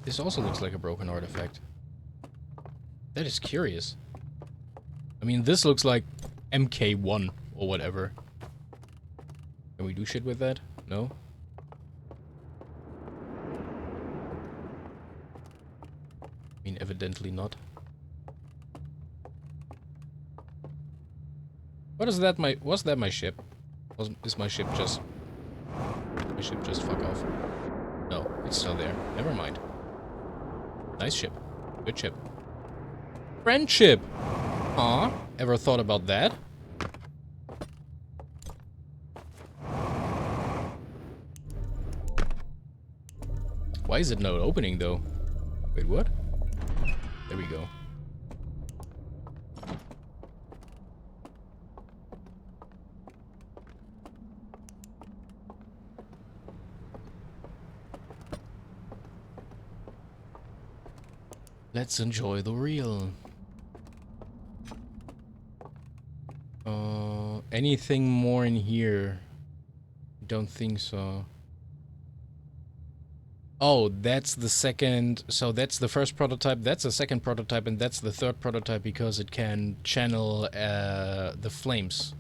This also looks like a broken artifact. That is curious. I mean, this looks like MK1 or whatever. Can we do shit with that? No? I mean, evidently not. What is that? Was that my ship? Is my ship just... my ship just fuck off? No, it's still there. Never mind. Nice ship. Good ship. Friendship! Aw, ever thought about that? Why is it not opening though? Wait, what? There we go. Let's enjoy the real. Anything more in here? Don't think so. Oh, that's the second. So that's the first prototype, that's the second prototype, and that's the third prototype because it can channel the flames.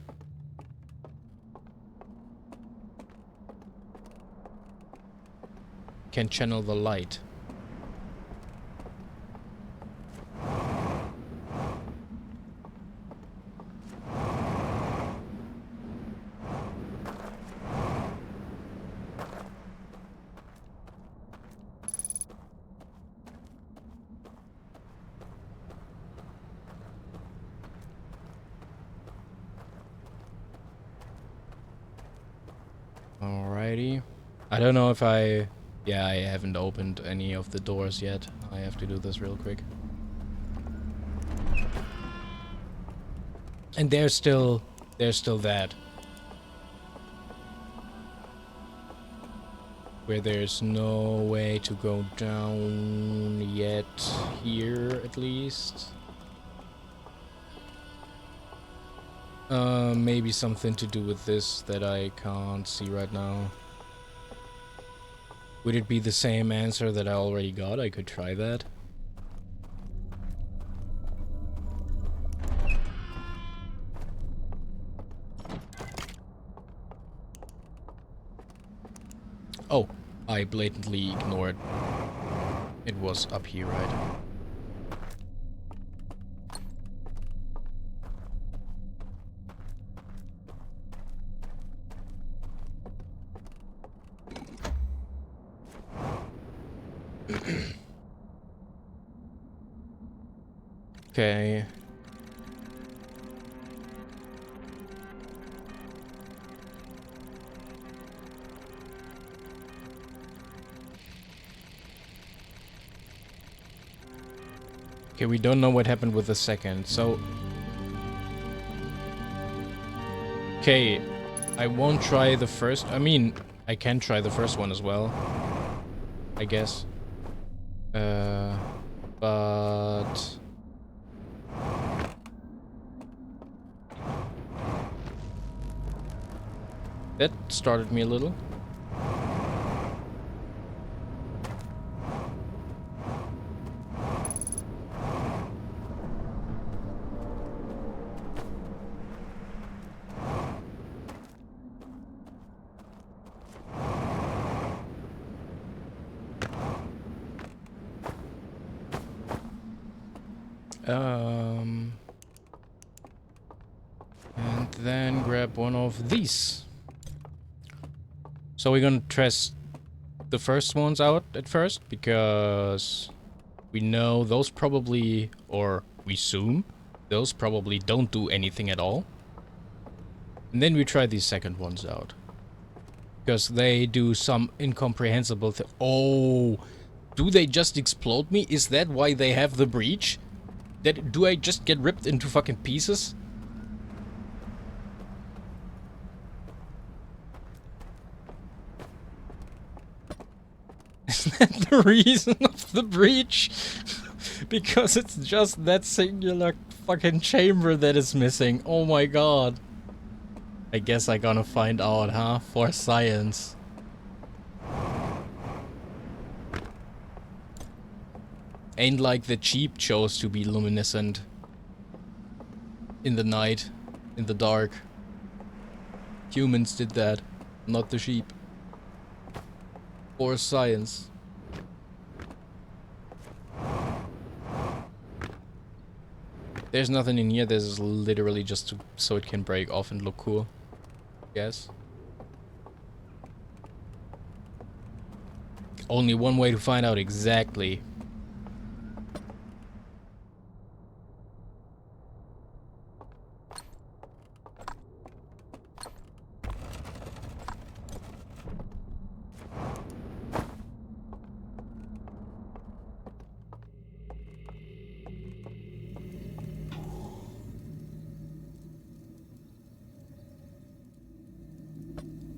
Can channel the light. Alrighty. I don't know if I... Yeah, I haven't opened any of the doors yet. I have to do this real quick. And there's still that. Where there's no way to go down yet. Here, at least. Maybe something to do with this that I can't see right now. Would it be the same answer that I already got? I could try that. Oh, I blatantly ignored. It was up here, right? Okay. Okay, we don't know what happened with the second, so... Okay, I won't try the first... I mean, I can try the first one as well. I guess. But... That started me a little. And then grab one of these. So we're gonna test the first ones out at first, because we know those probably, or we assume, those probably don't do anything at all. And then we try these second ones out. Because they do some incomprehensible thing. Oh, do they just explode me? Is that why they have the breach? Do I just get ripped into fucking pieces? Is that the reason of the breach? Because it's just that singular fucking chamber that is missing. Oh my god. I guess I gonna find out, huh? For science. Ain't like the sheep chose to be luminescent. In the night. In the dark. Humans did that. Not the sheep. For science. There's nothing in here. There's literally just so it can break off and look cool. Yes. Only one way to find out exactly.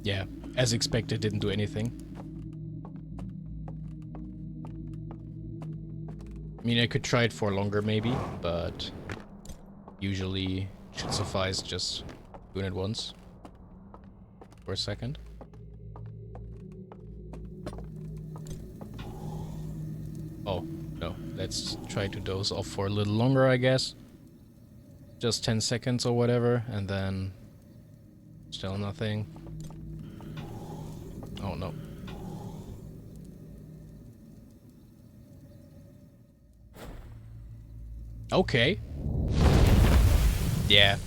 Yeah, as expected, didn't do anything. mean, I could try it for longer maybe, but usually it should suffice just doing it once for a second. Oh, no. Let's try to doze off for a little longer, I guess. Just 10 seconds or whatever, and then still nothing. Oh, no. Okay. Yeah.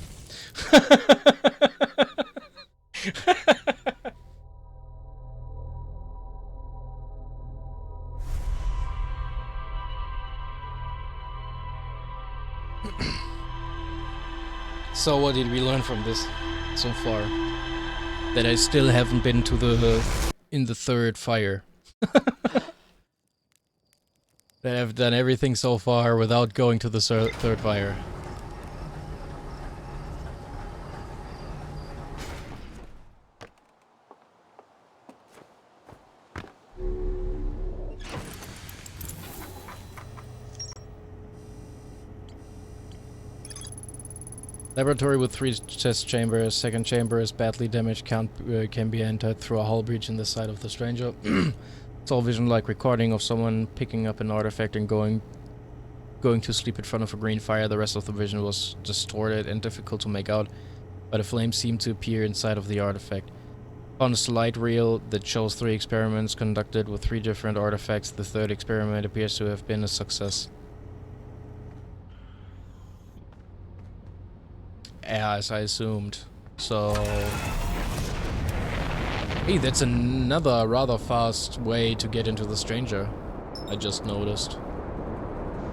So what did we learn from this so far? That I still haven't been to in the third fire. That I've done everything so far without going to the third fire. Laboratory with 3 test chambers. Second chamber is badly damaged. Can be entered through a hull breach in the side of the stranger. It's all vision-like recording of someone picking up an artifact and going to sleep in front of a green fire. The rest of the vision was distorted and difficult to make out, but a flame seemed to appear inside of the artifact. On a slide reel that shows 3 experiments conducted with 3 different artifacts. The third experiment appears to have been a success. As I assumed. So... Hey, that's another rather fast way to get into the stranger. I just noticed.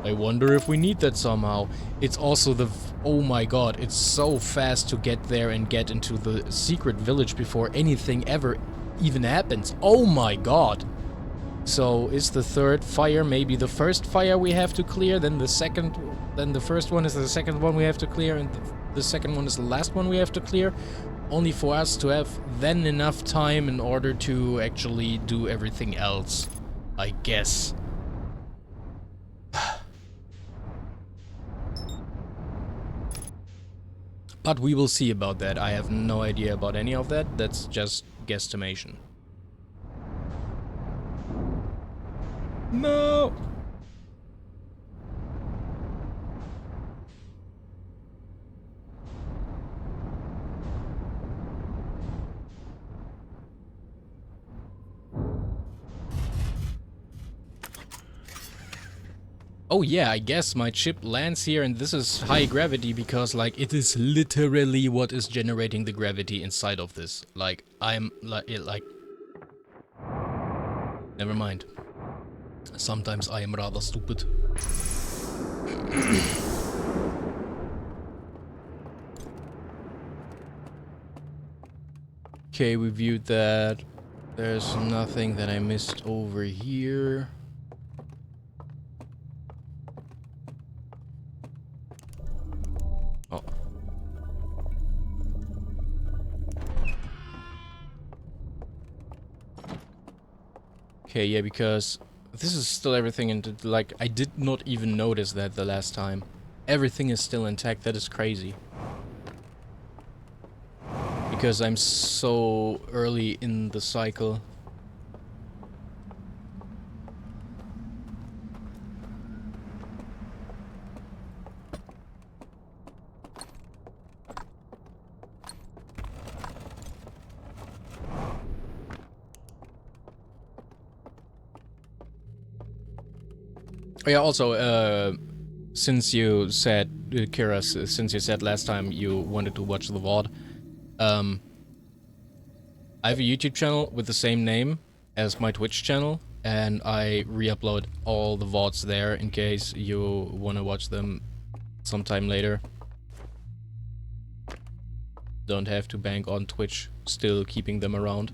I wonder if we need that somehow. It's also the... Oh my god, it's so fast to get there and get into the secret village before anything ever even happens. Oh my god. So, is the third fire maybe the first fire we have to clear, then the second... Then the first one is the second one we have to clear, and the second one is the last one we have to clear? Only for us to have then enough time in order to actually do everything else, I guess. But we will see about that. I have no idea about any of that. That's just guesstimation. No! Oh yeah, I guess my ship lands here and this is high gravity because, like, it is literally what is generating the gravity inside of this. Like, I'm, like... Never mind. Sometimes I am rather stupid. Okay, we viewed that. There's nothing that I missed over here. Oh. Okay, yeah, because this is still everything, and like, I did not even notice that the last time. Everything is still intact. That is crazy. Because I'm so early in the cycle. Oh, yeah, also, since you said, Kira, since you said last time you wanted to watch the VOD, I have a YouTube channel with the same name as my Twitch channel, and I re-upload all the VODs there in case you want to watch them sometime later. Don't have to bank on Twitch still keeping them around.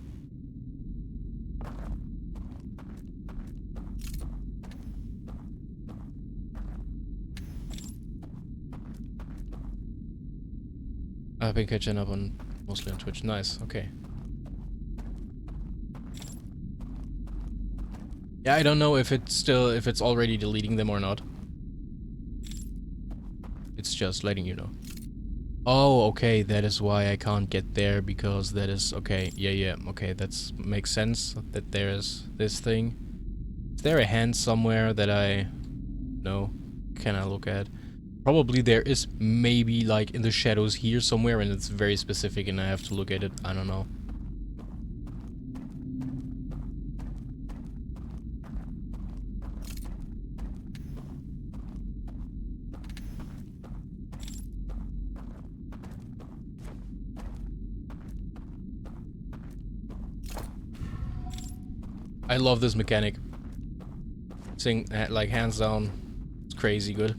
I've been catching up on mostly on Twitch. Nice, okay. Yeah, I don't know if it's already deleting them or not. Just letting you know. Oh, okay, that is why I can't get there, because that is... Okay, yeah, okay, that makes sense, that there's this thing. Is there a hand somewhere that I... No, can I look at? Probably there is, maybe, like, in the shadows here somewhere, and it's very specific and I have to look at it. I don't know. I love this mechanic. Sing, like, hands down, it's crazy good.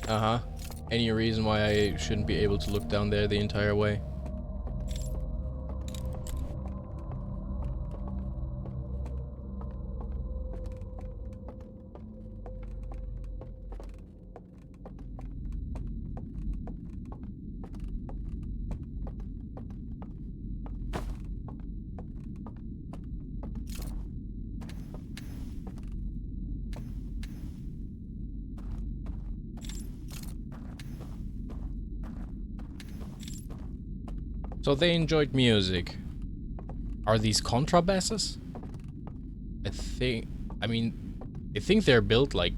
Uh-huh. Any reason why I shouldn't be able to look down there the entire way? So they enjoyed music. Are these contrabasses? I mean, I think they're built like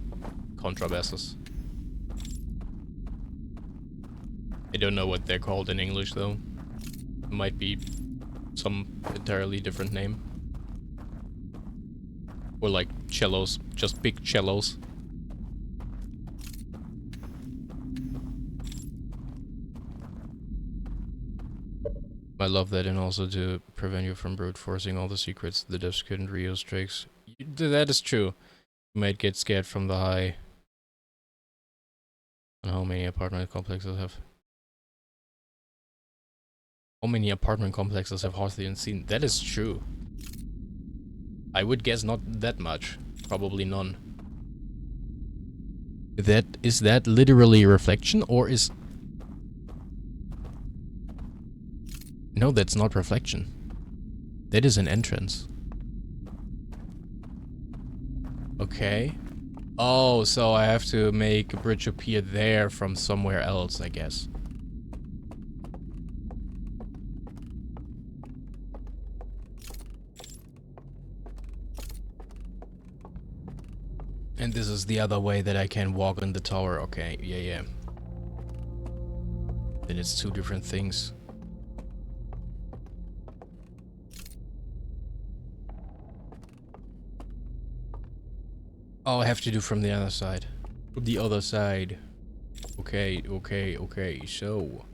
contrabasses. I don't know what they're called in English though. Might be some entirely different name. Or like cellos, just big cellos. I love that, and also to prevent you from brute forcing all the secrets the devs couldn't reuse tricks. That is true. You might get scared from the high. And how many apartment complexes have... How many apartment complexes have Hearthian seen? That is true. I would guess not that much. Probably none. Is that literally a reflection, or is... No, that's not reflection. That is an entrance. Okay. Oh, so I have to make a bridge appear there from somewhere else, I guess. And this is the other way that I can walk on the tower. Okay, yeah. Then it's two different things. Oh, I have to do from the other side. From the other side. Okay, so...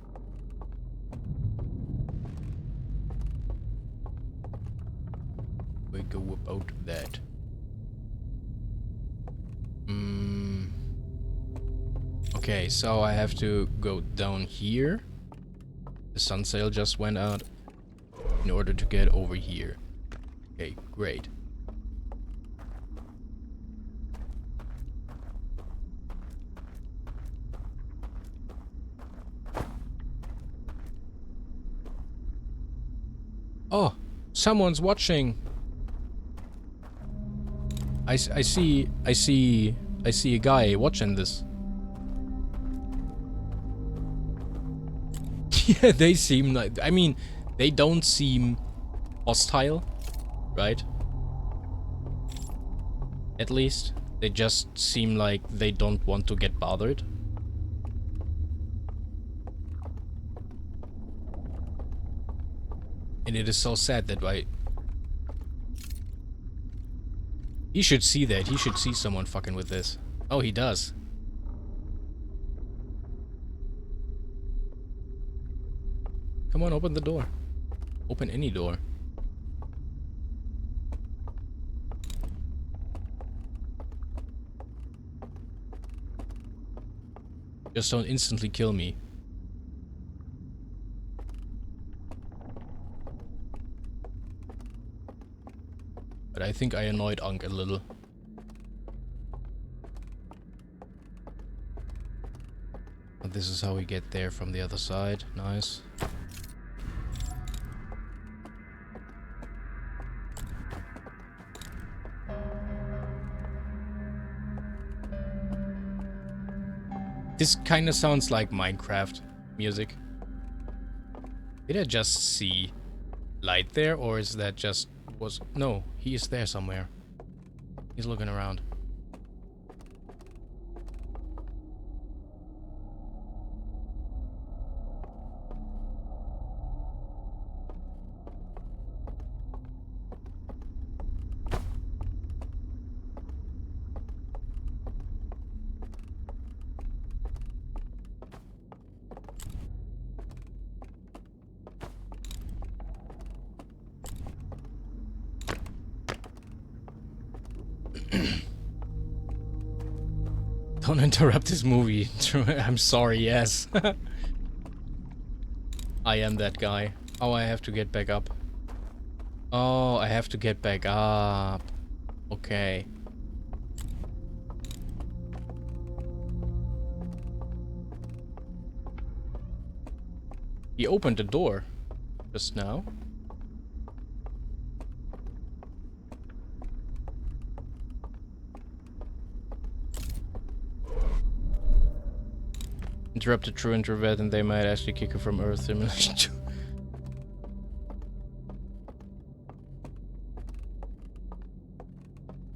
we go about that. Okay, so I have to go down here. The sun sail just went out in order to get over here. Okay, great. Oh, someone's watching. I see a guy watching this. Yeah, they seem like, I mean, they don't seem hostile, right? At least. They just seem like they don't want to get bothered. And it is so sad that he should see that. He should see someone fucking with this. Oh, he does. Come on, open the door. Open any door. Just don't instantly kill me. But I think I annoyed Unk a little. this is how we get there from the other side. Nice. This kind of sounds like Minecraft music. Did I just see light there, or is that just was... No, he is there somewhere. He's looking around. Don't interrupt this movie. I'm sorry, yes. I am that guy. Oh, I have to get back up. Oh, I have to get back up. Okay. He opened the door just now. Interrupt a true introvert and they might actually kick her from Earth simulation.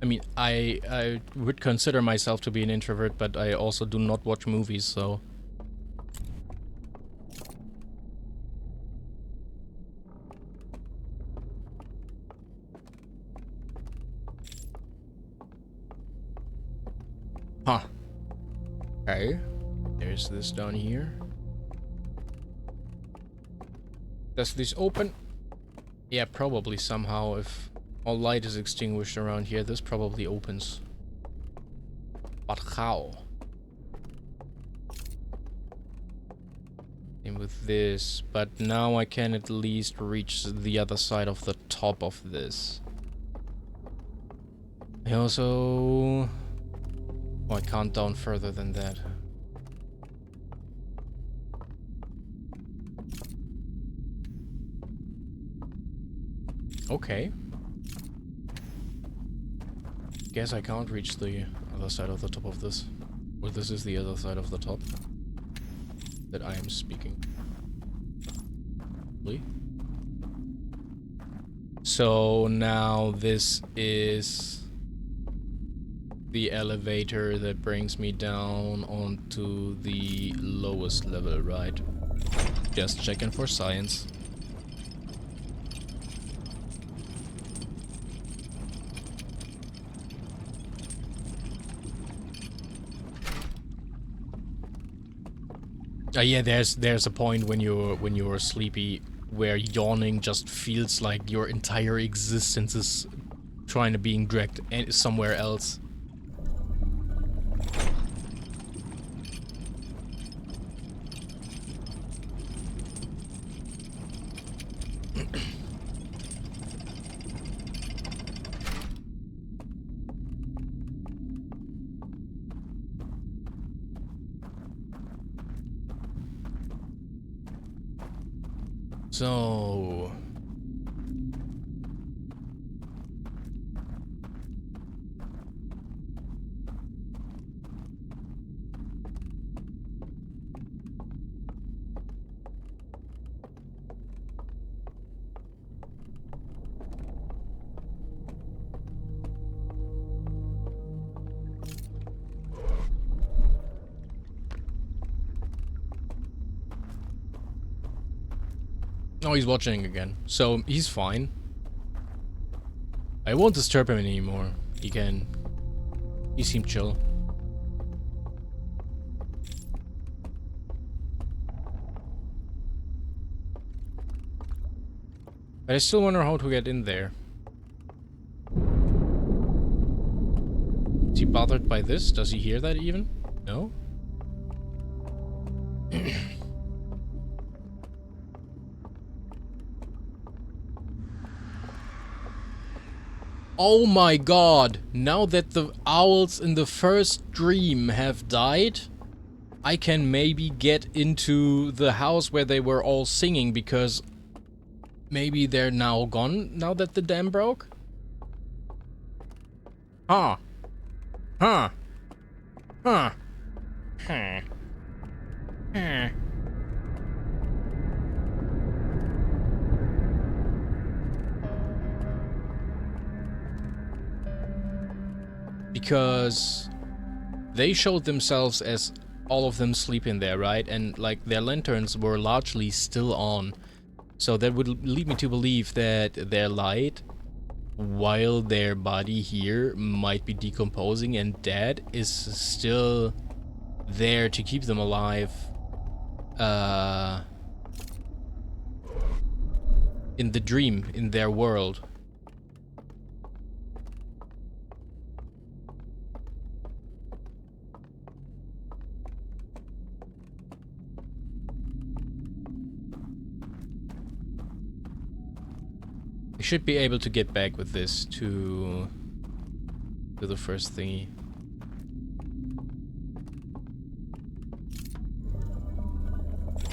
I mean, I would consider myself to be an introvert, but I also do not watch movies, so... Huh. Okay. There's this down here. Does this open? Yeah, probably somehow. If all light is extinguished around here, this probably opens. But how? Same with this. But now I can at least reach the other side of the top of this. I also... Oh, I can't down further than that. Okay. Guess I can't reach the other side of the top of this. Or this is the other side of the top that I am speaking. So now this is the elevator that brings me down onto the lowest level, right? Just checking for science. Yeah, there's a point when you're sleepy where yawning just feels like your entire existence is trying to being dragged somewhere else. So... Oh, he's watching again. So, he's fine. I won't disturb him anymore. He seemed chill. But I still wonder how to get in there. Is he bothered by this? Does he hear that even? No? Oh my god, now that the owls in the first dream have died, I can maybe get into the house where they were all singing, because maybe they're now gone now that the dam broke? Huh. Huh. Huh. Huh. Huh. Because they showed themselves as all of them sleeping there, right? And like their lanterns were largely still on. So that would lead me to believe that their light, while their body here might be decomposing and dead, is still there to keep them alive. In the dream, in their world. I should be able to get back with this to the first thingy.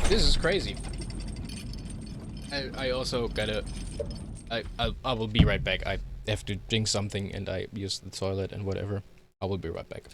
This is crazy. I also gotta... I will be right back. I have to drink something and I use the toilet and whatever. I will be right back.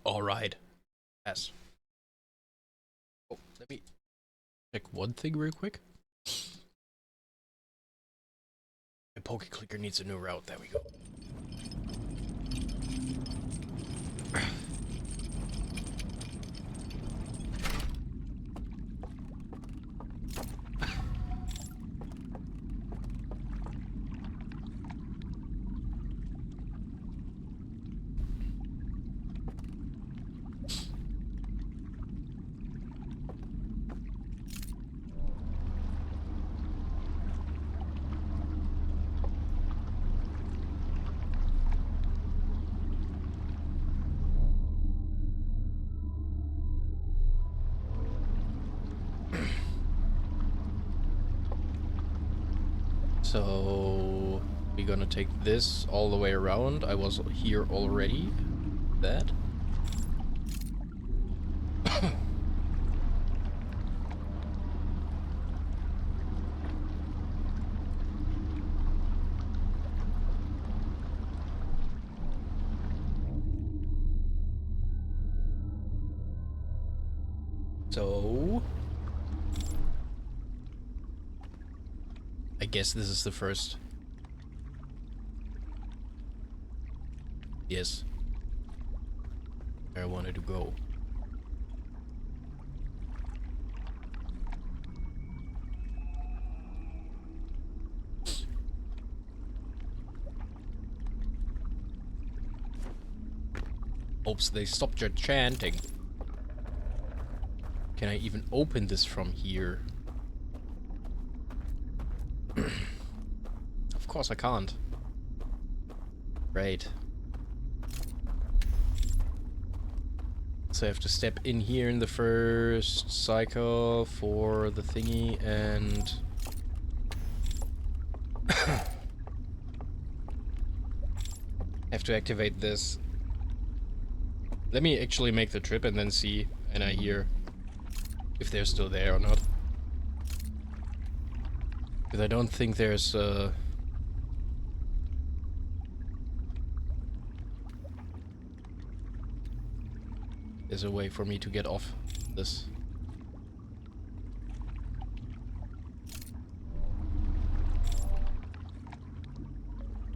Alright. Yes. Oh, let me check one thing real quick. My Poke Clicker needs a new route. There we go. So we're gonna take this all the way around. I was here already. That. So I guess this is the first. Yes. Where I wanted to go. Hopes they stopped your chanting. Can I even open this from here? Of course I can't. Right. So I have to step in here in the first cycle for the thingy and... have to activate this. Let me actually make the trip and then see, and I hear if they're still there or not. Because I don't think there's a way for me to get off this.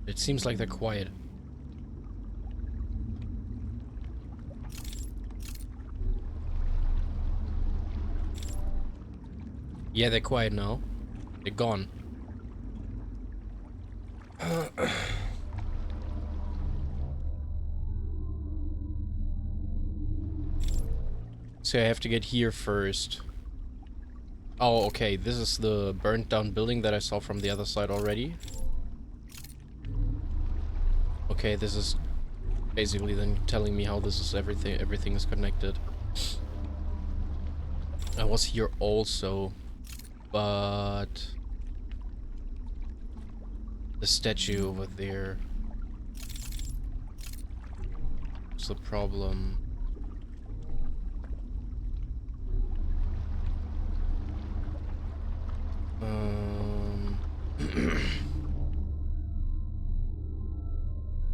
It seems like they're quiet. Yeah, they're quiet now. They're gone. So I have to get here first. Oh, okay. This is the burnt down building that I saw from the other side already. Okay, this is basically then telling me how this is everything is connected. I was here also, but the statue over there. What's the problem?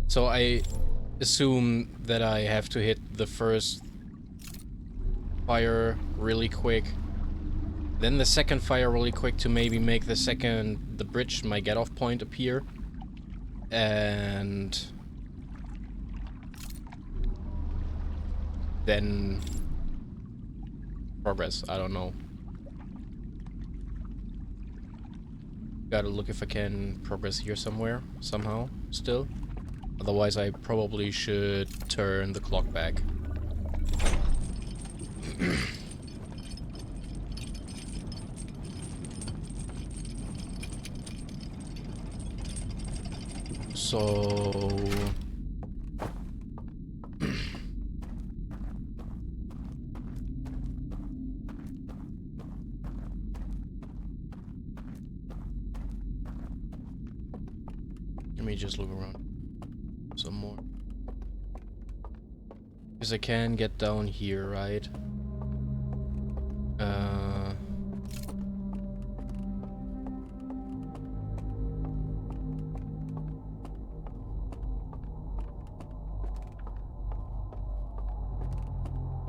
So I assume that I have to hit the first fire really quick, then the second fire really quick to maybe make the bridge, my get-off point, appear, and then progress. I don't know. Gotta look if I can progress here somewhere, somehow, still. Otherwise, I probably should turn the clock back. So... let me just look around some more. Because I can get down here, right?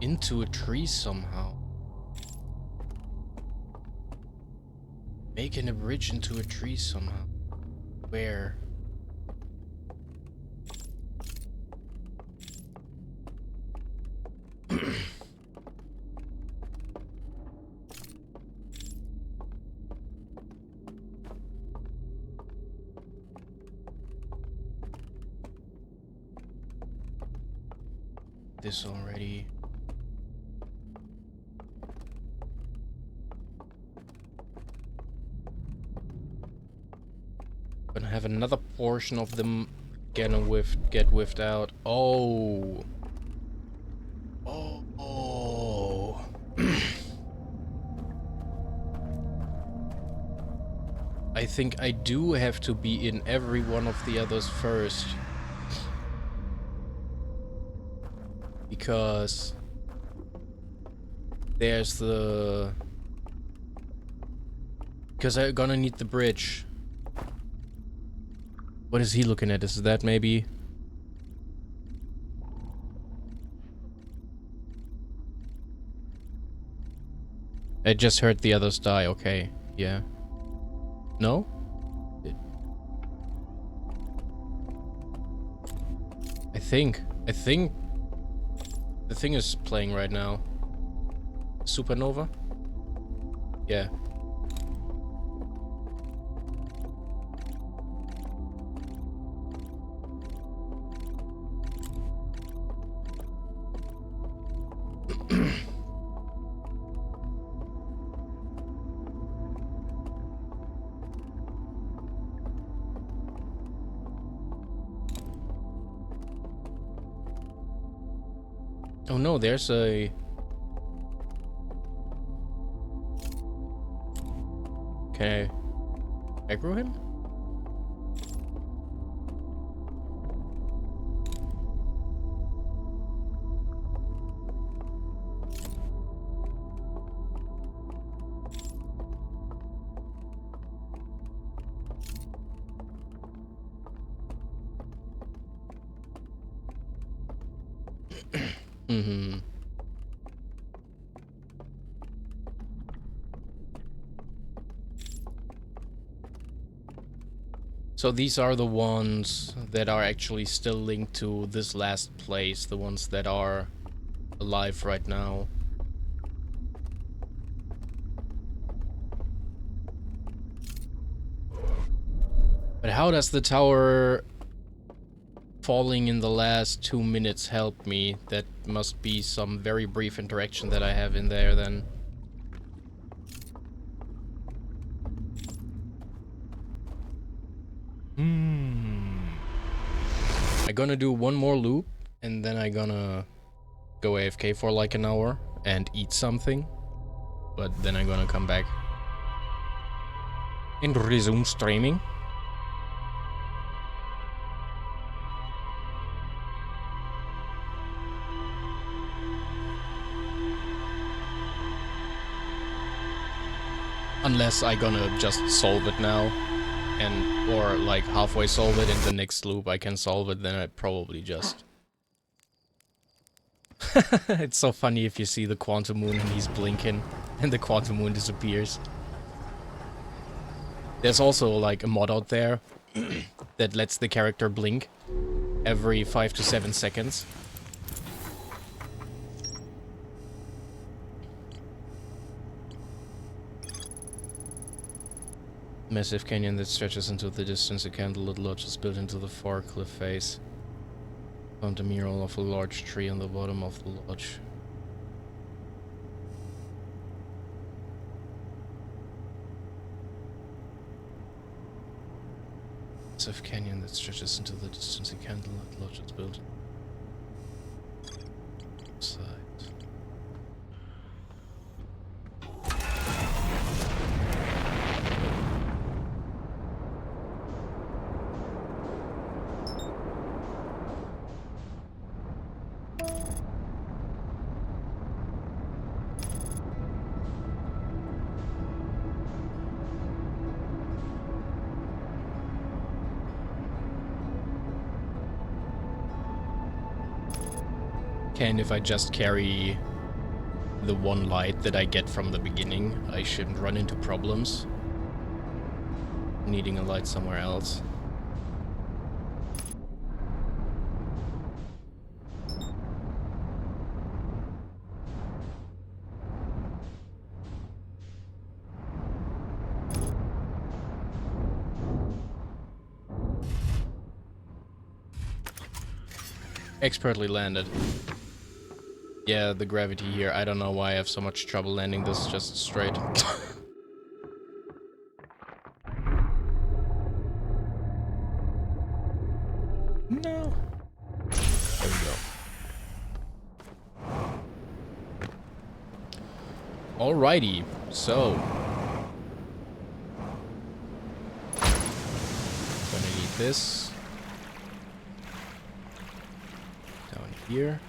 Into a tree somehow. Making a bridge into a tree somehow. Where? This already. Gonna have another portion of them get whiffed out. Oh. Oh. I think I do have to be in every one of the others first. Because there's the... Because I'm gonna need the bridge. What is he looking at? Is that maybe... I just heard the others die. Okay, yeah. No? I think the thing is playing right now. Supernova? Yeah. Oh no, there's a... Can I aggro him? Mm-hmm. So these are the ones that are actually still linked to this last place, the ones that are alive right now. But how does the tower falling in the last 2 minutes help me? That must be some very brief interaction that I have in there then. I'm gonna do one more loop and then I'm gonna go AFK for like an hour and eat something. But then I'm gonna come back and resume streaming. Unless I'm gonna just solve it now. Or like halfway solve it, in the next loop I can solve it, then I probably just... It's so funny if you see the Quantum Moon and he's blinking and the Quantum Moon disappears. There's also like a mod out there that lets the character blink every 5 to 7 seconds. Massive canyon that stretches into the distance, a candlelit lodge is built into the far cliff face. Found a mural of a large tree on the bottom of the lodge. Massive canyon that stretches into the distance, a candlelit lodge is built inside. And if I just carry the one light that I get from the beginning, I shouldn't run into problems needing a light somewhere else. Expertly landed. Yeah, the gravity here. I don't know why I have so much trouble landing this just straight. No. There we go. Alrighty, so. Gonna need this. Down here.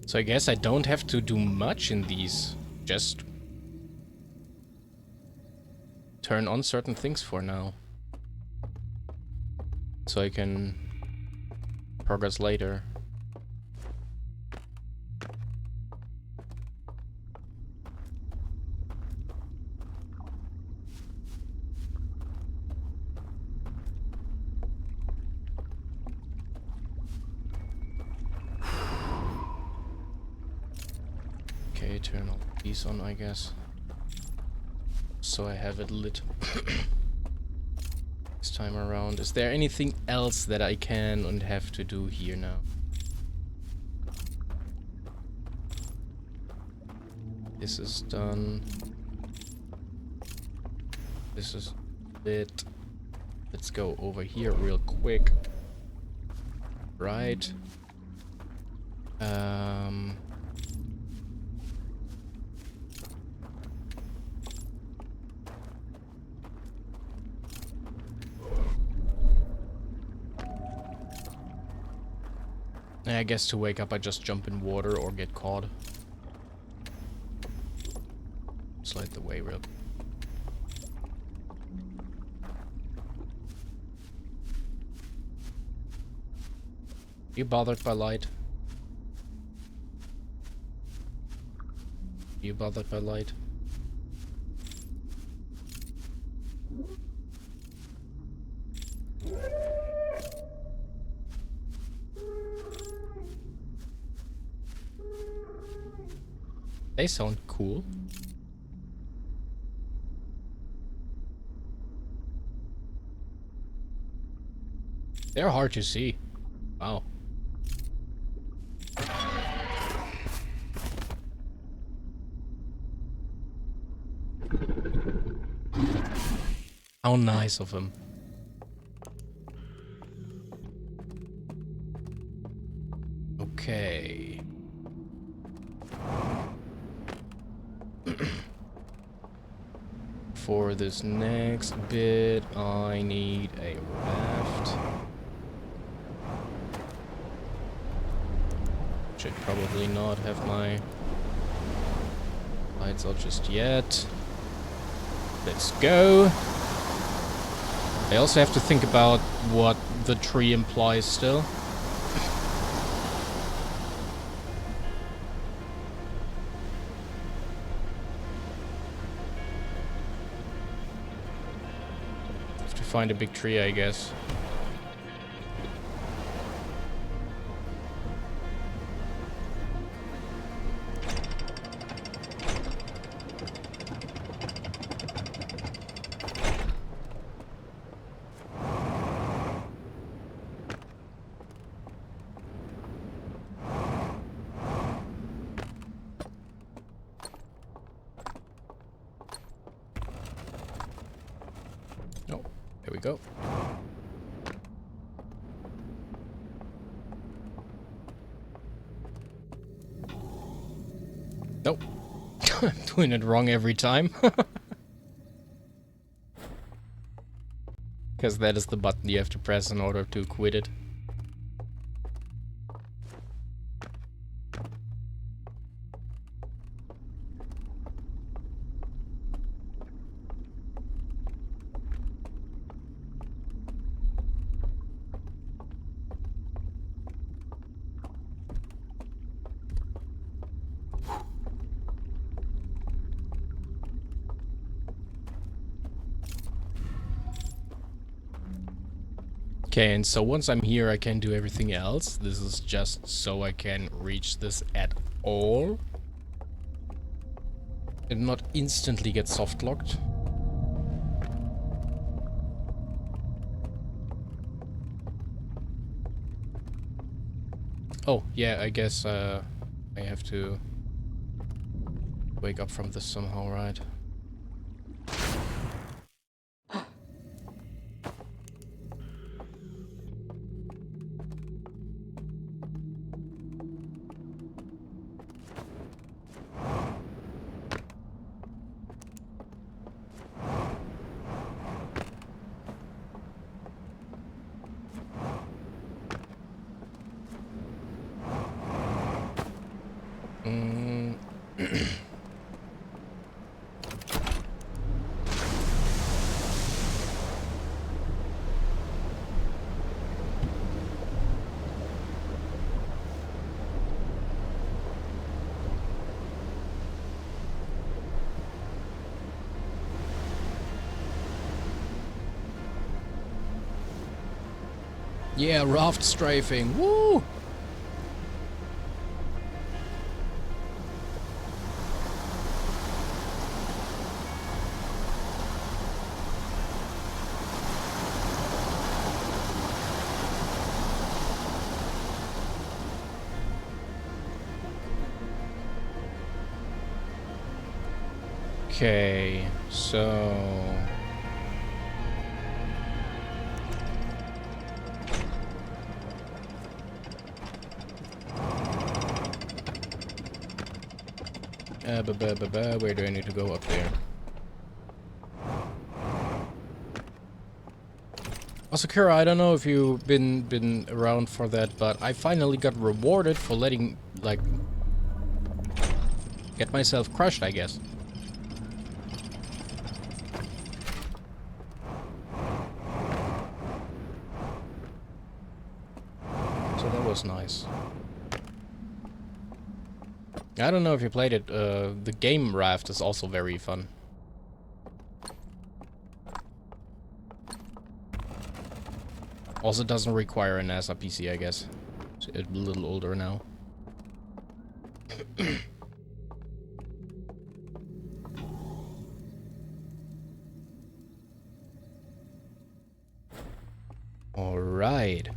So I guess I don't have to do much in these. Just turn on certain things for now. So I can progress later. Okay, turn all these on, I guess. So I have it lit this time around. Is there anything else that I can and have to do here now? This is done. This is lit. Let's go over here real quick. Right. I guess to wake up I just jump in water or get caught. Slide the way real. You bothered by light? You bothered by light? They sound cool. They're hard to see. Wow. How nice of him. Okay. For this next bit, I need a raft. Should probably not have my lights out just yet. Let's go. I also have to think about what the tree implies still. Have to find a big tree, I guess. Oh, there we go. Nope. I'm doing it wrong every time. Because that is the button you have to press in order to quit it. Okay, and so once I'm here, I can do everything else. This is just so I can reach this at all. And not instantly get soft locked. Oh, yeah, I guess I have to wake up from this somehow, right? Yeah, raft strafing. Woo! Okay, so... Where do I need to go? Up there. Asakura, I don't know if you've been around for that, but I finally got rewarded for letting, like, get myself crushed, I guess. So that was nice. I don't know if you played it, the game Raft is also very fun. Also doesn't require a NASA PC, I guess. It's a little older now. Alright.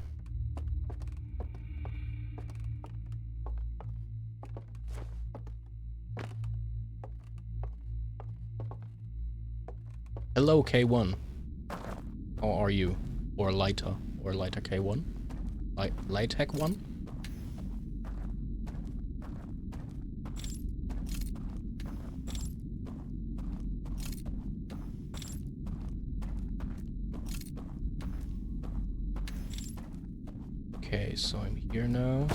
Hello, K1. How are you? Or Lighter. Or Lighter K1? Lightek 1? Okay, so I'm here now.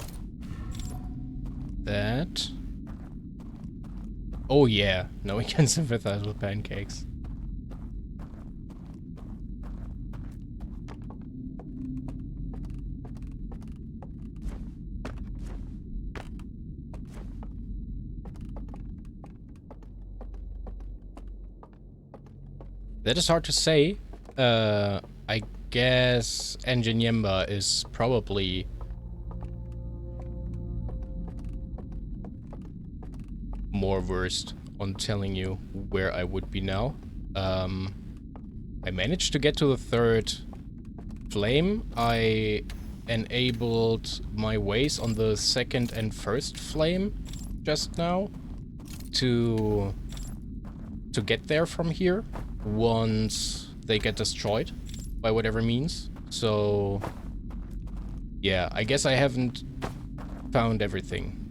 That. Oh yeah, now we can sympathize with pancakes. That is hard to say. I guess Engineemba is probably more versed on telling you where I would be now. I managed to get to the third flame. I enabled my ways on the second and first flame just now to get there from here once they get destroyed by whatever means. So yeah, I guess I haven't found everything.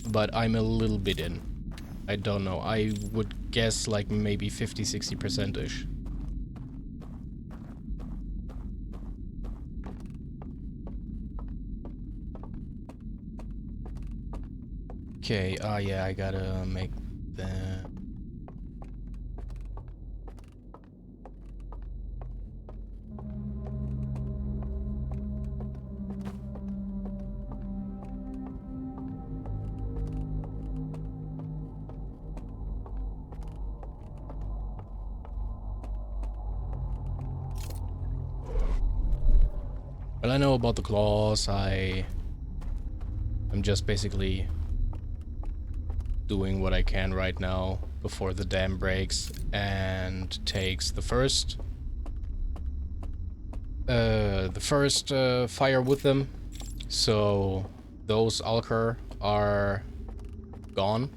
But I'm a little bit in. I don't know. I would guess like maybe 50-60%-ish. Okay, yeah, I gotta make that. Well, I know about the claws. I'm just basically doing what I can right now before the dam breaks and takes the first fire with them. So those Alker are gone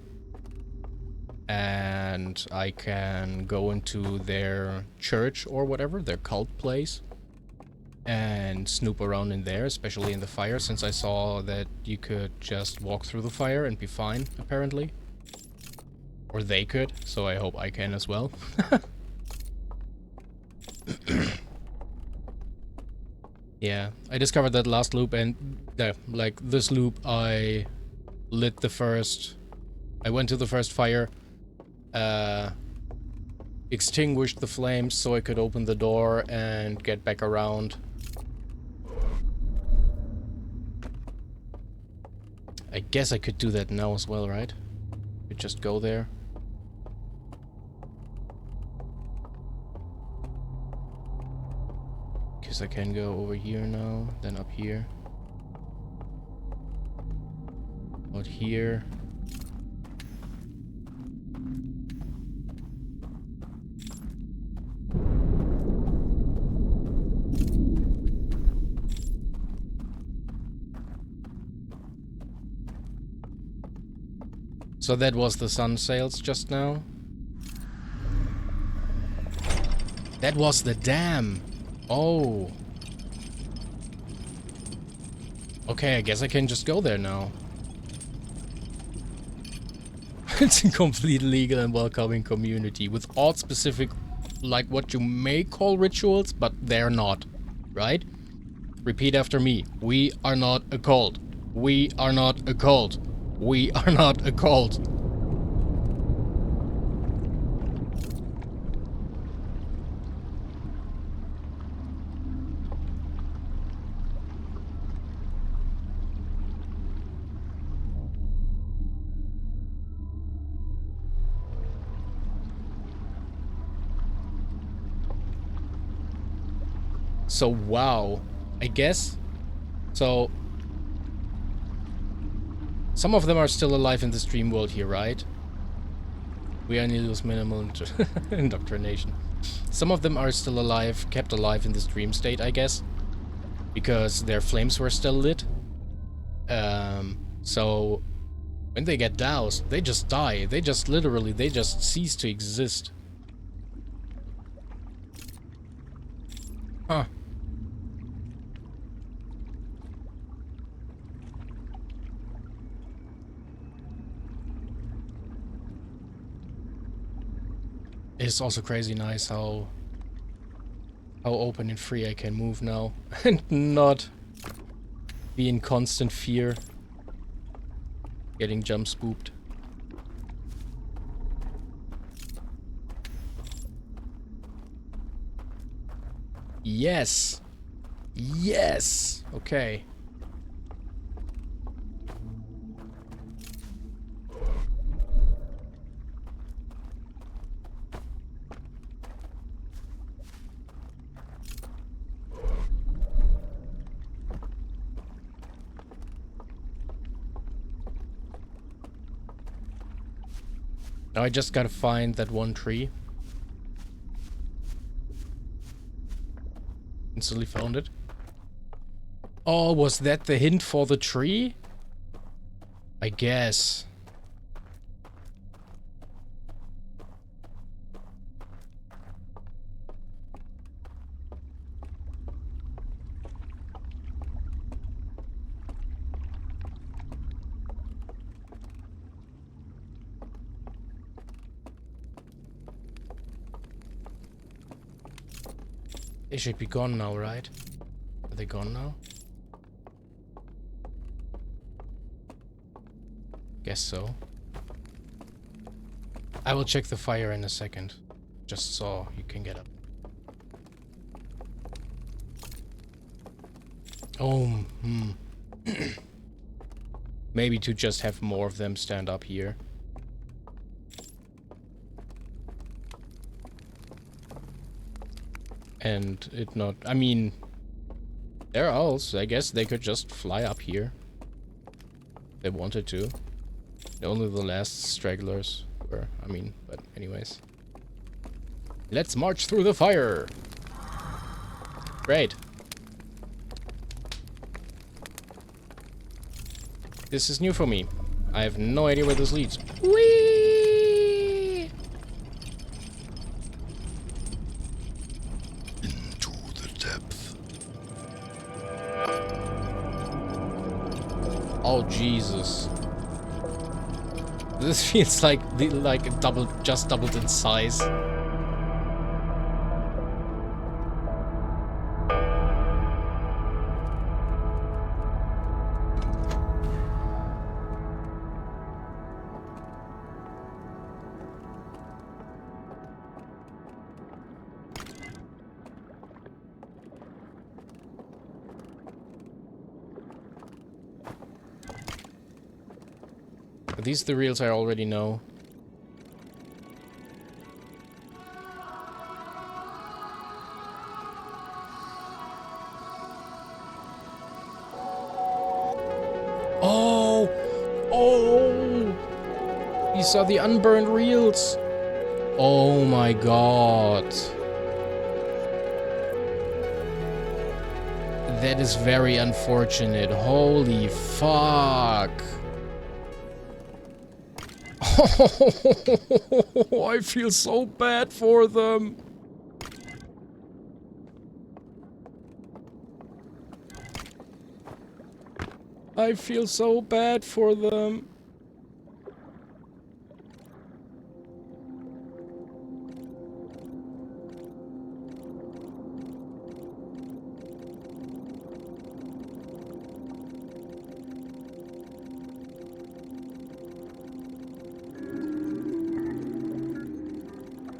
and I can go into their church or whatever, their cult place, and snoop around in there, especially in the fire, since I saw that you could just walk through the fire and be fine, apparently. Or they could, so I hope I can as well. Yeah, I discovered that last loop, and like this loop, I lit the first. I went to the first fire, extinguished the flames so I could open the door and get back around. I guess I could do that now as well, right? Could just go there. Because I can go over here now, then up here. Out here. So that was the sun sails just now. That was the dam. Oh. Okay, I guess I can just go there now. It's a complete legal and welcoming community with odd specific, like what you may call rituals, but they're not, right? Repeat after me. We are not a cult. We are not a cult. We are not a cult. So, wow. I guess. So, some of them are still alive in this dream world here, right? We only use minimal indoctrination. Some of them are still alive, kept alive in this dream state, I guess. Because their flames were still lit. So when they get doused, they just die. They just literally, they just cease to exist. Huh. It's also crazy nice how open and free I can move now and not be in constant fear getting jump spooked. Yes. Yes. Okay. Now I just gotta find that one tree. Instantly found it. Oh, was that the hint for the tree? I guess. They should be gone now, right? Are they gone now? Guess so. I will check the fire in a second. Just saw you can get up. Oh, maybe to just have more of them stand up here. And it not... I mean... They're owls. I guess they could just fly up here. If they wanted to. Only the last stragglers were... I mean, but anyways. Let's march through the fire! Great. This is new for me. I have no idea where this leads. Whee! Oh Jesus! This feels like just doubled in size. Are these the reels I already know? Oh! Oh! These are the unburned reels! Oh my god. That is very unfortunate. Holy fuck. Oh, I feel so bad for them. I feel so bad for them.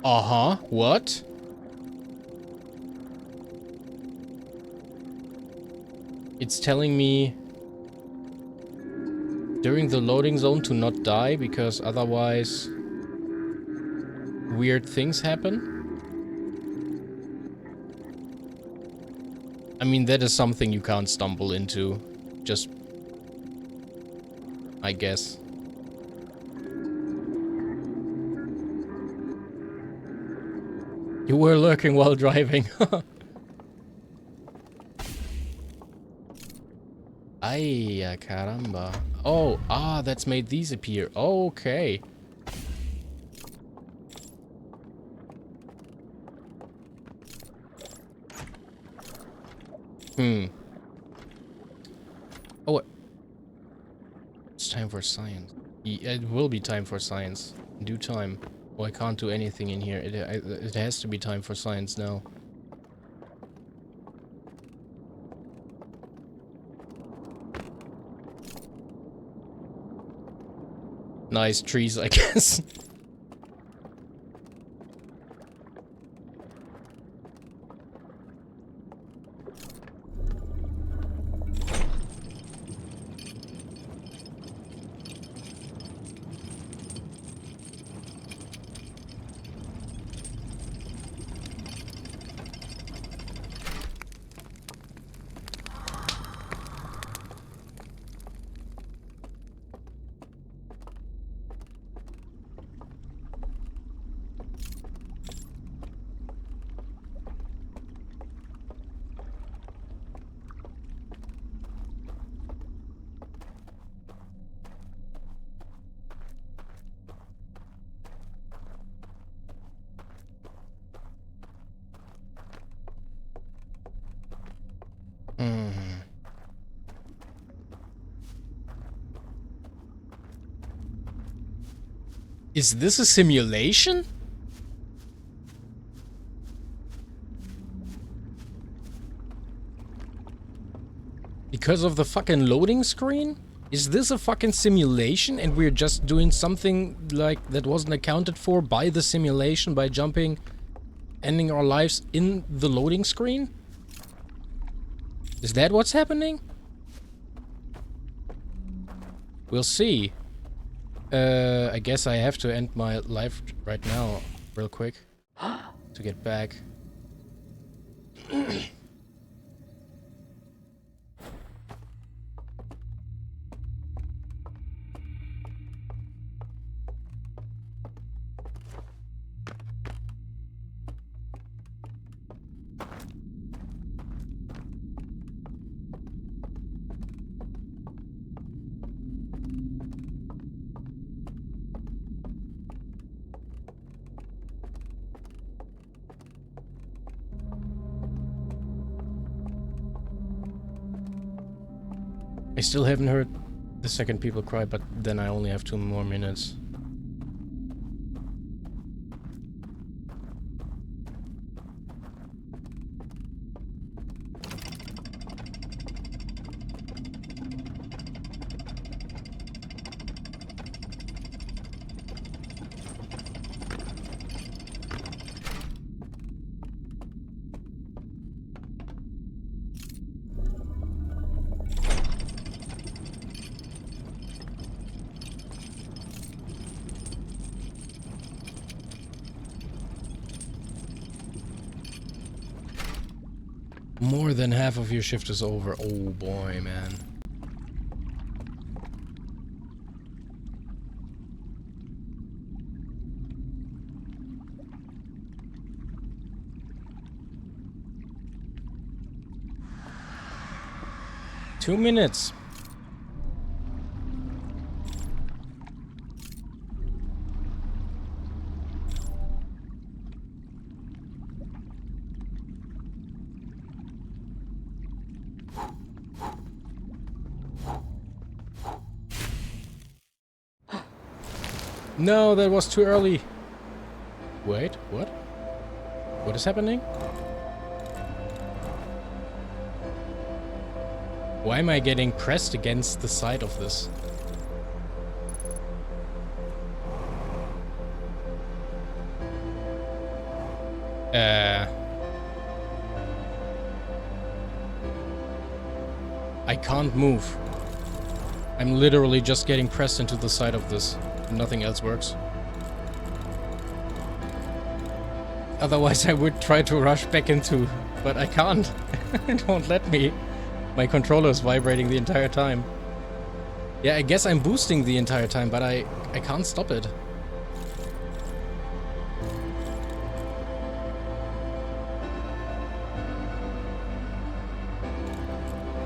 Uh-huh. What? It's telling me during the loading zone to not die because otherwise weird things happen. I mean, that is something you can't stumble into. Just, I guess. You were lurking while driving. Ay, caramba. Oh, that's made these appear. Okay. Oh, it's time for science. It will be time for science. In due time. Oh, I can't do anything in here. It has to be time for science now. Nice trees, I guess. Is this a simulation? Because of the fucking loading screen? Is this a fucking simulation and we're just doing something like that wasn't accounted for by the simulation by jumping, ending our lives in the loading screen? Is that what's happening? We'll see. I guess I have to end my life right now, real quick, to get back. I still haven't heard the second people cry, but then I only have 2 more minutes. More than half of your shift is over. Oh boy, man. Two minutes. No, that was too early. Wait, what? What is happening? Why am I getting pressed against the side of this? I can't move. I'm literally just getting pressed into the side of this. Nothing else works. Otherwise I would try to rush back into, but I can't. It won't let me. My controller is vibrating the entire time. Yeah, I guess I'm boosting the entire time, but I can't stop it.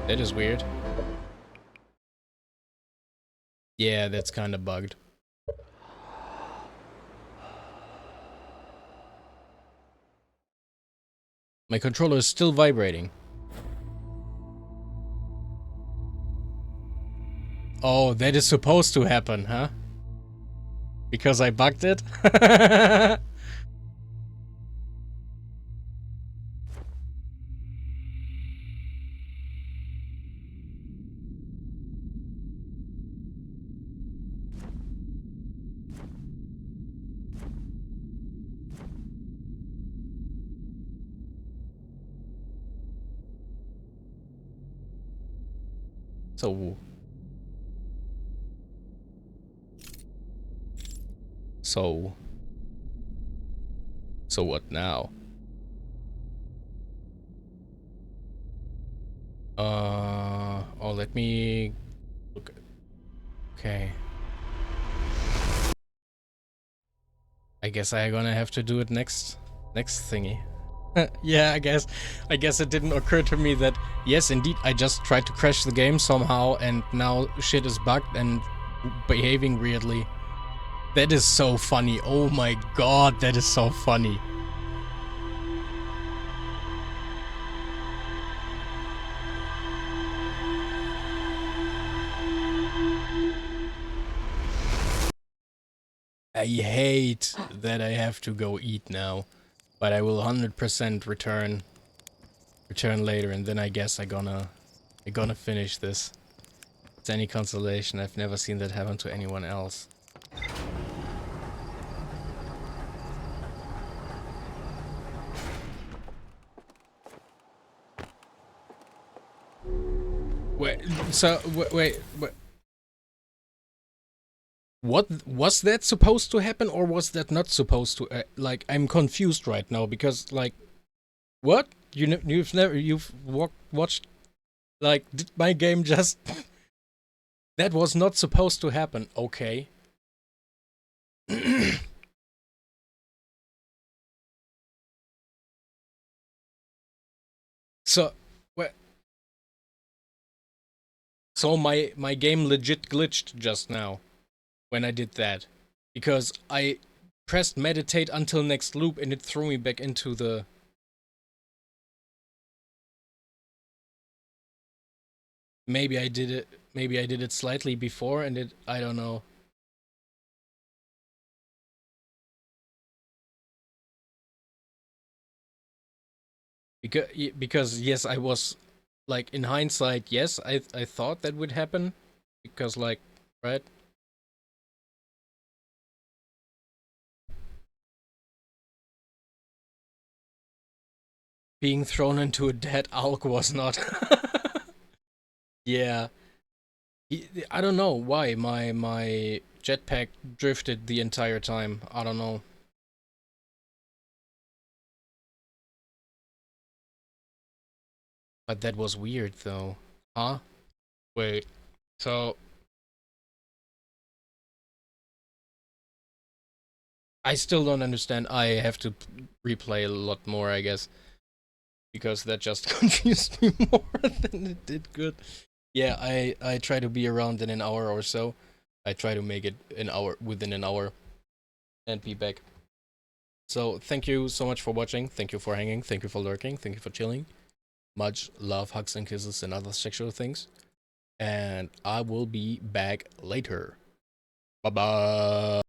That is weird. Yeah, that's kind of bugged. My controller is still vibrating. Oh, that is supposed to happen, huh? Because I bugged it? So... So what now? Oh, let me look. Okay. I guess I'm gonna have to do it next thingy. Yeah, I guess it didn't occur to me that yes, indeed, I just tried to crash the game somehow and now shit is bugged and behaving weirdly. That is so funny. Oh my god, that is so funny. I hate that I have to go eat now, but I will 100% return later, and then I guess I gonna finish this. If it's any consolation, I've never seen that happen to anyone else. Wait, so wait. What was that supposed to happen, or was that not supposed to? Like, I'm confused right now because, like, what you've watched? Like, did my game just? That was not supposed to happen. Okay. So, what? So my game legit glitched just now when I did that because I pressed meditate until next loop and it threw me back into the. Maybe I did it. Maybe I did it slightly before, and it. I don't know. Because yes, I was like in hindsight, yes, I thought that would happen because like right. Being thrown into a dead alk was not. Yeah, I don't know why my jetpack drifted the entire time. I don't know. But that was weird though. Huh? Wait. So I still don't understand. I have to replay a lot more, I guess, because that just confused me more than it did good. Yeah, I try to be around in an hour or so. I try to make it an hour within an hour and be back. So thank you so much for watching. Thank you for hanging. Thank you for lurking. Thank you for chilling. Much love, hugs and kisses and other sexual things. And I will be back later. Bye bye.